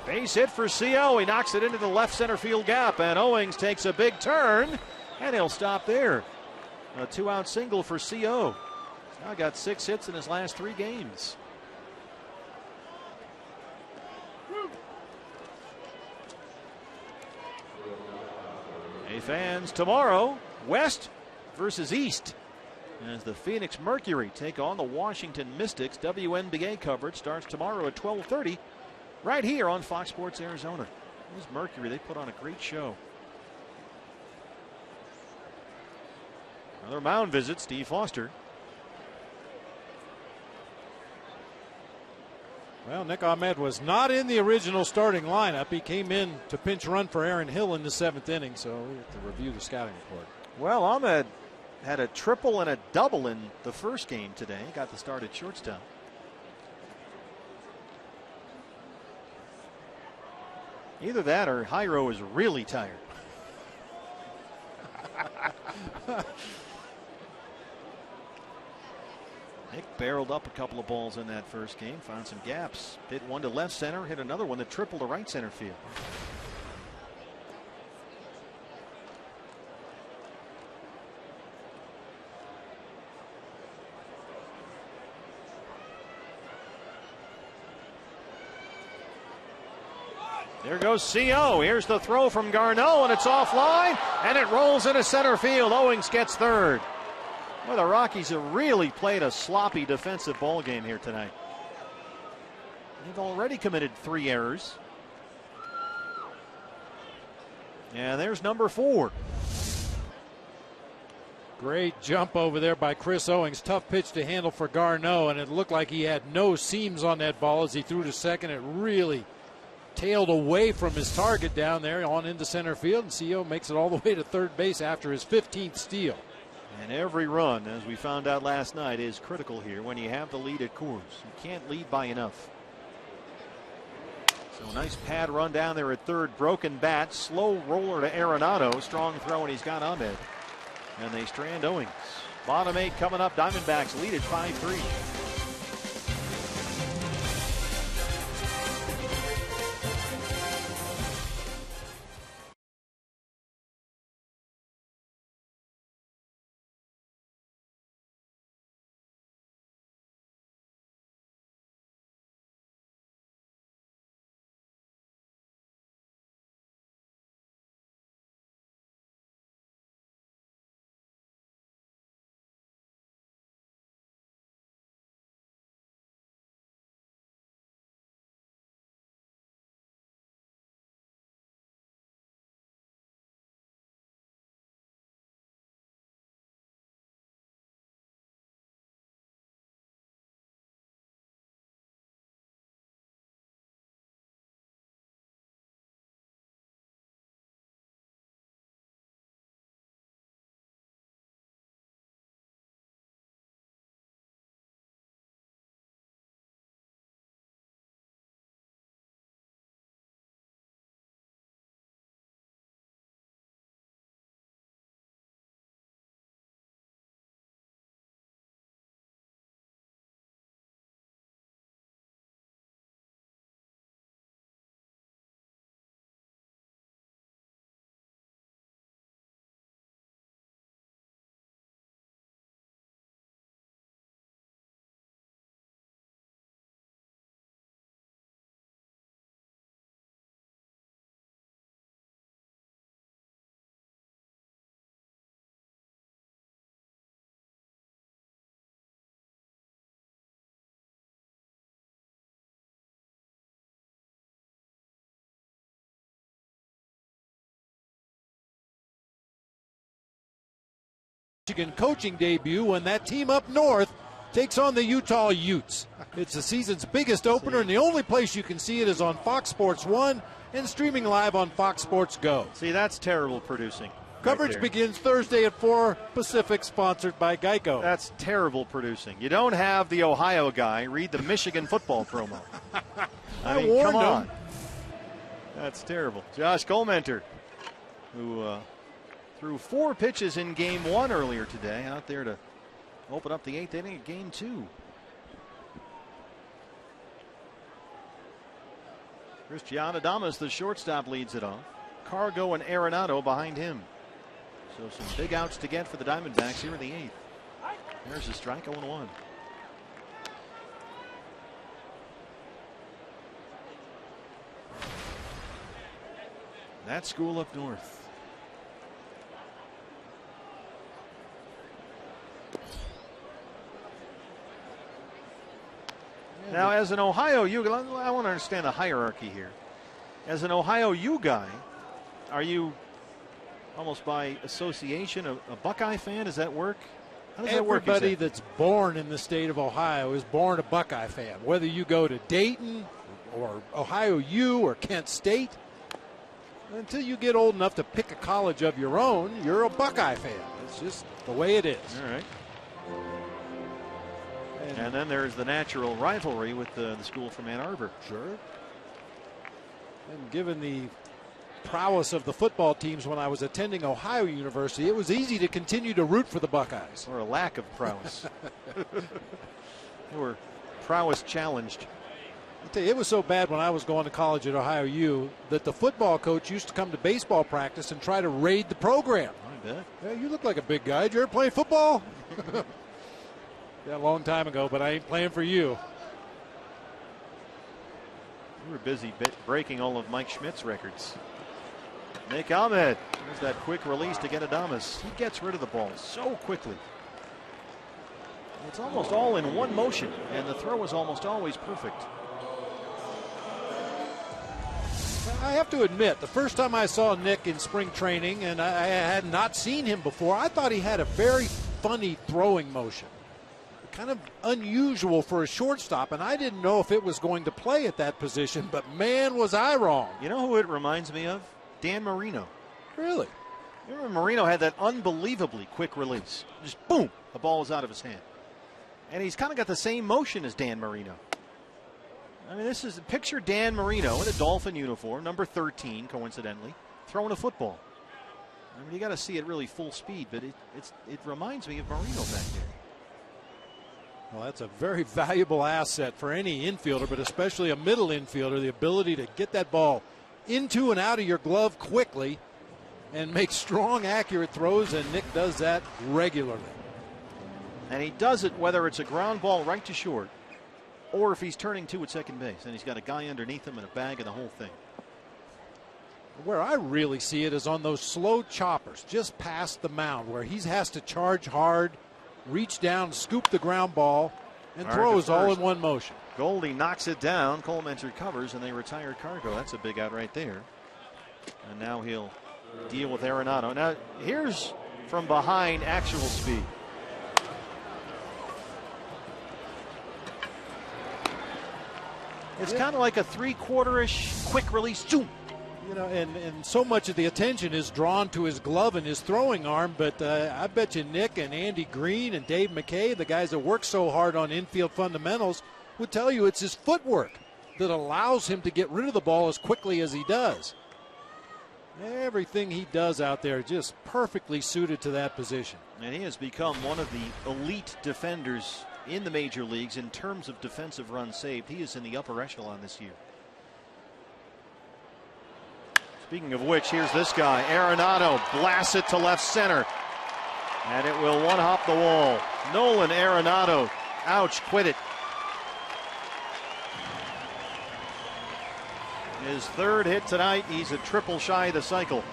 Base hit for CO. He knocks it into the left center field gap, and Owings takes a big turn, and he'll stop there. A 2-out single for CO. He's now got 6 hits in his last 3 games. Hey fans, tomorrow, West versus East, as the Phoenix Mercury take on the Washington Mystics. WNBA coverage starts tomorrow at 12:30 right here on Fox Sports Arizona. This Mercury, they put on a great show. Another mound visit, Steve Foster. Well, Nick Ahmed was not in the original starting lineup. He came in to pinch run for Aaron Hill in the 7th inning, so we have to review the scouting report. Well, Ahmed had a triple and a double in the first game today. Got the start at shortstop. Either that or Jairo is really tired. Nick barreled up a couple of balls in that first game, found some gaps. Hit one to left center, hit another one that tripled to right center field. There goes CO. Here's the throw from Garneau, and it's offline, and it rolls into center field. Owings gets third. Well, the Rockies have really played a sloppy defensive ball game here tonight. They've already committed 3 errors. And there's number 4. Great jump over there by Chris Owings. Tough pitch to handle for Garneau, and it looked like he had no seams on that ball as he threw to second. It really tailed away from his target down there on into center field, and CO makes it all the way to third base after his 15th steal. And every run, as we found out last night, is critical here when you have the lead at Coors. You can't lead by enough. So nice pad run down there at third. Broken bat. Slow roller to Arenado. Strong throw, and he's got Ahmed. And they strand Owings. Bottom 8 coming up. Diamondbacks lead at 5-3. Michigan coaching debut when that team up north takes on the Utah Utes. It's the season's biggest opener, and the only place you can see it is on Fox Sports 1 and streaming live on Fox Sports Go. See, that's terrible producing. Coverage begins Thursday at 4 Pacific, sponsored by Geico. That's terrible producing. You don't have the Ohio guy read the Michigan football promo. I mean, warned come on. him. That's terrible. Josh Golmenter, who threw 4 pitches in game 1 earlier today, out there to open up the 8th inning of game 2. Cristian Adames, the shortstop, leads it off. Cargo and Arenado behind him. So some big outs to get for the Diamondbacks here in the 8th. There's a strike, 0-1. That school up north. Now, as an Ohio U, I want to understand the hierarchy here. As an Ohio U guy, are you almost by association a Buckeye fan? Does that work? How does that work Everybody exactly? that's born in the state of Ohio is born a Buckeye fan. Whether you go to Dayton or Ohio U or Kent State, until you get old enough to pick a college of your own, you're a Buckeye fan. It's just the way it is. All right. And then there's the natural rivalry with the school from Ann Arbor. Sure. And given the prowess of the football teams when I was attending Ohio University, it was easy to continue to root for the Buckeyes. Or a lack of prowess. They were prowess challenged. I tell you, it was so bad when I was going to college at Ohio U that the football coach used to come to baseball practice and try to raid the program. I bet. Yeah, you look like a big guy. Did you ever play football? Yeah, a long time ago, but I ain't playing for you. We were busy breaking all of Mike Schmidt's records. Nick Ahmed. There's that quick release to get Adames. He gets rid of the ball so quickly. It's almost all in one motion, and the throw is almost always perfect. I have to admit, the first time I saw Nick in spring training, and I had not seen him before, I thought he had a very funny throwing motion. Kind of unusual for a shortstop, and I didn't know if it was going to play at that position, but man, was I wrong. You know who it reminds me of? Dan Marino. Really? You remember Marino had that unbelievably quick release. Just boom, the ball was out of his hand. And he's kind of got the same motion as Dan Marino. I mean, this is picture Dan Marino in a Dolphin uniform, number 13, coincidentally, throwing a football. I mean, you got to see it really full speed, but it reminds me of Marino back there. Well, that's a very valuable asset for any infielder, but especially a middle infielder, the ability to get that ball into and out of your glove quickly and make strong, accurate throws, and Nick does that regularly. And he does it whether it's a ground ball right to short or if he's turning two at second base and he's got a guy underneath him and a bag and the whole thing. Where I really see it is on those slow choppers just past the mound where he has to charge hard, reach down, scoop the ground ball, and throws all in one motion. Goldie knocks it down. Coleman recovers, and they retire Cargo. That's a big out right there. And now he'll deal with Arenado. Now, here's from behind actual speed. It's kind of like a three-quarter-ish quick release. Zoom. You know, and so much of the attention is drawn to his glove and his throwing arm, but I bet you Nick and Andy Green and Dave McKay, the guys that work so hard on infield fundamentals, would tell you it's his footwork that allows him to get rid of the ball as quickly as he does. Everything he does out there just perfectly suited to that position. And he has become one of the elite defenders in the major leagues in terms of defensive runs saved. He is in the upper echelon this year. Speaking of which, here's this guy. Arenado blasts it to left center. And it will one-hop the wall. Nolan Arenado. Ouch, quit it. His third hit tonight. He's a triple shy of the cycle.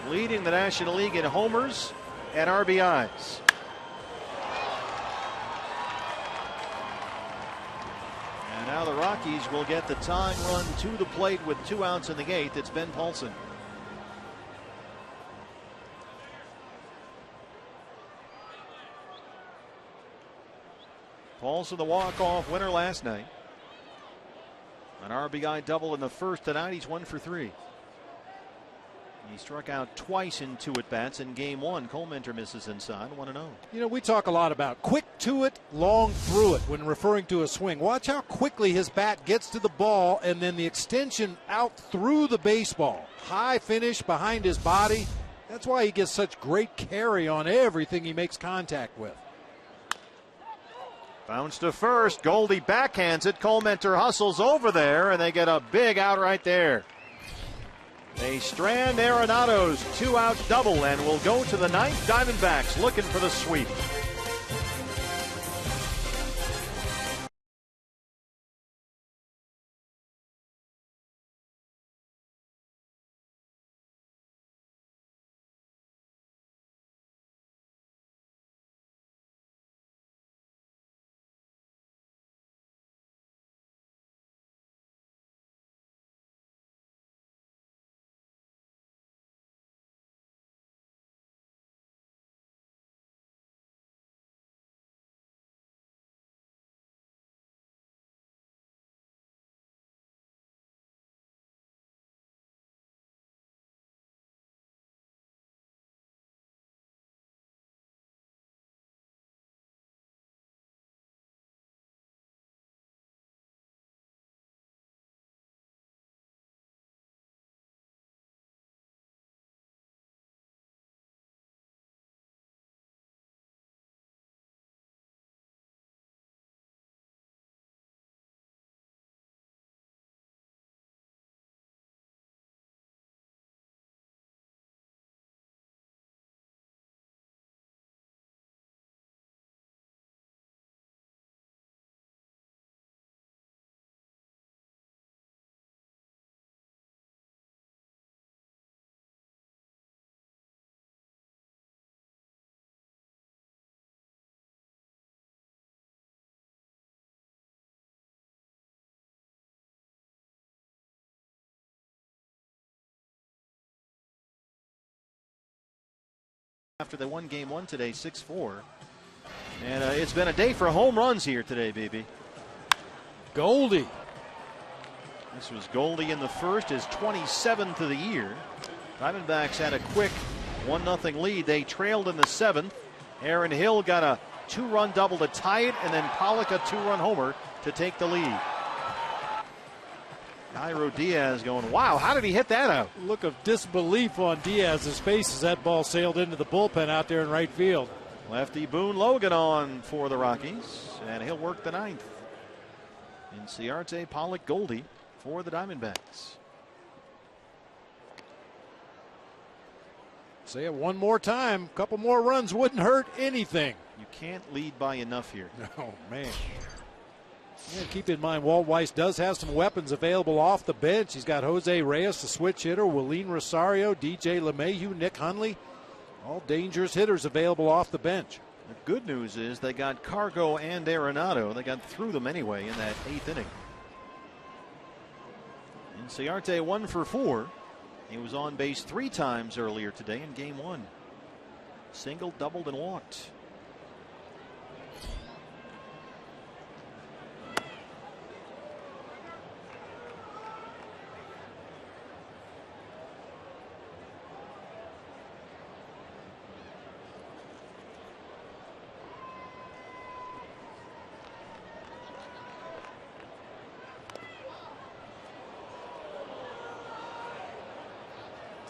Leading the National League in homers and RBIs. And now the Rockies will get the tying run to the plate with 2 outs in the 8th. It's Ben Paulson. Paulson, the walk-off winner last night. An RBI double in the first tonight. He's 1 for 3. He struck out twice in 2 at-bats in game 1. Coleman misses inside, 1-0. You know, we talk a lot about quick to it, long through it when referring to a swing. Watch how quickly his bat gets to the ball and then the extension out through the baseball. High finish behind his body. That's why he gets such great carry on everything he makes contact with. Bounce to first. Goldie backhands it. Coleman hustles over there, and they get a big out right there. They strand Arenado's 2-out double and will go to the 9th. Diamondbacks looking for the sweep. After they won game one today, 6-4. And it's been a day for home runs here today, baby. Goldie. This was Goldie in the first, his 27th of the year. Diamondbacks had a quick 1-0 lead. They trailed in the seventh. Aaron Hill got a 2-run double to tie it, and then Pollock a 2-run homer to take the lead. Jairo Diaz going, wow, how did he hit that out? Look of disbelief on Diaz's face as that ball sailed into the bullpen out there in right field. Lefty Boone Logan on for the Rockies, and he'll work the ninth. Inciarte, Pollock, Goldie for the Diamondbacks. Say it one more time. A couple more runs wouldn't hurt anything. You can't lead by enough here. Oh, man. Yeah, keep in mind, Walt Weiss does have some weapons available off the bench. He's got Jose Reyes, the switch hitter, Willeen Rosario, DJ LeMahieu, Nick Hundley. All dangerous hitters available off the bench. The good news is they got Cargo and Arenado. They got through them anyway in that eighth inning. Inciarte 1 for 4. He was on base 3 times earlier today in game one. Single, doubled, and walked.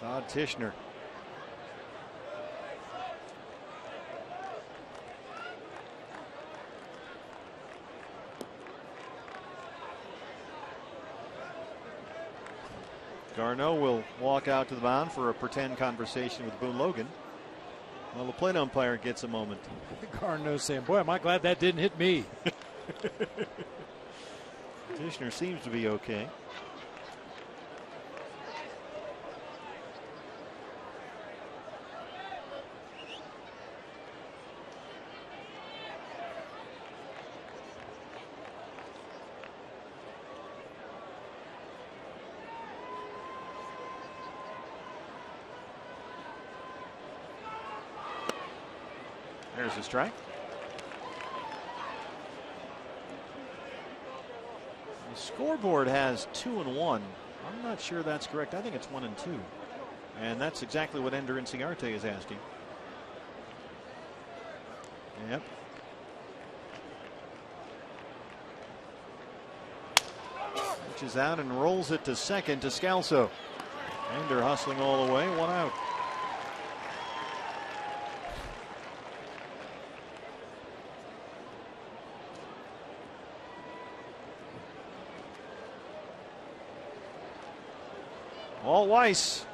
Todd Tishner. Garneau will walk out to the mound for a pretend conversation with Boone Logan. Well, the plate umpire gets a moment. Garneau saying, boy, am I glad that didn't hit me. Tishner seems to be okay. There's a strike. The scoreboard has 2 and 1. I'm not sure that's correct. I think it's 1 and 2. And that's exactly what Ender Inciarte is asking. Yep. Reaches out and rolls it to second to Scalzo. Ender hustling all the way, 1 out. Walt Weiss.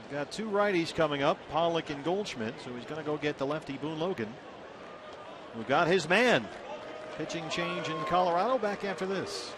He's got 2 righties coming up, Pollock and Goldschmidt, so he's going to go get the lefty Boone Logan, who got his man. Pitching change in Colorado. Back after this.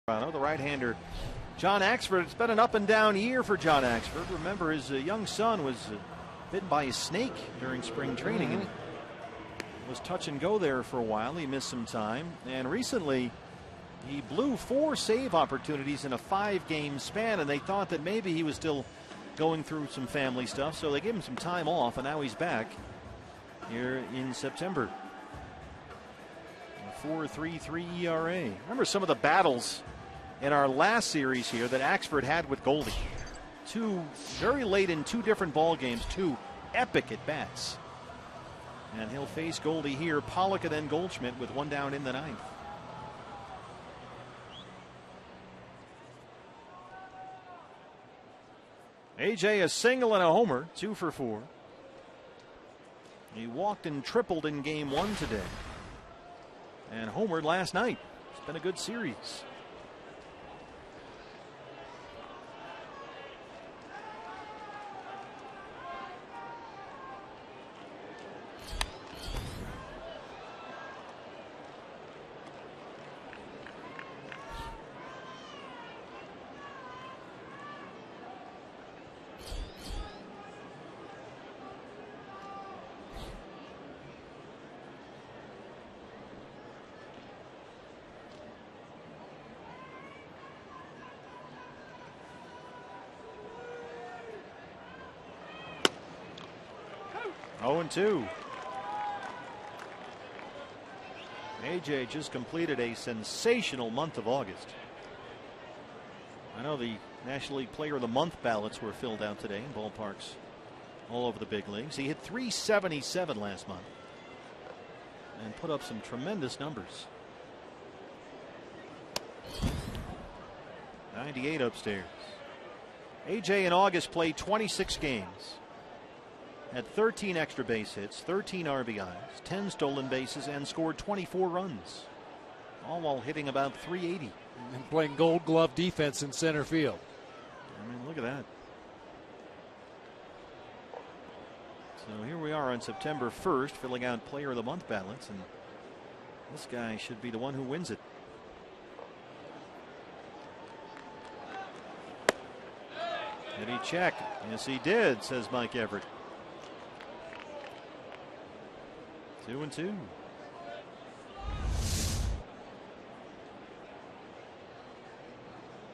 The right-hander, John Axford. It's been an up-and-down year for John Axford. Remember, his young son was bitten by a snake during spring training and was touch and go there for a while. He missed some time, and recently he blew 4 save opportunities in a 5-game span, and they thought that maybe he was still going through some family stuff, so they gave him some time off, and now he's back here in September. A 4.33 ERA. Remember some of the battles in our last series here that Axford had with Goldie. 2 very late in 2 different ball games, 2 epic at bats. And he'll face Goldie here, Pollock and then Goldschmidt with 1 down in the 9th. AJ a single and a homer, 2 for 4. He walked and tripled in game 1 today. And homered last night. It's been a good series. Oh, 0-2. AJ just completed a sensational month of August. I know the National League Player of the Month ballots were filled out today in ballparks all over the big leagues. He hit .377 last month and put up some tremendous numbers. 98 upstairs. AJ in August played 26 games. Had 13 extra base hits, 13 RBIs, 10 stolen bases, and scored 24 runs. All while hitting about .380. And playing Gold Glove defense in center field. I mean, look at that. So here we are on September 1st, filling out Player of the Month ballots, and this guy should be the one who wins it. Did he check? Yes, he did, says Mike Everett. 2-2.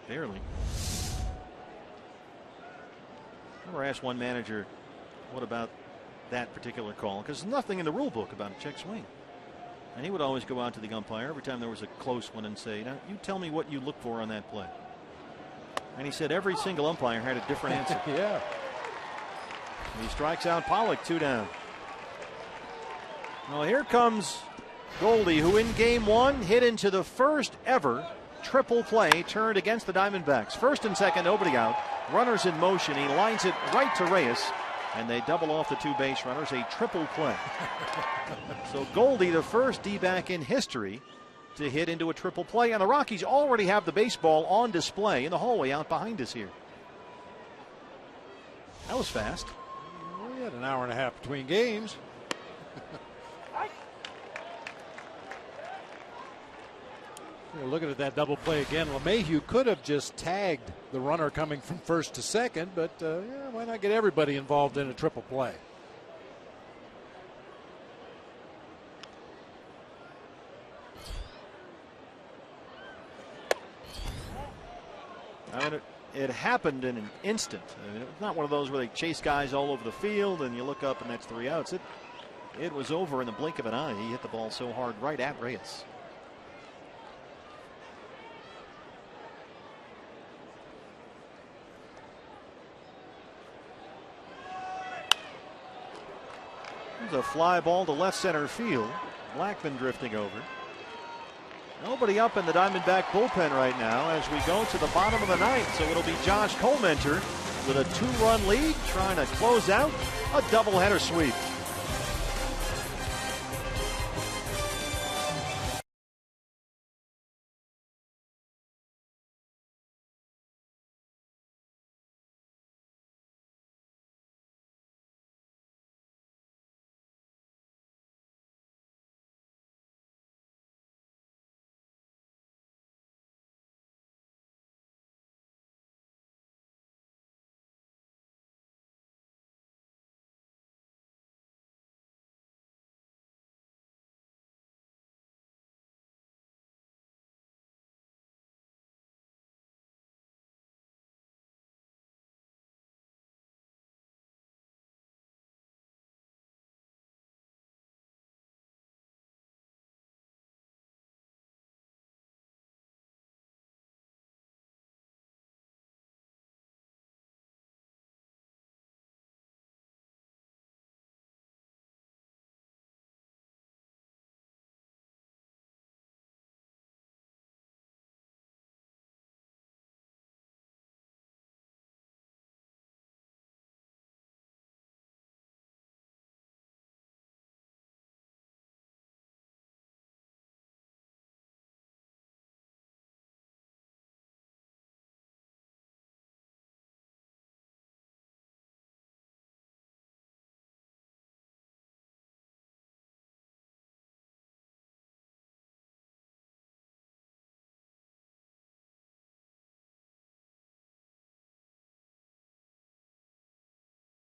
Barely. I never asked one manager, what about that particular call? Because there's nothing in the rule book about a check swing. And he would always go out to the umpire every time there was a close one and say, now you tell me what you look for on that play. And he said every single umpire had a different answer. Yeah. He strikes out Pollock, 2 down. Well, here comes Goldie, who in game 1 hit into the first ever triple play turned against the Diamondbacks. First and second, nobody out. Runners in motion. He lines it right to Reyes, and they double off the 2 base runners. A triple play. So Goldie, the first D-back in history to hit into a triple play, and the Rockies already have the baseball on display in the hallway out behind us here. That was fast. We had an hour and a half between games. We're looking at that double play again. LeMahieu could have just tagged the runner coming from first to second, but yeah, why not get everybody involved in a triple play? I mean, it happened in an instant. I mean, it's not one of those where they chase guys all over the field and you look up and that's 3 outs. It was over in the blink of an eye. He hit the ball so hard right at Reyes. There's a fly ball to left center field. Blackman drifting over. Nobody up in the Diamondback bullpen right now as we go to the bottom of the 9th. So it'll be Josh Colmenter with a 2-run lead trying to close out a doubleheader sweep.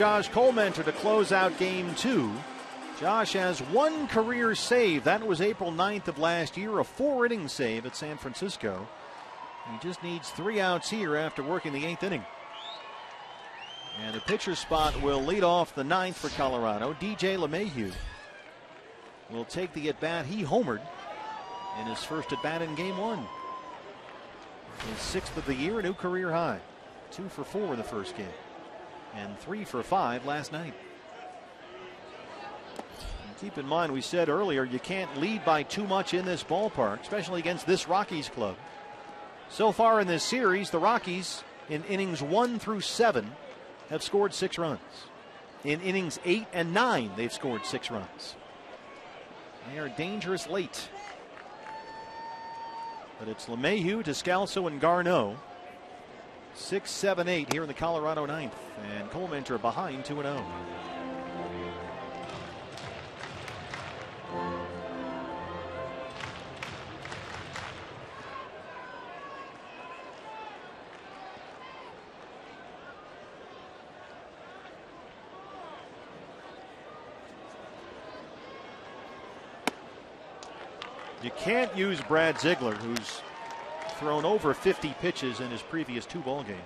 Josh Colmenter to close out game 2. Josh has one career save. That was April 9th of last year, a 4-inning save at San Francisco. He just needs 3 outs here after working the 8th inning. And the pitcher spot will lead off the 9th for Colorado. DJ LeMahieu will take the at-bat. He homered in his first at-bat in game 1. His 6th of the year, a new career high. 2 for 4 in the first game. And 3 for 5 last night. And keep in mind, we said earlier, you can't lead by too much in this ballpark, especially against this Rockies club. So far in this series, the Rockies in innings 1 through 7 have scored 6 runs. In innings 8 and 9, they've scored 6 runs. They are dangerous late. But it's LeMahieu, Descalso, and Garneau. 6, 7, 8 here in the Colorado 9th. And Colmenter behind 2-0. You can't use Brad Ziegler, who's thrown over 50 pitches in his previous 2 ball games.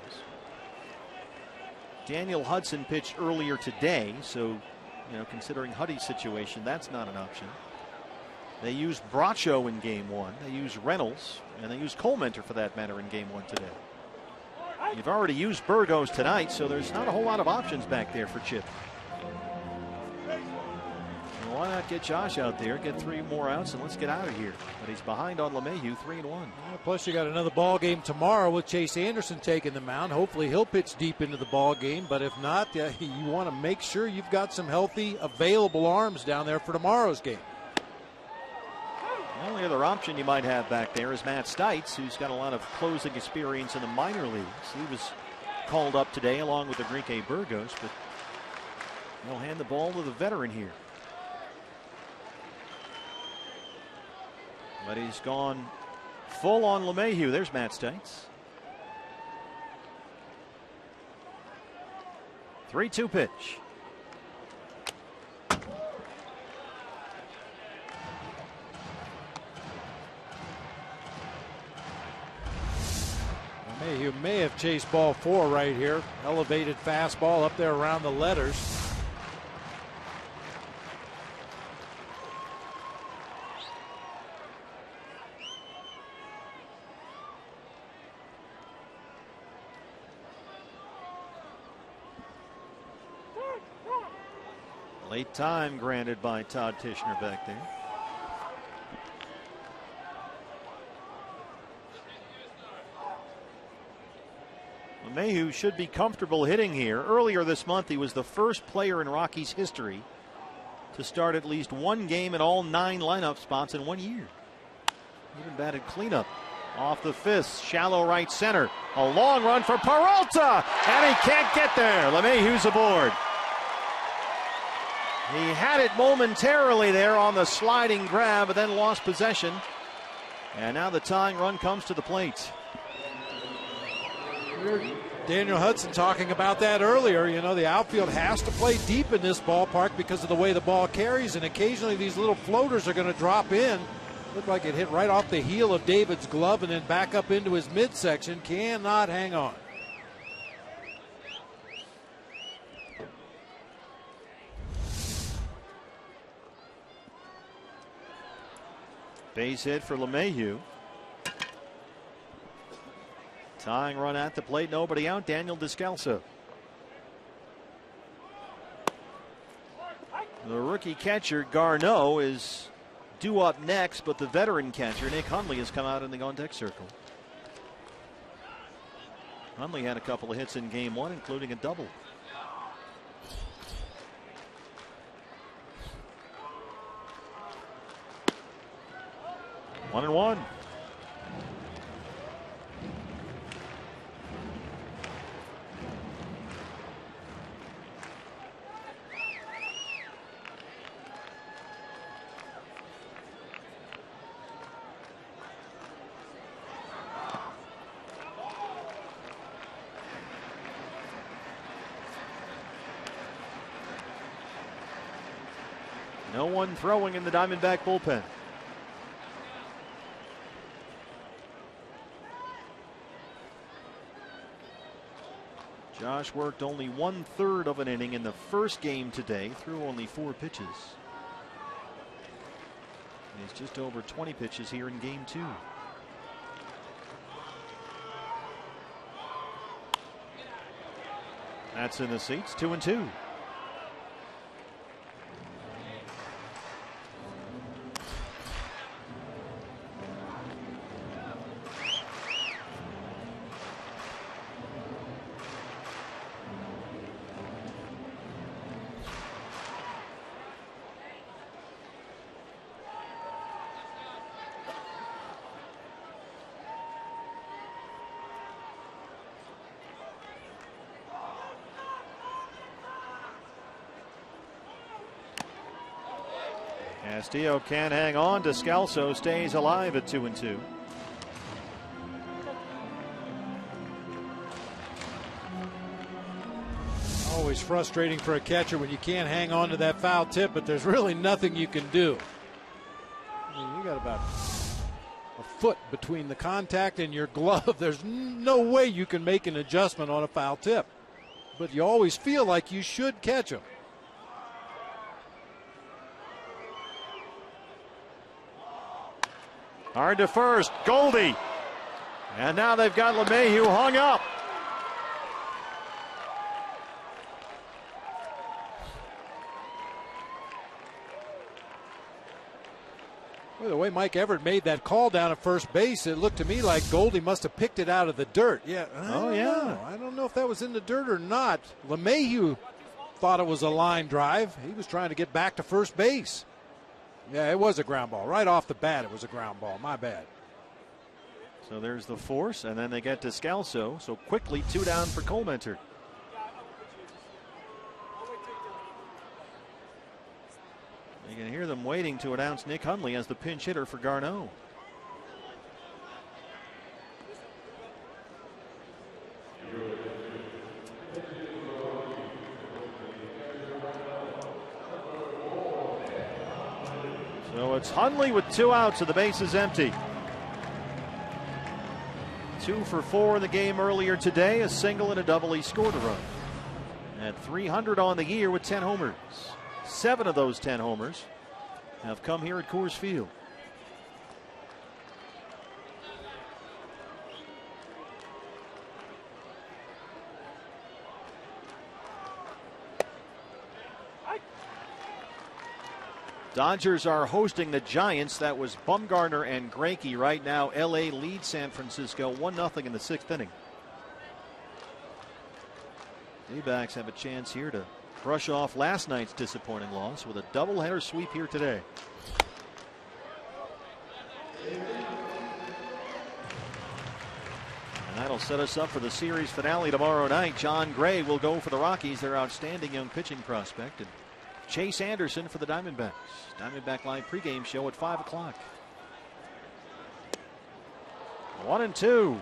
Daniel Hudson pitched earlier today, so considering Huddy's situation, that's not an option. They used Bracho in game 1. They used Reynolds, and they used Colmenter for that matter in game 1 today. You've already used Burgos tonight, so there's not a whole lot of options back there for Chip. Why not get Josh out there, get 3 more outs, and let's get out of here. But he's behind on LeMahieu, 3-1. Plus, you got another ball game tomorrow with Chase Anderson taking the mound. Hopefully, he'll pitch deep into the ball game. But if not, you want to make sure you've got some healthy, available arms down there for tomorrow's game. The only other option you might have back there is Matt Stites, who's got a lot of closing experience in the minor leagues. He was called up today along with Enrique Burgos, but they'll hand the ball to the veteran here. But he's gone full on LeMahieu. There's Matt Stites. 3-2 pitch. LeMahieu may have chased ball 4 right here. Elevated fastball up there around the letters. Late time granted by Todd Tishner back there. LeMahieu should be comfortable hitting here. Earlier this month, he was the first player in Rockies history to start at least 1 game in all 9 lineup spots in 1 year. Even batted cleanup. Off the fist, shallow right center. A long run for Peralta, and he can't get there. LeMahieu's aboard. He had it momentarily there on the sliding grab, but then lost possession. And now the tying run comes to the plate. Daniel Hudson talking about that earlier. The outfield has to play deep in this ballpark because of the way the ball carries, and occasionally these little floaters are going to drop in. Looked like it hit right off the heel of David's glove and then back up into his midsection. Cannot hang on. Base hit for LeMahieu. Tying run at the plate, nobody out. Daniel Descalso. The rookie catcher Garneau is due up next, but the veteran catcher Nick Hundley has come out in the on-deck circle. Hundley had a couple of hits in game 1, including a double. One and one. No one throwing in the Diamondback bullpen. Josh worked only 1/3 of an inning in the first game today, threw only 4 pitches. And he's just over 20 pitches here in game 2. That's in the seats, 2-2. Castillo can't hang on. Descalso stays alive at 2-2. Always frustrating for a catcher when you can't hang on to that foul tip, but there's really nothing you can do. I mean, you got about a foot between the contact and your glove. There's no way you can make an adjustment on a foul tip, but you always feel like you should catch them. Hard to first, Goldie. And now they've got LeMahieu hung up. Well, the way Mike Everett made that call down at first base, it looked to me like Goldie must have picked it out of the dirt. Yeah. I don't know if that was in the dirt or not. LeMahieu thought it was a line drive. He was trying to get back to first base. Yeah, it was a ground ball. Right off the bat, it was a ground ball. My bad. So there's the force, and then they get to Descalso. So quickly, 2 down for Colementor. You can hear them waiting to announce Nick Hundley as the pinch hitter for Garneau. So it's Hundley with 2 outs and the base is empty. 2 for 4 in the game earlier today, a single and a double. He scored a run. At 300 on the year with 10 homers. 7 of those 10 homers have come here at Coors Field. Dodgers are hosting the Giants. That was Bumgarner and Greinke. Right now, LA leads San Francisco 1-0 in the 6th inning. D-backs have a chance here to brush off last night's disappointing loss with a doubleheader sweep here today. And that'll set us up for the series finale tomorrow night. John Gray will go for the Rockies, their outstanding young pitching prospect, and Chase Anderson for the Diamondbacks. Diamondback Live pregame show at 5 o'clock. 1-2.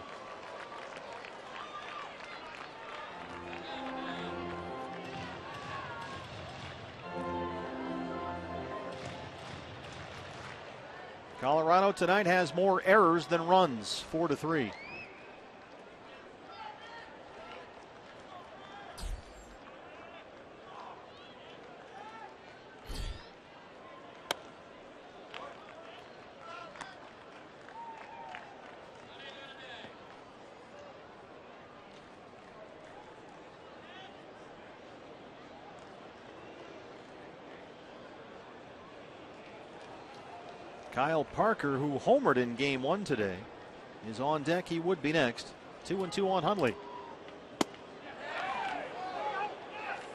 Colorado tonight has more errors than runs, 4-3. Kyle Parker, who homered in game 1 today, is on deck. He would be next. 2-2 on Hundley.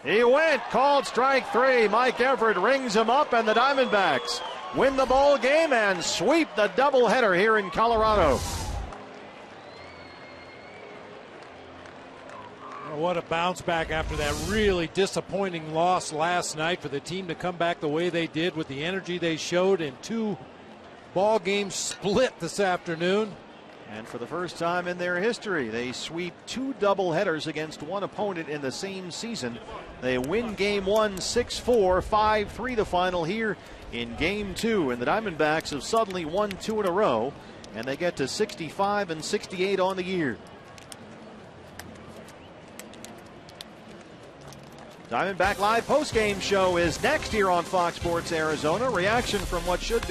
He went, called strike 3. Mike Everett rings him up, and the Diamondbacks win the ball game and sweep the doubleheader here in Colorado. What a bounce back after that really disappointing loss last night, for the team to come back the way they did with the energy they showed in 2 ball games split this afternoon. And for the first time in their history, they sweep 2 doubleheaders against one opponent in the same season. They win Game 1 6-4, 5-3 the final here in Game 2. And the Diamondbacks have suddenly won 2 in a row, and they get to 65 and 68 on the year. Diamondback Live postgame show is next here on Fox Sports Arizona. Reaction from what should be